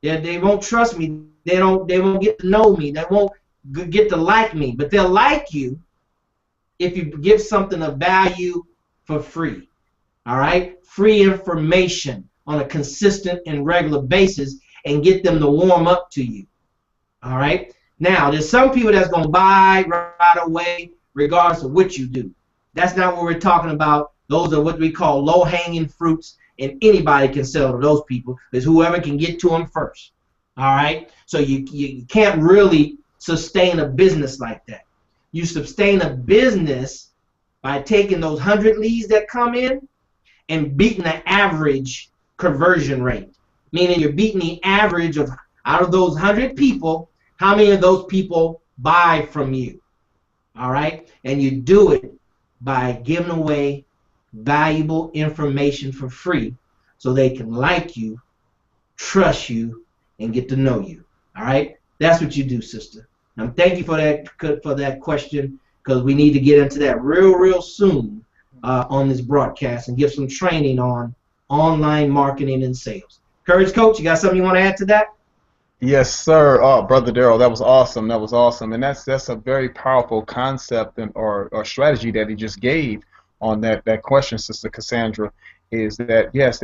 They won't trust me. They won't get to know me. They won't get to like me. But they'll like you if you give something of value for free. All right? Free information on a consistent and regular basis and get them to warm up to you. All right? Now, there's some people that's going to buy right away regardless of what you do. That's not what we're talking about. Those are what we call low-hanging fruits, and anybody can sell to those people. It's whoever can get to them first. All right? So you can't really sustain a business like that. You sustain a business by taking those 100 leads that come in and beating the average conversion rate. Meaning you're beating the average of, out of those 100 people, how many of those people buy from you. All right? And you do it by giving away valuable information for free so they can like you, trust you, and get to know you. All right? That's what you do, sister. Thank you for that question, because we need to get into that real soon on this broadcast and give some training on online marketing and sales. Courage Coach, you got something you want to add to that? Yes, sir. Oh, Brother Daryl, that was awesome. That was awesome, and that's a very powerful concept or strategy that he just gave on that question, Sister Cassandra. Is that yes,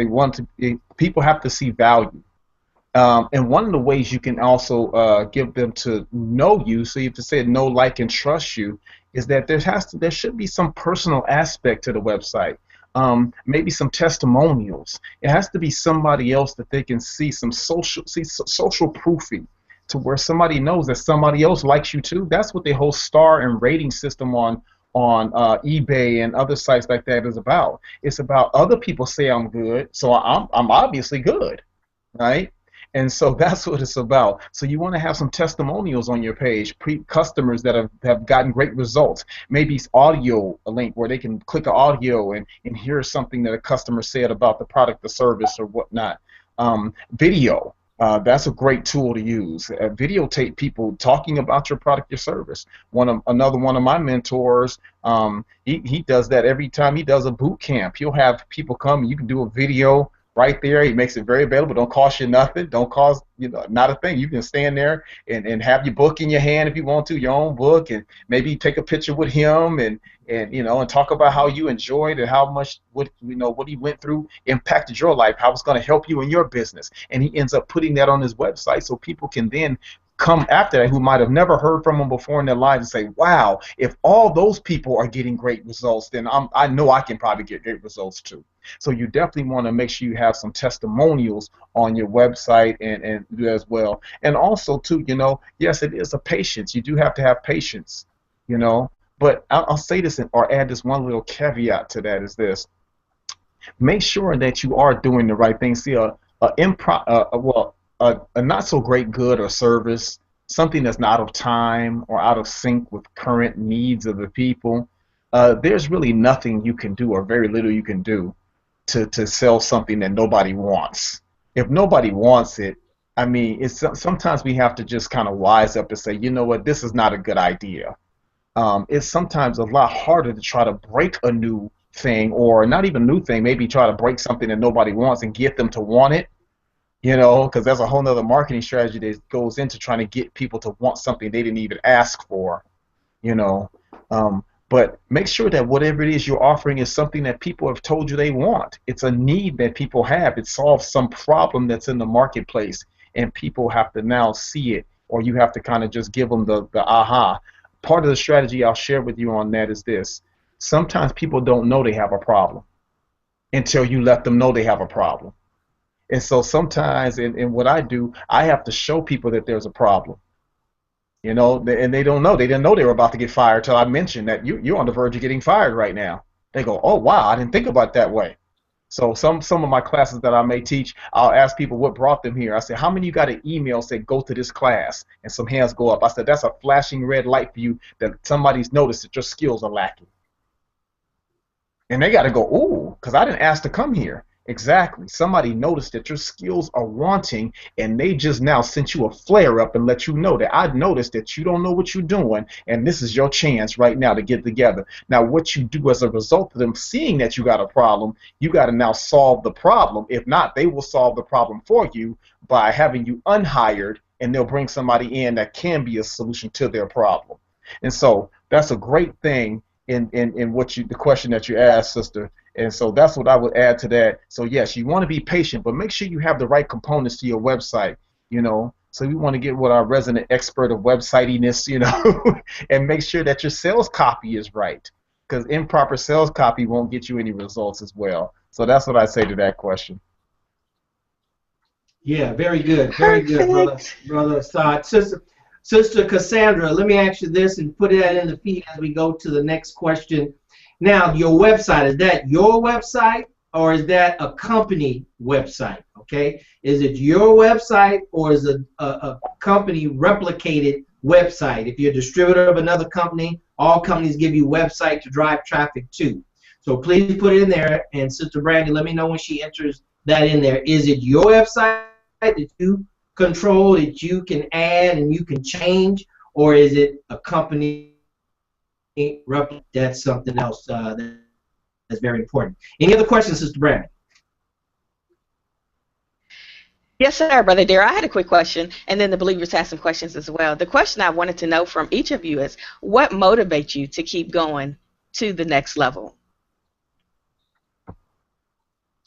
people have to see value. And one of the ways you can also give them to know you, so you have to say know, like, and trust you, is that there should be some personal aspect to the website. Maybe some testimonials. It has to be somebody else that they can see some social proofing, to where somebody knows that somebody else likes you too. That's what the whole star and rating system on eBay and other sites like that is about. It's about other people say I'm good, so I'm obviously good, right? And so that's what it's about. So you want to have some testimonials on your page, customers that have gotten great results. Maybe it's audio, a link where they can click an audio and hear something that a customer said about the product or service or whatnot. Video, that's a great tool to use. Videotape people talking about your product or service. Another one of my mentors, he does that every time he does a boot camp. He'll have people come, you can do a video right there. He makes it very available. Don't cost you nothing. Don't cost, not a thing. You can stand there and have your book in your hand if you want to, your own book, and maybe take a picture with him and talk about how you enjoyed and how much what he went through impacted your life, how it's going to help you in your business. And he ends up putting that on his website so people can then come after that who might have never heard from him before in their lives and say, wow, if all those people are getting great results, then I know I can probably get great results too. So you definitely want to make sure you have some testimonials on your website and do as well. And also too, yes, it is a patience. You do have to have patience, but I'll say this or add this one little caveat to that is this. Make sure that you are doing the right thing. See, a not so great good or service, something that's not out of time or out of sync with current needs of the people, there's really nothing you can do or very little you can do to sell something that nobody wants. If nobody wants it, I mean, sometimes we have to just kind of wise up and say, you know what, this is not a good idea. It's sometimes a lot harder to try to break a new thing, or not even a new thing, maybe try to break something that nobody wants and get them to want it. Because there's a whole nother marketing strategy that goes into trying to get people to want something they didn't even ask for, But make sure that whatever it is you're offering is something that people have told you they want. It's a need that people have. It solves some problem that's in the marketplace, and people have to now see it, or you have to kind of just give them the aha. Part of the strategy I'll share with you on that is this. Sometimes people don't know they have a problem until you let them know they have a problem. And so sometimes in what I do, I have to show people that there's a problem. And they don't know. They didn't know they were about to get fired till I mentioned that you're on the verge of getting fired right now. They go, oh wow, I didn't think about it that way. So some of my classes that I may teach, I'll ask people what brought them here. I said, how many of you got an email say go to this class? And some hands go up. I said, that's a flashing red light for you that somebody's noticed that your skills are lacking. And they got to go, ooh, because I didn't ask to come here. Exactly. Somebody noticed that your skills are wanting, and they just now sent you a flare up and let you know that I noticed that you don't know what you're doing, and this is your chance right now to get together. Now, what you do as a result of them seeing that you got a problem, you got to now solve the problem. If not, they will solve the problem for you by having you unhired, and they'll bring somebody in that can be a solution to their problem. And so that's a great thing in the question that you asked, sister. And so that's what I would add to that. So yes, you want to be patient, but make sure you have the right components to your website, So we want to get with our resident expert of websiteiness, and make sure that your sales copy is right, because improper sales copy won't get you any results as well. So that's what I say to that question. Yeah, very good, brother Assad. Sister Cassandra, let me ask you this and put that in the feed as we go to the next question. Now, your website, is that your website or is that a company website? Okay, is it your website or is it a company replicated website? If you're a distributor of another company, all companies give you website to drive traffic to. So please put it in there, and Sister Brandy, let me know when she enters that in there. Is it your website that you control, that you can add and you can change, or is it a company? That's something else that's very important. Any other questions, Sister Brandy? Yes, sir, Brother Dare. I had a quick question, and then the believers had some questions as well. The question I wanted to know from each of you is, what motivates you to keep going to the next level? Go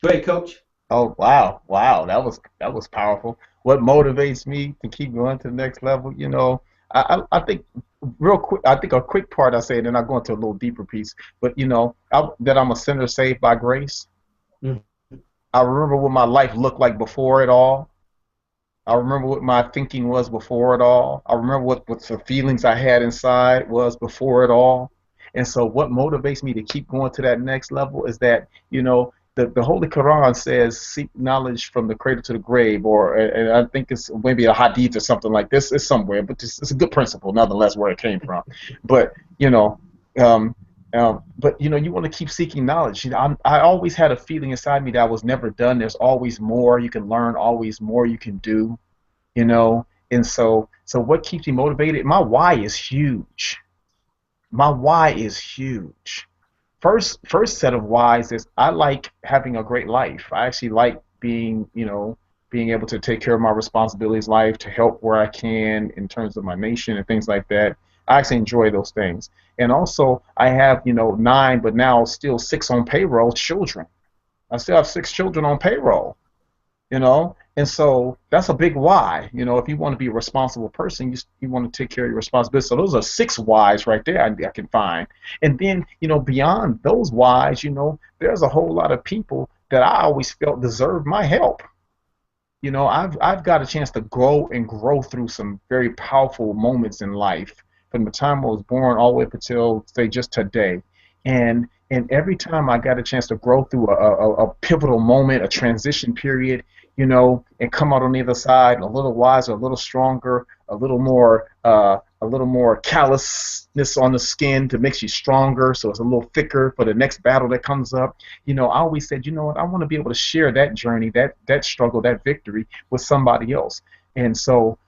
ahead, Coach. Oh, wow, that was powerful. What motivates me to keep going to the next level? I think real quick. I think a quick part I say, and then I'll go into a little deeper piece. But that I'm a sinner saved by grace. Mm-hmm. I remember what my life looked like before it all. I remember what my thinking was before it all. I remember what the feelings I had inside was before it all. And so what motivates me to keep going to that next level is that, the Holy Quran says, seek knowledge from the cradle to the grave, and I think it's maybe a hadith or something like this. It's somewhere, but it's a good principle, nonetheless, where it came from. But, you want to keep seeking knowledge. I always had a feeling inside me that I was never done. There's always more you can learn, always more you can do, And so what keeps me motivated? My why is huge. My why is huge. First set of whys is I like having a great life. I actually like being able to take care of my responsibilities in life, to help where I can in terms of my nation and things like that. I actually enjoy those things. And also I have, 9, but now still 6 on payroll children. I still have 6 children on payroll, And so that's a big why. If you want to be a responsible person, you want to take care of your responsibilities. So those are 6 whys right there I can find. And then, beyond those whys, there's a whole lot of people that I always felt deserved my help. I've got a chance to grow through some very powerful moments in life from the time I was born all the way up until, say, just today. And every time I got a chance to grow through a pivotal moment, a transition period, and come out on the other side a little wiser, a little stronger, a little more callousness on the skin to make you stronger, so it's a little thicker for the next battle that comes up. I always said, what, I want to be able to share that journey, that struggle, that victory with somebody else. And so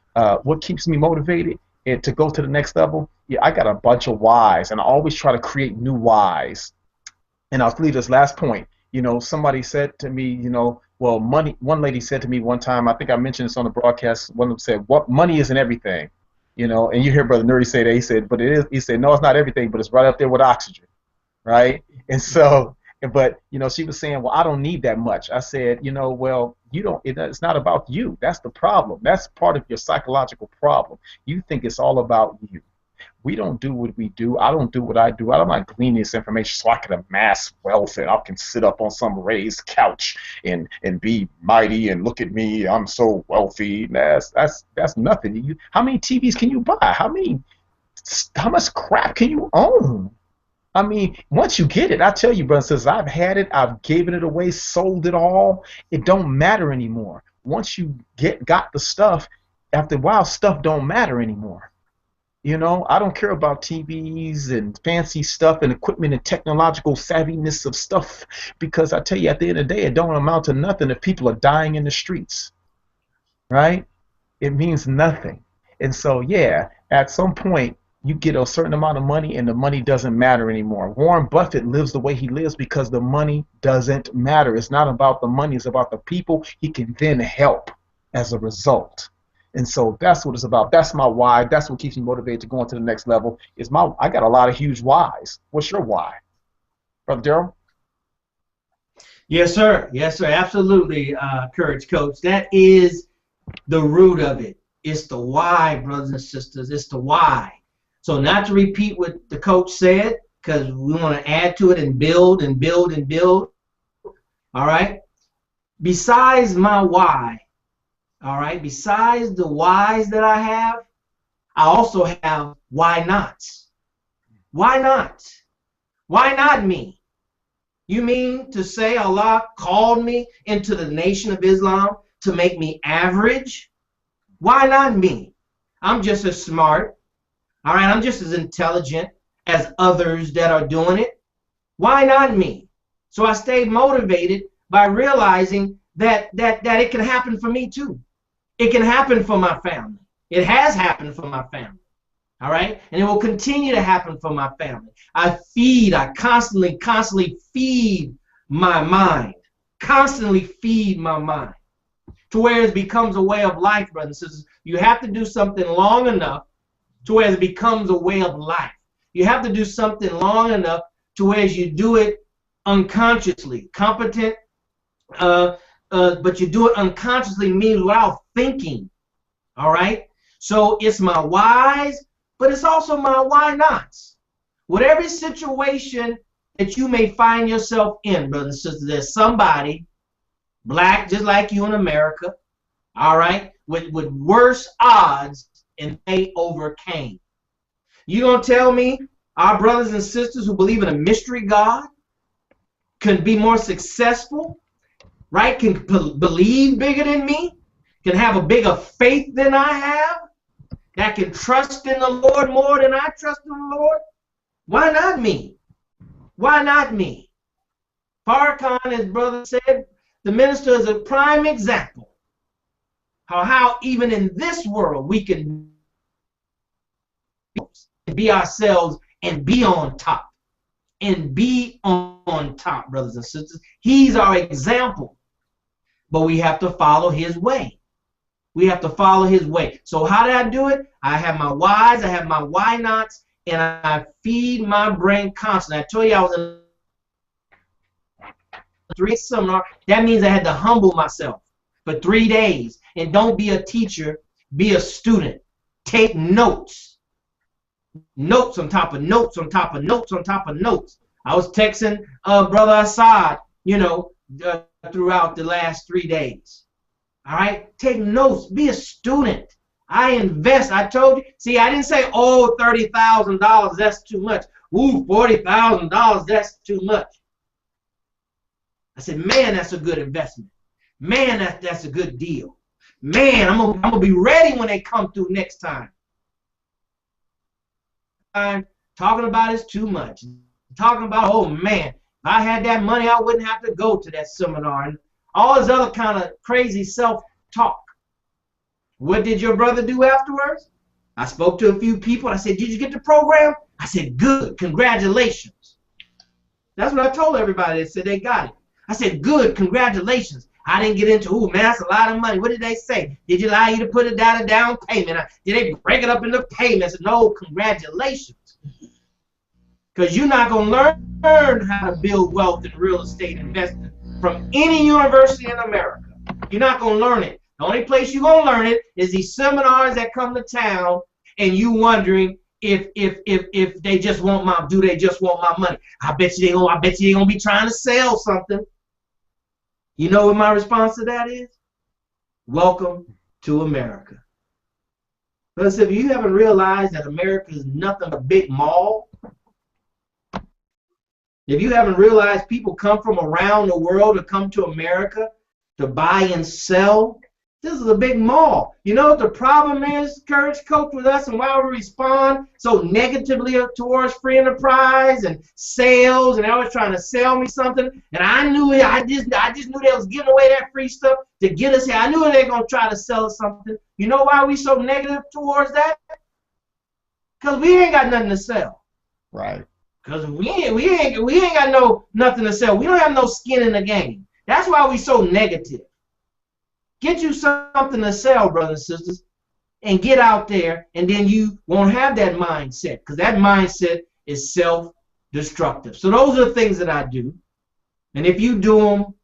what keeps me motivated to go to the next level? Yeah, I got a bunch of whys, and I always try to create new whys. And I'll leave this last point. Somebody said to me, well, money. One lady said to me one time, I think I mentioned this on the broadcast. One of them said, "What, money isn't everything," And you hear Brother Nuri say that. He said, "But it is." He said, "No, it's not everything, but it's right up there with oxygen, right?" And so, but she was saying, "Well, I don't need that much." I said, "Well, you don't. It's not about you. That's the problem. That's part of your psychological problem. You think it's all about you. We don't do what we do. I don't do what I do. I'm not gleaning this information so I can amass wealth and I can sit up on some raised couch and be mighty and look at me. I'm so wealthy. That's nothing. How many TVs can you buy? How much crap can you own? I mean, once you get it, I tell you, brothers and sisters, I've had it, I've given it away, sold it all. It don't matter anymore. Once you got the stuff, after a while, stuff don't matter anymore. You know, I don't care about TVs and fancy stuff and equipment and technological savviness of stuff, because I tell you, at the end of the day, it don't amount to nothing if people are dying in the streets, right? It means nothing. And so, yeah, at some point, you get a certain amount of money and the money doesn't matter anymore. Warren Buffett lives the way he lives because the money doesn't matter. It's not about the money, it's about the people he can then help as a result. And so that's what it's about. That's my why. That's what keeps me motivated to go on to the next level. I got a lot of huge whys. What's your why? Brother Daryl? Yes, sir. Yes, sir. Absolutely, Courage Coach. That is the root of it. It's the why, brothers and sisters. It's the why. So not to repeat what the coach said, because we want to add to it and build and build and build. All right? Besides my why, all right, besides the whys that I have, I also have why nots. Why not? Why not me? You mean to say Allah called me into the Nation of Islam to make me average? Why not me? I'm just as smart. All right, I'm just as intelligent as others that are doing it. Why not me? So I stayed motivated by realizing that it can happen for me too. It can happen for my family. It has happened for my family. All right? And it will continue to happen for my family. I constantly feed my mind. Constantly feed my mind. To where it becomes a way of life, brothers and sisters. You have to do something long enough to where it becomes a way of life. You have to do something long enough to where you do it unconsciously. Competent, but you do it unconsciously, means without thinking. All right? So it's my whys, but it's also my why nots. Whatever situation that you may find yourself in, brothers and sisters, there's somebody, black just like you in America, all right, with worse odds, and they overcame. You gonna tell me our brothers and sisters who believe in a mystery God can be more successful, right? Can believe bigger than me, can have a bigger faith than I have, that can trust in the Lord more than I trust in the Lord? Why not me? Why not me? Farrakhan, his brother said, the minister is a prime example how even in this world we can be ourselves and be on top. And be on top, brothers and sisters. He's our example. But we have to follow his way. We have to follow his way. So how did I do it? I have my whys, I have my why nots, and I feed my brain constantly. I told you I was in a 3 seminar. That means I had to humble myself for 3 days. And don't be a teacher, be a student. Take notes. Notes on top of notes on top of notes on top of notes. I was texting Brother Assad, throughout the last 3 days. All right? Take notes. Be a student. I invest. I told you. See, I didn't say, oh, $30,000, that's too much. Ooh, $40,000, that's too much. I said, man, that's a good investment. Man, that's a good deal. Man, I'm gonna be ready when they come through next time. Talking about is too much. Talking about, oh man, if I had that money, I wouldn't have to go to that seminar, and all this other kind of crazy self-talk. What did your brother do afterwards? I spoke to a few people. I said, did you get the program? I said, good, congratulations. That's what I told everybody. They said they got it. I said, good, congratulations. I didn't get into, ooh, man, that's a lot of money. What did they say? Did you allow you to put it down a down payment? Did they break it up into payments? No, congratulations. Because you're not going to learn how to build wealth in real estate investing from any university in America. You're not going to learn it. The only place you're going to learn it is these seminars that come to town, and you wondering if they just want they just want my money? I bet you they gonna be trying to sell something. You know what my response to that is? Welcome to America. Because if you haven't realized that America is nothing but a big mall, if you haven't realized people come from around the world to come to America to buy and sell, this is a big mall. You know what the problem is, Courage Coach, with us and why we respond so negatively towards free enterprise and sales, and they always trying to sell me something, and I just knew they was giving away that free stuff to get us here. I knew they were gonna try to sell us something. You know why we so negative towards that? Because we ain't got nothing to sell. Right. Because we ain't got nothing to sell. We don't have no skin in the game. That's why we so negative. Get you something to sell, brothers and sisters, and get out there, and then you won't have that mindset, because that mindset is self-destructive. So those are the things that I do, and if you do them,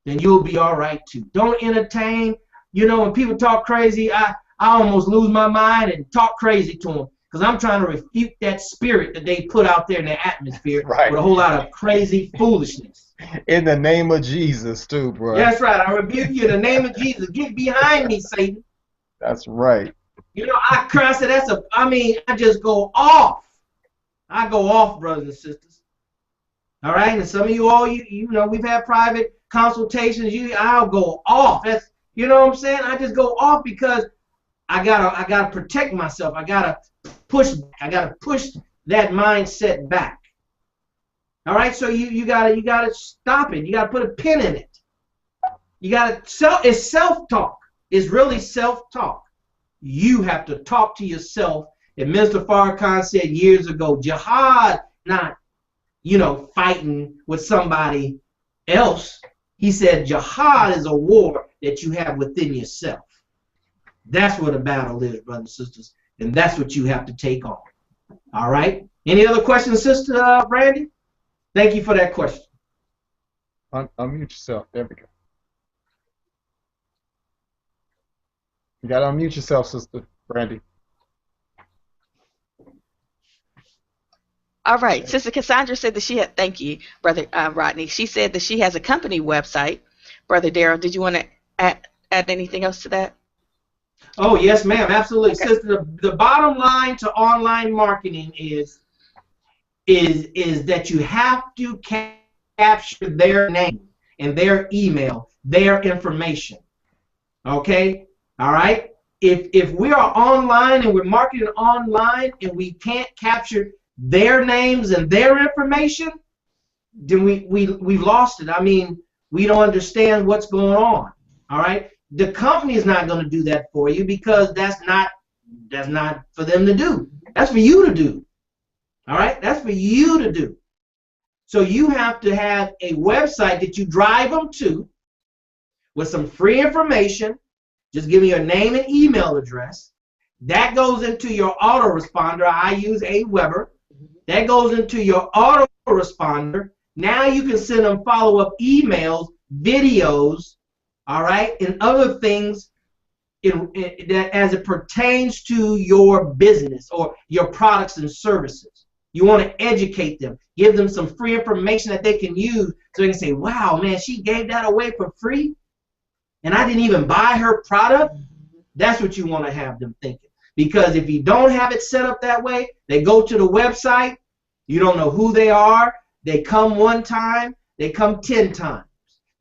then you'll be all right too. Don't entertain. You know, when people talk crazy, I almost lose my mind and talk crazy to them, because I'm trying to refute that spirit that they put out there in the atmosphere with a whole lot of crazy foolishness. In the name of Jesus, too, bro. That's right. I rebuke you in the name of Jesus. Get behind me, Satan. That's right. You know, I curse it. I just go off. I go off, brothers and sisters. All right? And some of you all, you know, we've had private consultations. I'll go off. That's, you know what I'm saying? I just go off because I gotta protect myself. I gotta push that mindset back. All right, so you gotta stop it. You gotta put a pin in it. You gotta it's self-talk. It's really self-talk. You have to talk to yourself. And Mr. Farrakhan said years ago, jihad, not, you know, fighting with somebody else. He said jihad is a war that you have within yourself. That's what a battle is, brothers and sisters, and that's what you have to take on. All right. Any other questions, Sister Brandy? Thank you for that question. Unmute yourself. There we go. You got to unmute yourself, Sister Brandy. All right. Sister Cassandra said that she had, thank you, Brother Rodney. She said that she has a company website. Brother Darrell, did you want to add anything else to that? Oh, yes, ma'am. Absolutely. Okay. Sister, the bottom line to online marketing is that you have to capture their name and their email, their information. Okay? All right? If we are online and we're marketing online and we can't capture their names and their information, then we've lost it. I mean, we don't understand what's going on. All right? The company is not going to do that for you, because that's not for them to do. That's for you to do. All right? That's for you to do. So you have to have a website that you drive them to with some free information. Just give me your name and email address. That goes into your autoresponder. I use Aweber. That goes into your autoresponder. Now you can send them follow-up emails, videos, all right, and other things that as it pertains to your business or your products and services. You want to educate them, give them some free information that they can use so they can say, wow, man, she gave that away for free and I didn't even buy her product. That's what you want to have them thinking. Because if you don't have it set up that way, they go to the website, you don't know who they are, they come one time, they come 10 times.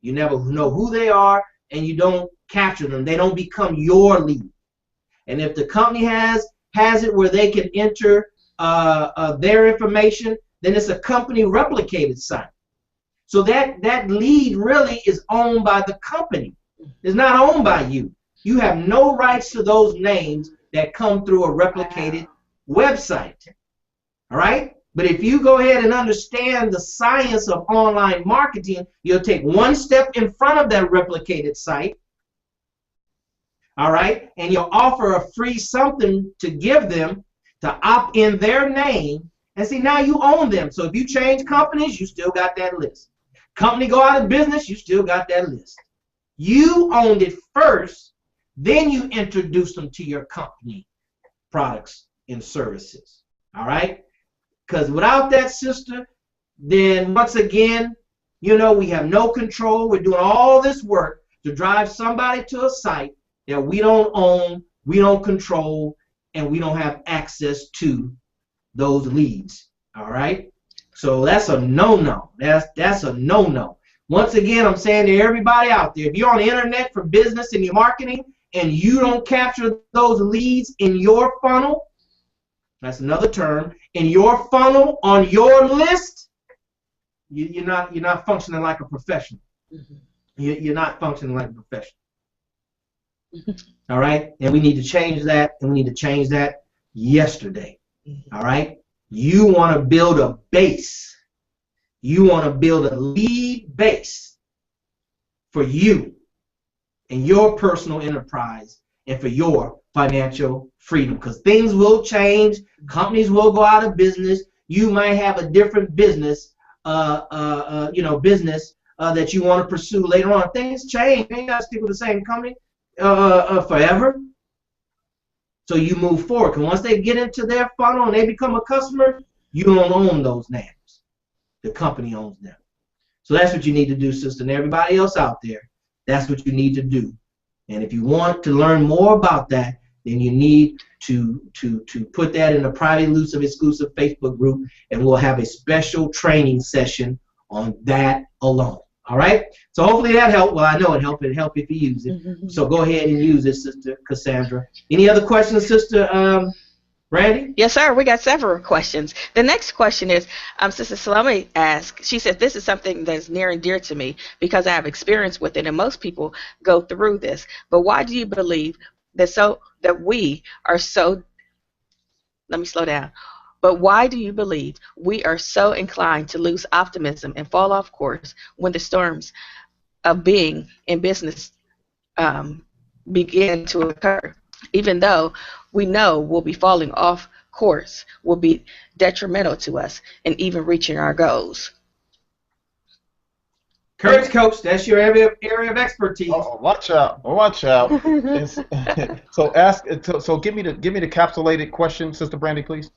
You never know who they are, and you don't capture them. They don't become your lead. And if the company has it where they can enter their information, then it's a company replicated site. So that lead really is owned by the company. It's not owned by you. You have no rights to those names that come through a replicated website. All right? But if you go ahead and understand the science of online marketing, you'll take one step in front of that replicated site, all right, and you'll offer a free something to give them to opt in their name, and see, now you own them. So if you change companies, you still got that list. Company go out of business, you still got that list. You owned it first, then you introduce them to your company products and services. All right? Because without that, sister, then once again, you know, we have no control. We're doing all this work to drive somebody to a site that we don't own, we don't control, and we don't have access to those leads. All right? So that's a no-no. That's a no-no. Once again, I'm saying to everybody out there, if you're on the internet for business and your marketing and you don't capture those leads in your funnel, that's another term, in your funnel, on your list, you're not functioning like a professional. Mm-hmm. You're not functioning like a professional. All right? And we need to change that, and we need to change that yesterday. Mm-hmm. All right? You want to build a base. You want to build a lead base for you and your personal enterprise and for your financial freedom, because things will change. Companies will go out of business. You might have a different business, business that you want to pursue later on. Things change. You ain't got to stick with the same company forever. So you move forward. Because once they get into their funnel and they become a customer, you don't own those names. The company owns them. So that's what you need to do, sister, and everybody else out there. That's what you need to do. And if you want to learn more about that, then you need to put that in a private, elusive, exclusive Facebook group, and we'll have a special training session on that alone. All right? So hopefully that helped. Well, I know it helped. It helped if you use it. Mm-hmm. So go ahead and use it, Sister Cassandra. Any other questions, Sister Brandy? Yes, sir. We got several questions. The next question is, Sister Salome asked, she said, this is something that's near and dear to me because I have experience with it, and most people go through this. But why do you believe that we are so, let me slow down. But why do you believe we are so inclined to lose optimism and fall off course when the storms of being in business begin to occur? Even though we know we'll be falling off course, will be detrimental to us and even reaching our goals. Courage Coach, that's your area of expertise. Oh, watch out! Watch out! So give me the capsulated question, Sister Brandy, please.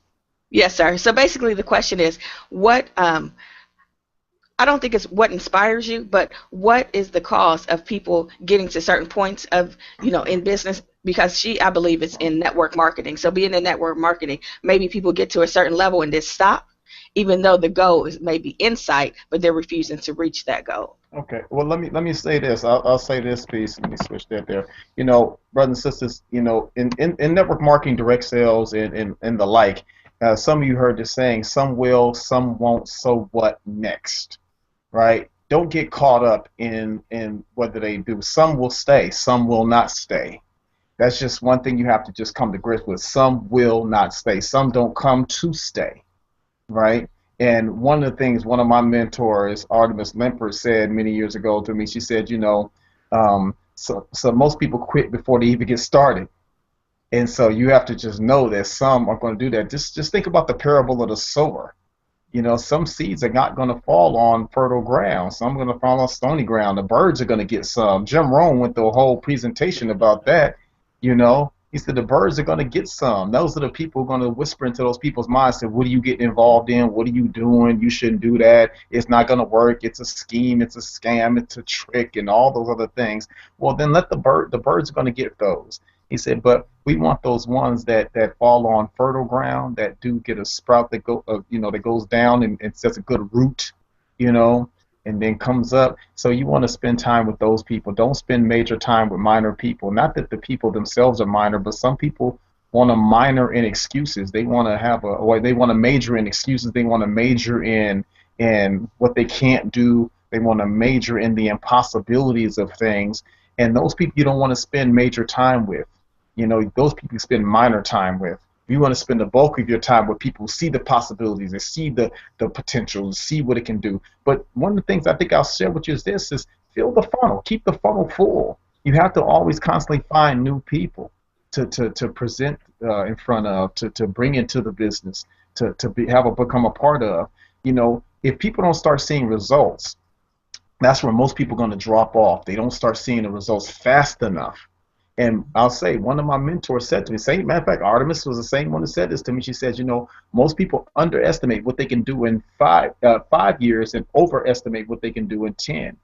Yes, sir. So basically, the question is, what? I don't think it's what inspires you, but what is the cause of people getting to certain points of, in business? Because I believe it's in network marketing. So being in network marketing, maybe people get to a certain level and just stop, even though the goal is maybe in sight, but they're refusing to reach that goal. Okay. Well, let me say this. I'll say this piece. Let me switch that there. Brothers and sisters, in network marketing, direct sales, and the like, some of you heard the saying, some will, some won't, so what next? Right? Don't get caught up in whether they do. Some will stay, some will not stay. That's just one thing you have to just come to grips with. Some will not stay. Some don't come to stay, right? And one of the things one of my mentors, Artemis Lemper, said many years ago to me, she said, so most people quit before they even get started. And so you have to just know that some are going to do that. Just think about the parable of the sower. Some seeds are not going to fall on fertile ground. Some are going to fall on stony ground. The birds are going to get some. Jim Rohn went through a whole presentation about that. He said the birds are going to get some. Those are the people who are going to whisper into those people's minds, say, what are you getting involved in? What are you doing? You shouldn't do that. It's not going to work. It's a scheme. It's a scam. It's a trick and all those other things. Well, then let the birds are going to get those. He said, but we want those ones that fall on fertile ground, that do get a sprout that that goes down and sets a good root, and then comes up. So you want to spend time with those people. Don't spend major time with minor people. Not that the people themselves are minor, but some people want to minor in excuses. They want to they want to major in excuses. They want to major in what they can't do. They want to major in the impossibilities of things. And those people you don't want to spend major time with. Those people you spend minor time with. You want to spend the bulk of your time with people who see the possibilities and see the potential, see what it can do. But one of the things I think I'll share with you is this, is fill the funnel. Keep the funnel full. You have to always constantly find new people to present in front of, to bring into the business, to become a part of. If people don't start seeing results, that's where most people are going to drop off. They don't start seeing the results fast enough. And I'll say, one of my mentors said to me, same matter of fact, Artemis was the same one that said this to me. She says, you know, most people underestimate what they can do in 5 years and overestimate what they can do in 10,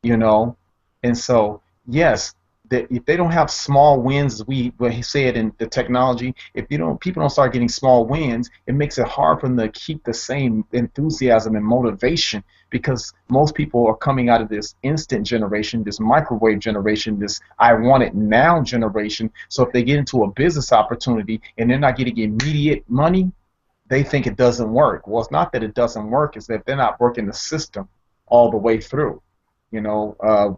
you know. And so, yes, that if they don't have small wins, as what he said in the technology, if you don't, people don't start getting small wins, it makes it hard for them to keep the same enthusiasm and motivation, because most people are coming out of this instant generation, this microwave generation, this I want it now generation. So if they get into a business opportunity and they're not getting immediate money, they think it doesn't work. Well, it's not that it doesn't work, it's that they're not working the system all the way through. You know,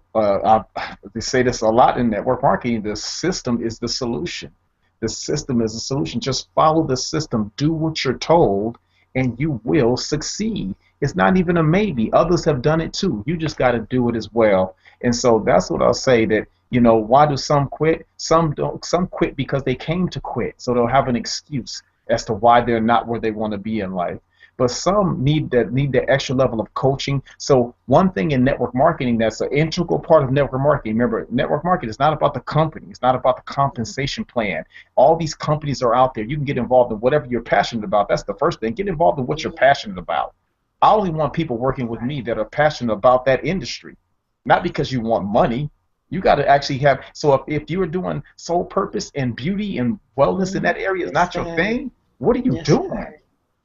they say this a lot in network marketing. The system is the solution. The system is the solution. Just follow the system. Do what you're told, and you will succeed. It's not even a maybe. Others have done it too. You just got to do it as well. And so that's what I'll say. That, you know, why do some quit? Some don't. Some quit because they came to quit. So they'll have an excuse as to why they're not where they want to be in life. But some need the extra level of coaching. So one thing in network marketing that's an integral part of network marketing, remember, network marketing is not about the company. It's not about the compensation plan. All these companies are out there. You can get involved in whatever you're passionate about. That's the first thing. Get involved in what you're passionate about. I only want people working with me that are passionate about that industry, not because you want money. You got to actually have, so if you are doing sole purpose and beauty and wellness in that area is not your thing, what are you doing?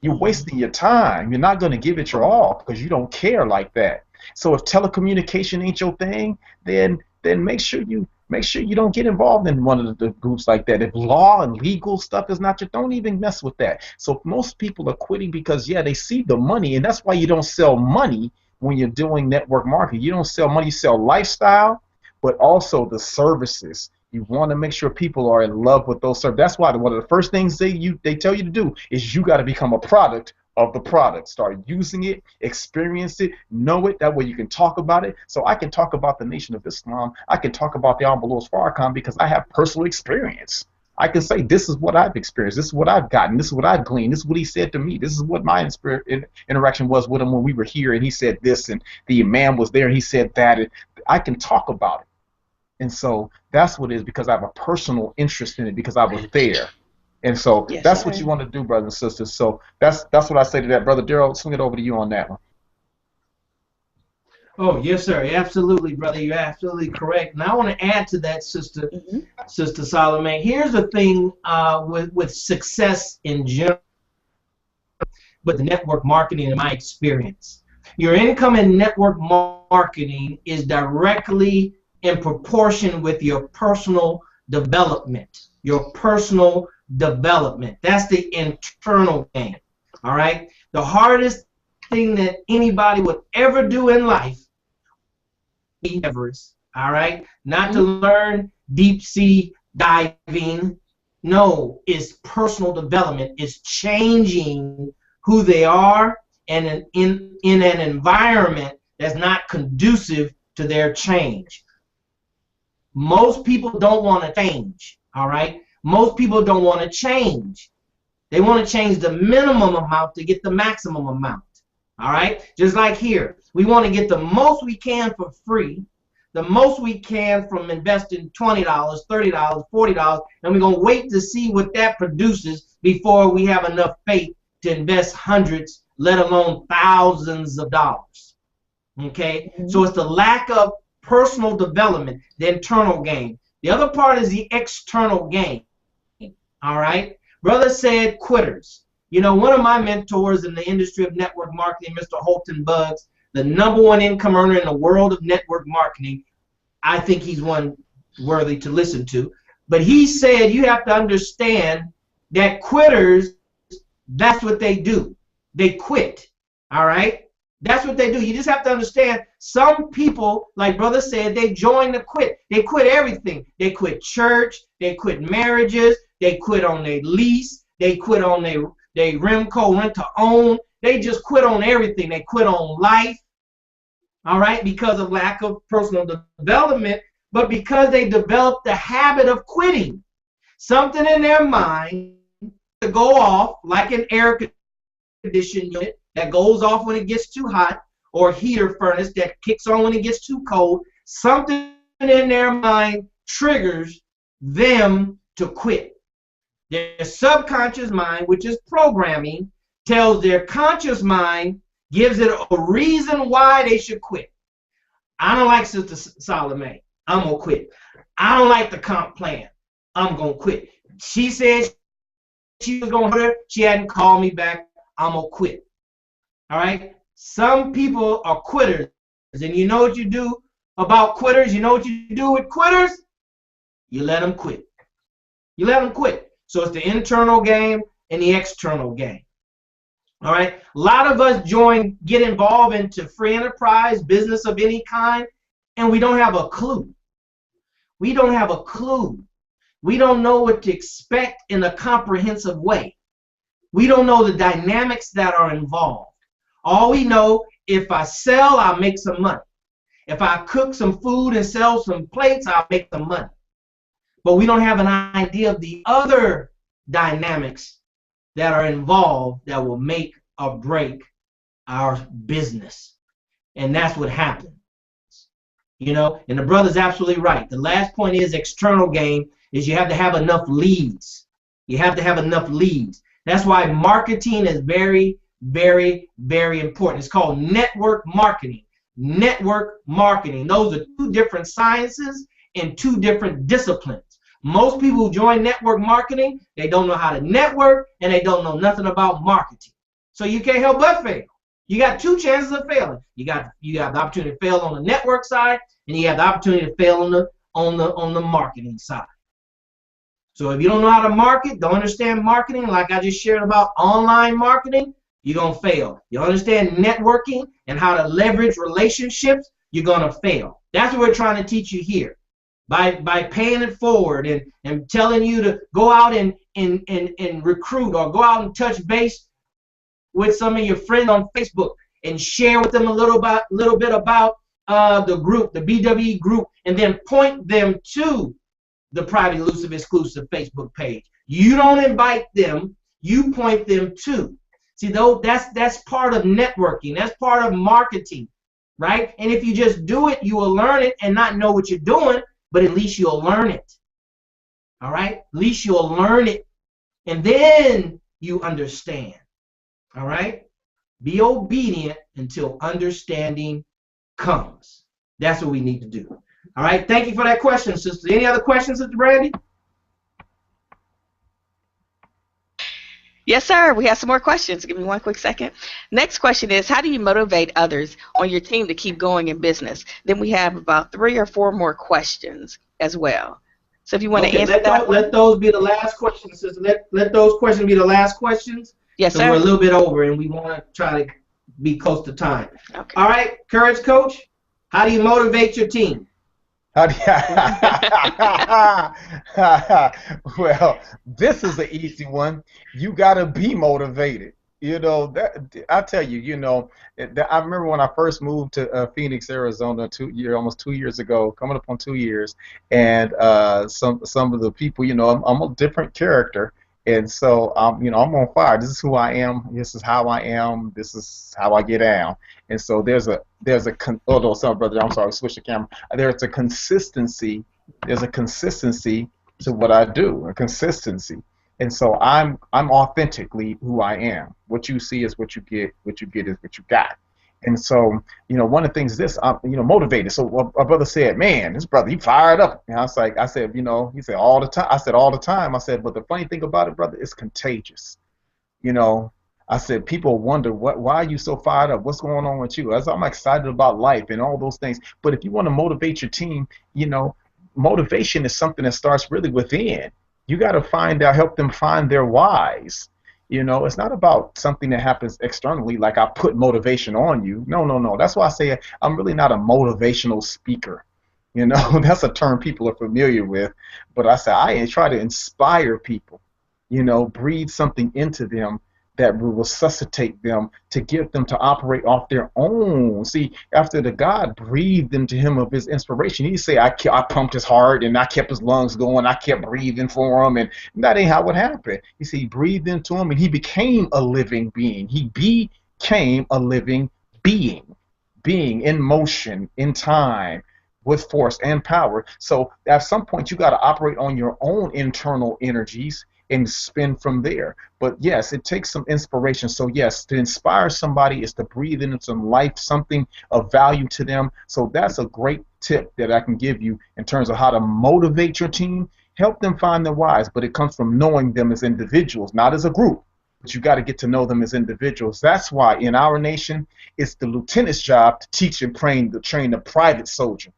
You're wasting your time. You're not going to give it your all because you don't care like that. So if telecommunication ain't your thing, then make sure you don't get involved in one of the groups like that. If law and legal stuff is not your, don't even mess with that. So most people are quitting because, yeah, they see the money, and that's why you don't sell money when you're doing network marketing. You don't sell money, you sell lifestyle, but also the services. You want to make sure people are in love with those services. That's why one of the first things they tell you to do is you got to become a product of the product. Start using it, experience it, know it. That way you can talk about it. So I can talk about the Nation of Islam. I can talk about the Honorable Louis Farrakhan because I have personal experience. I can say this is what I've experienced. This is what I've gotten. This is what I've gleaned. This is what he said to me. This is what my interaction was with him when we were here, and he said this, and the imam was there, and he said that. And I can talk about it. And so that's what it is, because I have a personal interest in it because I was there. And so that's what you want to do, brothers and sisters. So that's what I say to that. Brother Daryl, swing it over to you on that one. Oh, yes, sir. Absolutely, brother. You're absolutely correct. And I want to add to that, Sister Salome. Here's the thing with success in general, but the network marketing, in my experience. Your income in network marketing is directly in proportion with your personal development. Your personal development. That's the internal game. All right? The hardest thing that anybody would ever do in life, Everest, all right? Not to learn deep sea diving. No, it's personal development. It's changing who they are and in an environment that's not conducive to their change. Most people don't want to change, all right? Most people don't want to change. They want to change the minimum amount to get the maximum amount, all right? Just like here, we want to get the most we can for free, the most we can from investing $20, $30, $40, and we're going to wait to see what that produces before we have enough faith to invest hundreds, let alone thousands of dollars, okay? So it's the lack of personal development, the internal game. The other part is the external game. All right? Brother said quitters. You know, one of my mentors in the industry of network marketing, Mr. Holton Buggs, the #1 income earner in the world of network marketing, I think he's one worthy to listen to. But he said you have to understand that quitters, that's what they do. They quit. All right? That's what they do. You just have to understand, some people, like brother said, they join the quit. They quit everything. They quit church. They quit marriages. They quit on their lease. They quit on their Remco rent to own. They just quit on everything. They quit on life, all right, because of lack of personal development, but because they developed the habit of quitting. Something in their mind to go off, like an air conditioning unit that goes off when it gets too hot, or heater furnace that kicks on when it gets too cold. Something in their mind triggers them to quit. Their subconscious mind, which is programming, tells their conscious mind, gives it a reason why they should quit. I don't like Sister Salome. I'm going to quit. I don't like the comp plan. I'm going to quit. She said she was going to hurt her. She hadn't called me back. I'm going to quit. All right? Some people are quitters. And you know what you do about quitters? You know what you do with quitters? You let them quit. You let them quit. So it's the internal game and the external game. All right? A lot of us get involved into free enterprise, business of any kind, and we don't have a clue. We don't have a clue. We don't know what to expect in a comprehensive way. We don't know the dynamics that are involved. All we know, if I sell, I'll make some money. If I cook some food and sell some plates, I'll make some money. But we don't have an idea of the other dynamics that are involved that will make or break our business. And that's what happens. You know, and the brother's absolutely right. The last point is external game is you have to have enough leads. You have to have enough leads. That's why marketing is very, very, very important. It's called network marketing. Network marketing. Those are two different sciences and two different disciplines. Most people who join network marketing, they don't know how to network and they don't know nothing about marketing. So you can't help but fail. You got two chances of failing. You have the opportunity to fail on the network side, and you have the opportunity to fail on the marketing side. So if you don't know how to market, don't understand marketing, like I just shared about online marketing, you're going to fail. You understand networking and how to leverage relationships, you're going to fail. That's what we're trying to teach you here. By paying it forward and telling you to go out and recruit or go out and touch base with some of your friends on Facebook and share with them a little bit about the group, the BWE group, and then point them to the Private Elusive Exclusive Facebook page. You don't invite them, you point them to. See, though, that's part of networking. That's part of marketing, right? And if you just do it, you will learn it and not know what you're doing, but at least you'll learn it. All right? At least you'll learn it, and then you understand. All right? Be obedient until understanding comes. That's what we need to do. All right? Thank you for that question, sister. Any other questions, Sister Brandy? Yes, sir. We have some more questions. Give me one quick second. Next question is, how do you motivate others on your team to keep going in business? Then we have about 3 or 4 more questions as well. So if you want to answer that, let those be the last questions, sister. Let those questions be the last questions. Yes, sir. We're a little bit over, and we want to try to be close to time. Okay. All right, Courage Coach, how do you motivate your team? Well, this is an easy one. You gotta be motivated. You know that I tell you. You know, I remember when I first moved to Phoenix, Arizona, almost 2 years ago, coming up on 2 years, and some of the people, you know, I'm a different character. And so, you know, I'm on fire. This is who I am. This is how I am. This is how I get down. And so there's a brother, I'm sorry, switch the camera. There's a consistency. There's a consistency to what I do. A consistency. And so I'm authentically who I am. What you see is what you get. What you get is what you got. And so, you know, one of the things I'm, you know, motivated. So our brother said, man, this brother, he fired up. And I said, you know, he said all the time. I said all the time. I said, but the funny thing about it, brother, it's contagious. You know, I said, people wonder, why are you so fired up? What's going on with you? I'm excited about life and all those things. But if you want to motivate your team, you know, motivation is something that starts really within. You got to help them find their whys. You know, it's not about something that happens externally, like I put motivation on you. No. That's why I say I'm really not a motivational speaker. You know, that's a term people are familiar with. But I say I try to inspire people, you know, breathe something into them that will resuscitate them to get them to operate off their own. See, after the God breathed into him of his inspiration, he say, I pumped his heart and I kept his lungs going. I kept breathing for him, and that ain't how it happened. You see, he breathed into him and he became a living being. He became a living being in motion, in time, with force and power. So at some point, you got to operate on your own internal energies and spin from there. But yes, it takes some inspiration. So yes, to inspire somebody is to breathe into some life, something of value to them. So that's a great tip that I can give you in terms of how to motivate your team. Help them find their whys, but it comes from knowing them as individuals, not as a group. But you got to get to know them as individuals. That's why in our nation, it's the lieutenant's job to teach and train the private soldier,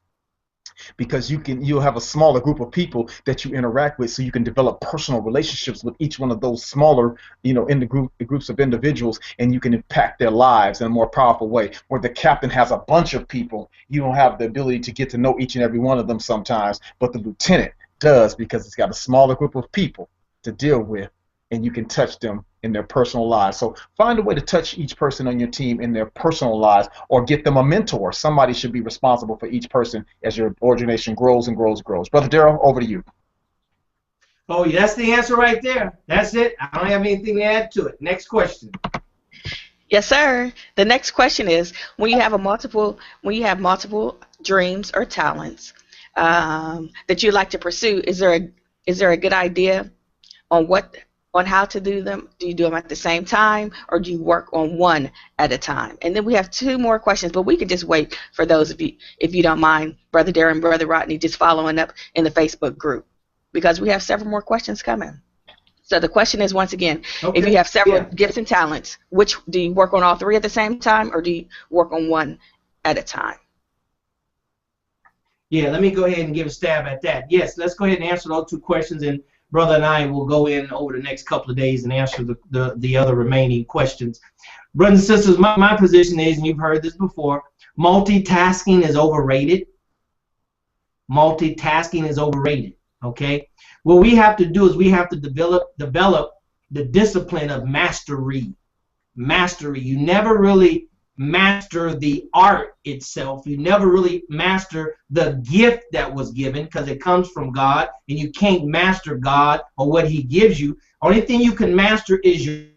because you'll have a smaller group of people that you interact with, so you can develop personal relationships with each one of those smaller, in the groups of individuals, and you can impact their lives in a more powerful way. Where the captain has a bunch of people, you don't have the ability to get to know each and every one of them sometimes, but the lieutenant does, because it's got a smaller group of people to deal with, and you can touch them in their personal lives. So find a way to touch each person on your team in their personal lives, or get them a mentor. Somebody should be responsible for each person as your organization grows and grows and grows. Brother Daryl, over to you. Oh, yeah, that's the answer right there. That's it. I don't have anything to add to it. Next question. Yes, sir. The next question is, when you have multiple dreams or talents that you like to pursue, is there a good idea on how to do them? Do you do them at the same time, or do you work on one at a time? And then we have 2 more questions, but we could just wait for those if you don't mind, Brother Darren, Brother Rodney, just following up in the Facebook group, because we have several more questions coming. So the question is, once again, if you have several gifts and talents, which do you work on all 3 at the same time, or do you work on one at a time? Yeah, let me go ahead and give a stab at that. Yes, let's go ahead and answer those 2 questions, and Brother and I will go in over the next couple of days and answer the other remaining questions. Brothers and sisters, my position is, and you've heard this before, multitasking is overrated. Multitasking is overrated, okay? What we have to do is we have to develop the discipline of mastery. Mastery. You never really master the art itself. You never really master the gift that was given, because it comes from God, and you can't master God or what He gives you. Only thing you can master is you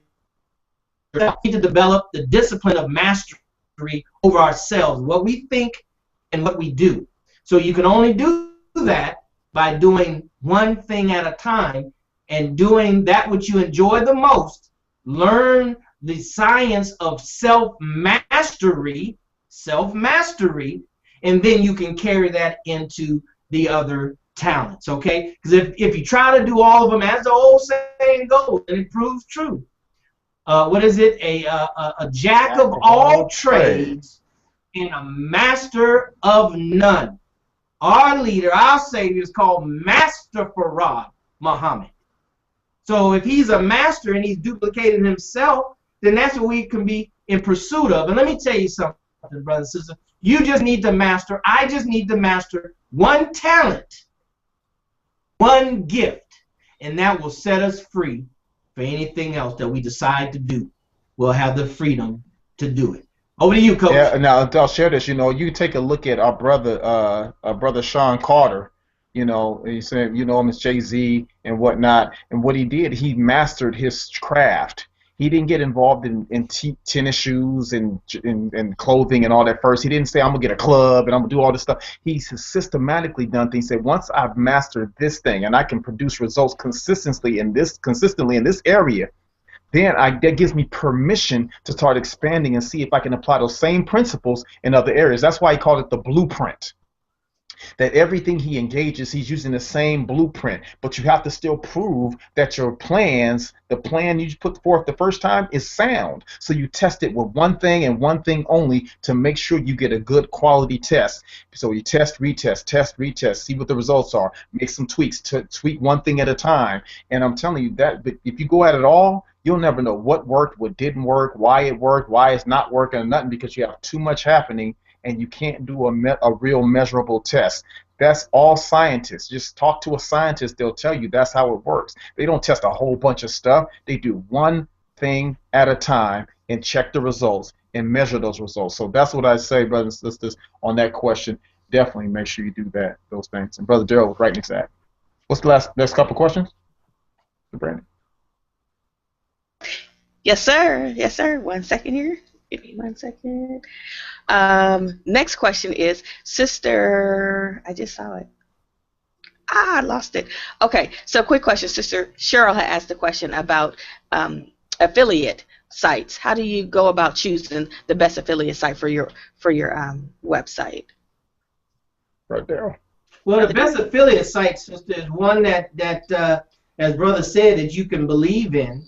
need to develop the discipline of mastery over ourselves, what we think and what we do. So you can only do that by doing one thing at a time, and doing that which you enjoy the most. Learn the science of self-mastery, and then you can carry that into the other talents, okay? Because if you try to do all of them, as the old saying goes, and it proves true, what is it? A jack of all trades and a master of none. Our leader, our Savior, is called Master Farad Muhammad. So if he's a master and he's duplicated himself, then that's what we can be in pursuit of. And let me tell you something, brothers and sisters. You just need to master, I just need to master one talent, one gift, and that will set us free for anything else that we decide to do. We'll have the freedom to do it. Over to you, Coach. Yeah, now I'll share this. You take a look at our brother Sean Carter. He said, him as Jay-Z and whatnot. And what he did, he mastered his craft. He didn't get involved in tennis shoes and clothing and all that first. He didn't say, I'm going to get a club and I'm going to do all this stuff. He's systematically done things. He said, once I've mastered this thing and I can produce results consistently in this area, then that gives me permission to start expanding and see if I can apply those same principles in other areas. That's why he called it the blueprint. That everything he engages, he's using the same blueprint, but you have to still prove that your plans, the plan you put forth the first time, is sound. So you test it with one thing and one thing only to make sure you get a good quality test. So you test, retest, see what the results are, make some tweaks, tweak one thing at a time. And I'm telling you that, but if you go at it all, you'll never know what worked, what didn't work, why it worked, why it's not working, or nothing, because you have too much happening. And you can't do a real measurable test. That's all scientists. Just talk to a scientist, they'll tell you that's how it works. They don't test a whole bunch of stuff. They do one thing at a time and check the results and measure those results. So that's what I say, brothers and sisters, on that question. Definitely make sure you do those things. And Brother Daryl was right next to that. What's the next couple questions? Brandon. Yes, sir. Yes, sir. 1 second here. Give me 1 second. Next question is, Sister, I just saw it. I lost it. Okay, so quick question. Sister Cheryl had asked a question about affiliate sites. How do you go about choosing the best affiliate site for your website? Right there. Well, the best affiliate site, sister, is one that as brother said, that you can believe in.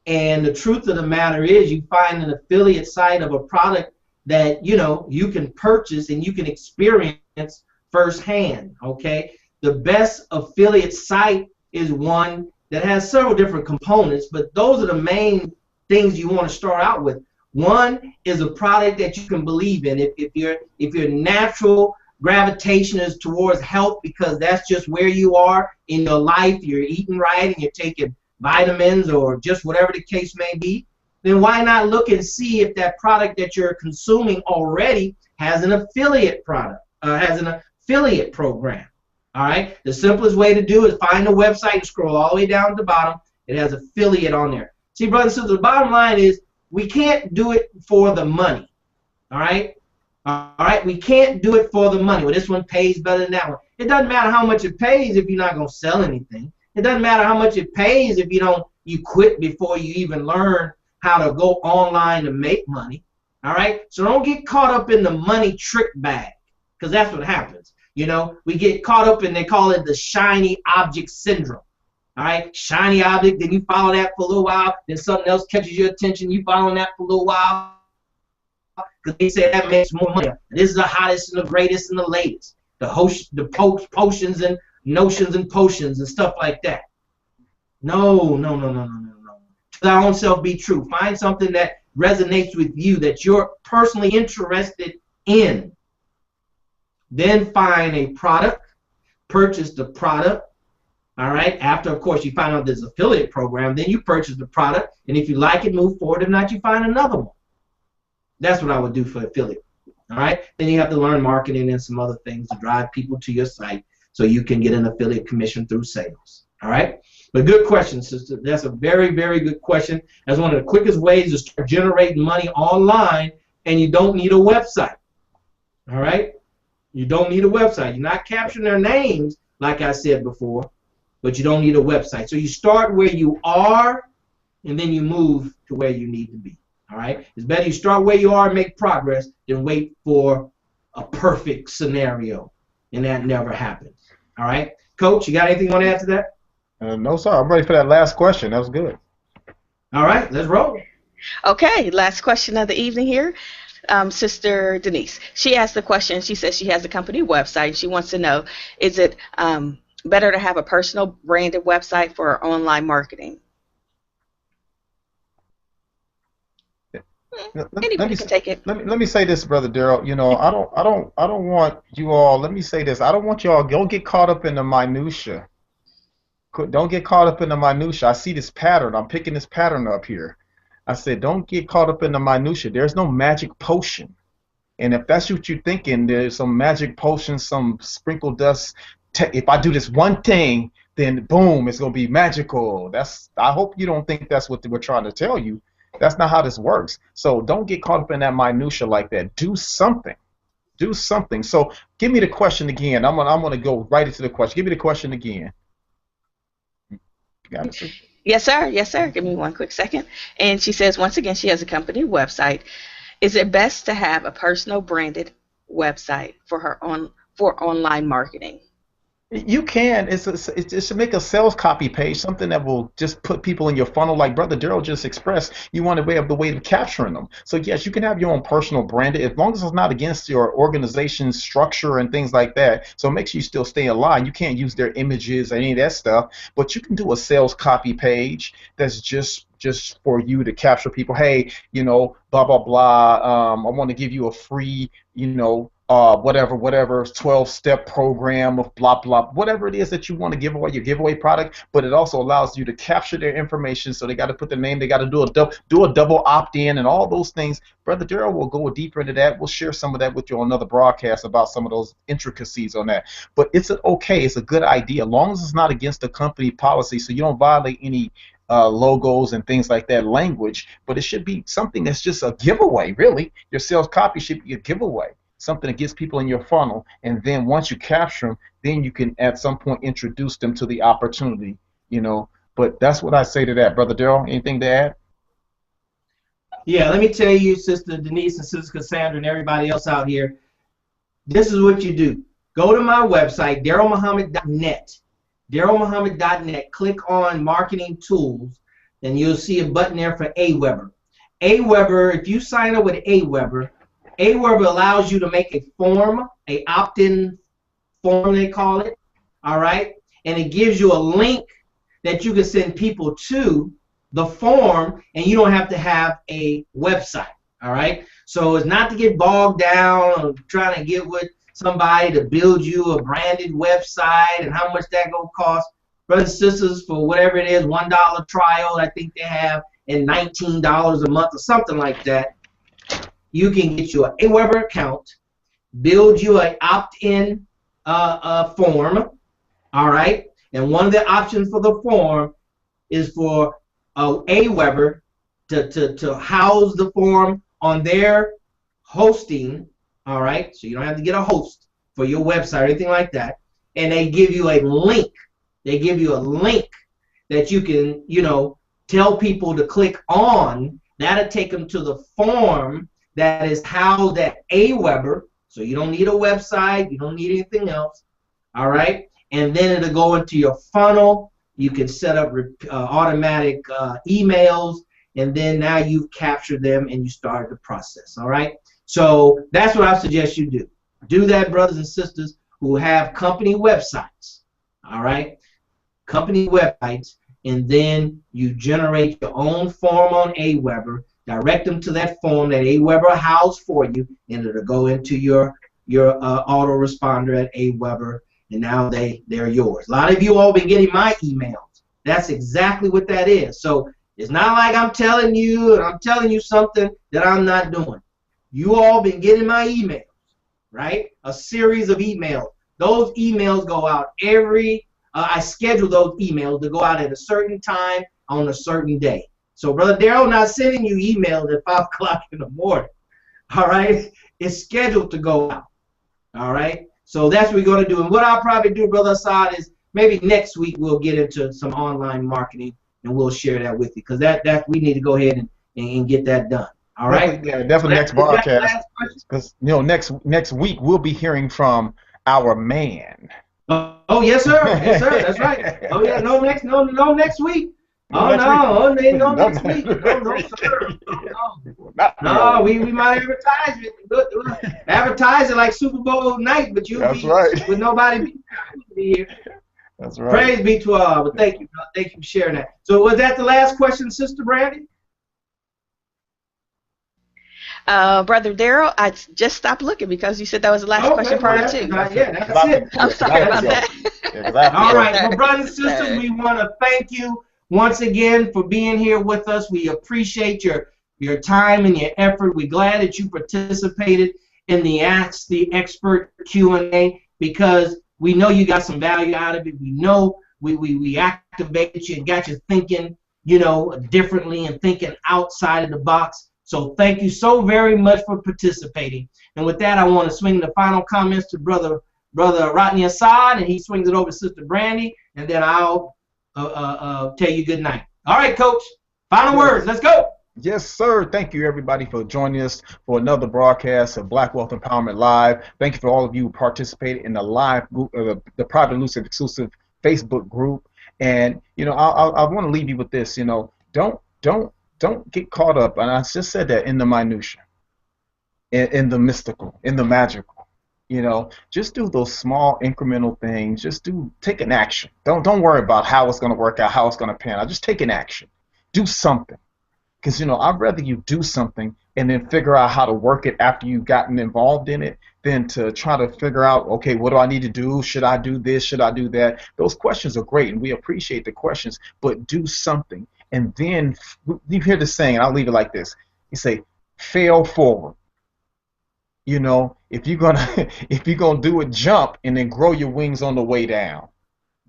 And the truth of the matter is, you find an affiliate site of a product that you can purchase and you can experience firsthand. Okay, the best affiliate site is one that has several different components, but those are the main things you want to start out with. One is a product that you can believe in. If your natural gravitation is towards health because that's just where you are in your life, you're eating right and you're taking vitamins or just whatever the case may be, then why not look and see if that product that you're consuming already has an affiliate product, has an affiliate program. All right, the simplest way to do it is find a website and scroll all the way down to the bottom. It has affiliate on there. See, brothers and sisters, the bottom line is we can't do it for the money. All right, we can't do it for the money. Well, this one pays better than that one. It doesn't matter how much it pays if you're not going to sell anything. It doesn't matter how much it pays if you quit before you even learn how to go online to make money. All right, so don't get caught up in the money trick bag, because that's what happens. We get caught up in, they call it the shiny object syndrome. All right, shiny object, then you follow that for a little while, then something else catches your attention, you follow that for a little while, because they say that makes more money. This is the hottest and the greatest and the latest. The potions and notions and potions and stuff like that. No. To thy own self be true. Find something that resonates with you, that you're personally interested in. Then find a product, purchase the product. All right, after, of course, you find out there's an affiliate program, then you purchase the product, and if you like it, move forward. If not, you find another one. That's what I would do for affiliate. All right, then you have to learn marketing and some other things to drive people to your site so you can get an affiliate commission through sales. All right, but good question, sister. That's a very, very good question. That's one of the quickest ways to start generating money online, and you don't need a website. All right, you don't need a website. You're not capturing their names, like I said before, but you don't need a website. So you start where you are, and then you move to where you need to be. All right, it's better you start where you are and make progress than wait for a perfect scenario, and that never happens. All right, Coach, you got anything you want to add to that? No, sir. I'm ready for that last question. That was good. All right, let's roll. Okay, last question of the evening here. Sister Denise, she asked the question. She says she has a company website. She wants to know, is it better to have a personal branded website for online marketing? Anybody can take it. Let me say this, Brother Daryl. I don't want you all. Let me say this. I don't want you all. Don't get caught up in the minutia. Don't get caught up in the minutia. I see this pattern. I'm picking this pattern up here. I said, don't get caught up in the minutia. There's no magic potion. And if that's what you're thinking, there's some magic potion, some sprinkle dust. If I do this one thing, then boom, it's gonna be magical. I hope you don't think that's what we're trying to tell you. That's not how this works. So don't get caught up in that minutia like that. Do something. Do something. So give me the question again. I'm gonna go right into the question. Give me the question again. Got it? Yes, sir. Yes, sir. Give me one quick second. And she says, once again, she has a company website. Is it best to have a personal branded website for online marketing? You can. It should make a sales copy page, something that will just put people in your funnel, like Brother Daryl just expressed. You want to have the way of capturing them. So yes, you can have your own personal branded, as long as it's not against your organization's structure and things like that. So make sure you still stay in line. You can't use their images or any of that stuff, but you can do a sales copy page that's just for you to capture people. Hey, blah blah blah. I want to give you a free, whatever 12-step program of blah blah, whatever it is that you want to give away, your giveaway product. But it also allows you to capture their information, so they got to put their name, they got to do a double opt-in and all those things. Brother Daryl will go deeper into that. We'll share some of that with you on another broadcast about some of those intricacies on that. But it's a good idea, as long as it's not against the company policy, so you don't violate any logos and things like that, language, but it should be something that's just a giveaway, really. Your sales copy should be a giveaway, something that gets people in your funnel, and then once you capture them, then you can at some point introduce them to the opportunity, you know. But that's what I say to that. Brother Daryl, anything to add? Yeah, let me tell you, Sister Denise and Sister Cassandra and everybody else out here, this is what you do. Go to my website, darylmuhammad.net. darylmuhammad.net. Click on Marketing Tools, and you'll see a button there for Aweber. Aweber, if you sign up with Aweber, Aweber allows you to make a form, a opt-in form they call it, all right? And it gives you a link that you can send people to the form, and you don't have to have a website, all right? So it's not to get bogged down or trying to get with somebody to build you a branded website and how much that gonna cost. Brothers and sisters, for whatever it is, $1 trial I think they have, and $19 a month or something like that, you can get you an Aweber account, build you an opt-in form, all right? And one of the options for the form is for Aweber to house the form on their hosting, all right? So you don't have to get a host for your website or anything like that. And they give you a link. They give you a link that you can, you know, tell people to click on. That'll take them to the form that is housed at Aweber. So you don't need a website. You don't need anything else, all right? And then it'll go into your funnel. You can set up automatic emails, and then now you've captured them and you started the process, all right? So that's what I suggest you do. Do that, brothers and sisters who have company websites, all right? Company websites, and then you generate your own form on Aweber, direct them to that form that Aweber housed for you, and it'll go into your autoresponder at Aweber, and now they're yours. A lot of you all been getting my emails. That's exactly what that is. So it's not like I'm telling you and I'm telling you something that I'm not doing. You all been getting my emails, right? A series of emails. Those emails go out I schedule those emails to go out at a certain time on a certain day. So Brother Daryl not sending you emails at 5 o'clock in the morning, all right? It's scheduled to go out, all right? So that's what we're going to do. And what I'll probably do, Brother Assad, is maybe next week we'll get into some online marketing, and we'll share that with you, because that we need to go ahead and get that done. All right? Yeah, definitely next broadcast. Because next week we'll be hearing from our man. Oh yes, sir. Yes, sir. That's right. Oh yeah. No next week. Oh no, no next week. No, sir. No, we might advertise it. Advertise it like Super Bowl night, but you'll be right. With nobody be here. That's right. Praise be to Allah. But thank you for sharing that. So was that the last question, Sister Brandy? Brother Daryl, I just stopped looking because you said that was the last question prior to. Yeah, that's it. I'm sorry about that. All right. Well, brothers and sisters, we want to thank you once again for being here with us. We appreciate your time and your effort. We're glad that you participated in the Ask the Expert Q&A, because we know you got some value out of it. We know we activated you and got you thinking, you know, differently and thinking outside of the box. So thank you so very much for participating. And with that, I want to swing the final comments to Brother Rodney Assad, and he swings it over to Sister Brandy, and then I'll tell you good night. All right, Coach. Final words. Let's go. Yes, sir. Thank you, everybody, for joining us for another broadcast of Black Wealth Empowerment Live. Thank you for all of you who participated in the live group, the private elusive exclusive Facebook group. And you know, I want to leave you with this. You know, don't get caught up, and I just said that, in the minutia, in the mystical, in the magical. You know, just do those small incremental things. Take an action. Don't worry about how it's going to work out, how it's going to pan out. Just take an action. Do something. Because, you know, I'd rather you do something and then figure out how to work it after you've gotten involved in it than to try to figure out, okay, what do I need to do? Should I do this? Should I do that? Those questions are great, and we appreciate the questions, but do something. And then you hear the saying, and I'll leave it like this. You say, fail forward. You know, if you're gonna do a jump and then grow your wings on the way down,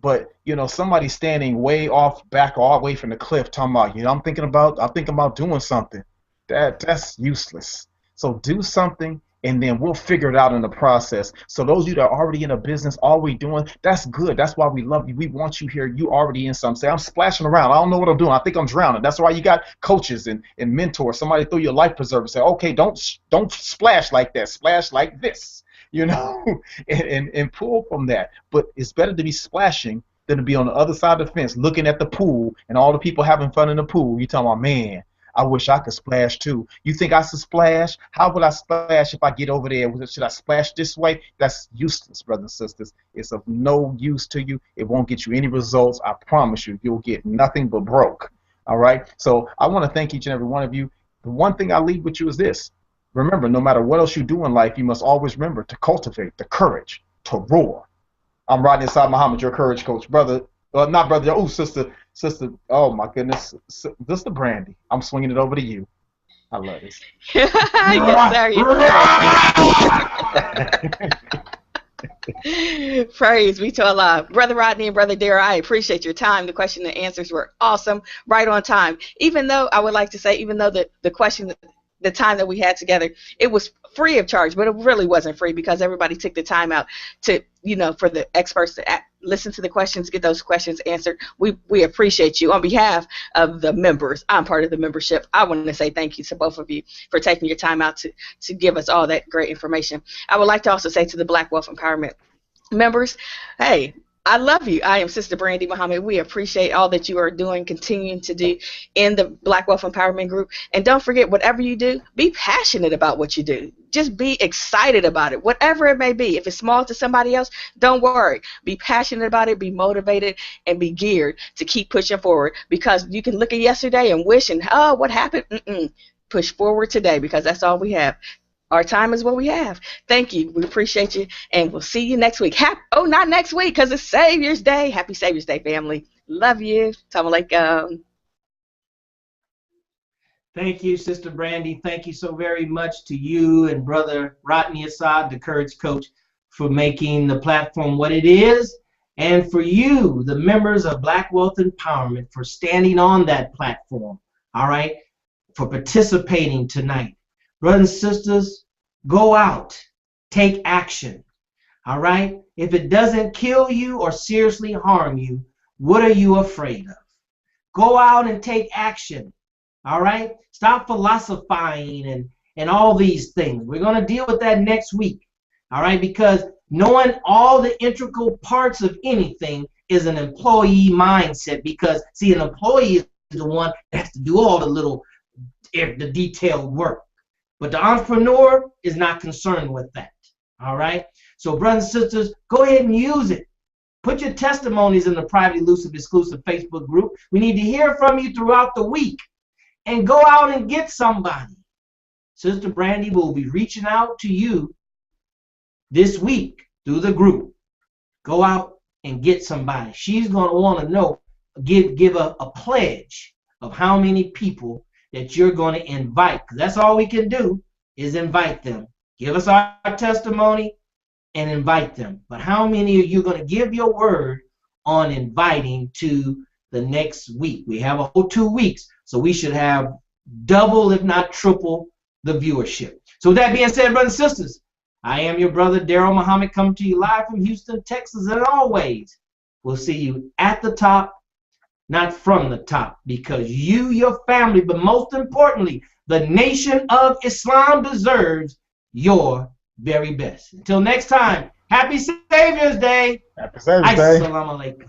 But you know, somebody standing way off back all the way from the cliff talking about, you know, I'm thinking about doing something. That's useless. So do something and then we'll figure it out in the process. So those of you that are already in a business, already doing, that's good. That's why we love you. We want you here. You already in something. Say, I'm splashing around. I don't know what I'm doing. I think I'm drowning. That's why you got coaches and mentors. Somebody throw you a life preserver. Say, okay, don't splash like that. Splash like this. You know, and pull from that. But it's better to be splashing than to be on the other side of the fence looking at the pool and all the people having fun in the pool. You talking about, man, I wish I could splash too. You think I should splash? How would I splash if I get over there? Should I splash this way? That's useless, brothers and sisters. It's of no use to you. It won't get you any results. I promise you, you'll get nothing but broke. All right? So I want to thank each and every one of you. The one thing I leave with you is this. Remember, no matter what else you do in life, you must always remember to cultivate the courage to roar. I'm Rodney Assad Muhammad, your courage coach. Brother, not brother, oh, sister, oh my goodness, Sister Brandy. I'm swinging it over to you. I love this. Yes, sir. Praise be to Allah. Brother Rodney and Brother Dara, I appreciate your time. The question and answers were awesome, right on time. Even though, I would like to say, even though the question, the time that we had together, it was free of charge, but it really wasn't free because everybody took the time out to, you know, for the experts to listen to the questions, get those questions answered. We appreciate you. On behalf of the members, I'm part of the membership, I want to say thank you to both of you for taking your time out to give us all that great information. I would like to also say to the Black Wealth Empowerment members, hey, I love you. I am Sister Brandy Muhammad. We appreciate all that you are doing, continuing to do in the Black Wealth Empowerment Group. And don't forget, whatever you do, be passionate about what you do. Just be excited about it, whatever it may be. If it's small to somebody else, don't worry. Be passionate about it, be motivated, and be geared to keep pushing forward. Because you can look at yesterday and wish and, oh, what happened? Push forward today because that's all we have. Our time is what we have. Thank you. We appreciate you. And we'll see you next week. Not next week because it's Savior's Day. Happy Savior's Day, family. Love you. Assalamu alaikum. Thank you, Sister Brandy. Thank you so very much to you and Brother Rodney Assad, the Courage Coach, for making the platform what it is. And for you, the members of Black Wealth Empowerment, for standing on that platform. All right? For participating tonight. Brothers and sisters, go out, take action, all right? If it doesn't kill you or seriously harm you, what are you afraid of? Go out and take action, all right? Stop philosophizing and all these things. We're going to deal with that next week, all right? Because knowing all the integral parts of anything is an employee mindset because, see, an employee is the one that has to do all the detailed work. But the entrepreneur is not concerned with that, all right? So brothers and sisters, go ahead and use it. Put your testimonies in the private, elusive, exclusive Facebook group. We need to hear from you throughout the week. And go out and get somebody. Sister Brandy will be reaching out to you this week through the group. Go out and get somebody. She's going to want to know, give a pledge of how many people that you're going to invite, because that's all we can do is invite them. Give us our testimony and invite them. But how many are you going to give your word on inviting to the next week? We have a whole 2 weeks, so we should have double, if not triple, the viewership. So with that being said, brothers and sisters, I am your brother, Daryl Muhammad, coming to you live from Houston, Texas, and always, we'll see you at the top, not from the top, because you, your family, but most importantly, the nation of Islam deserves your very best. Until next time, happy Savior's Day. Happy Savior's Day. Assalamu alaikum.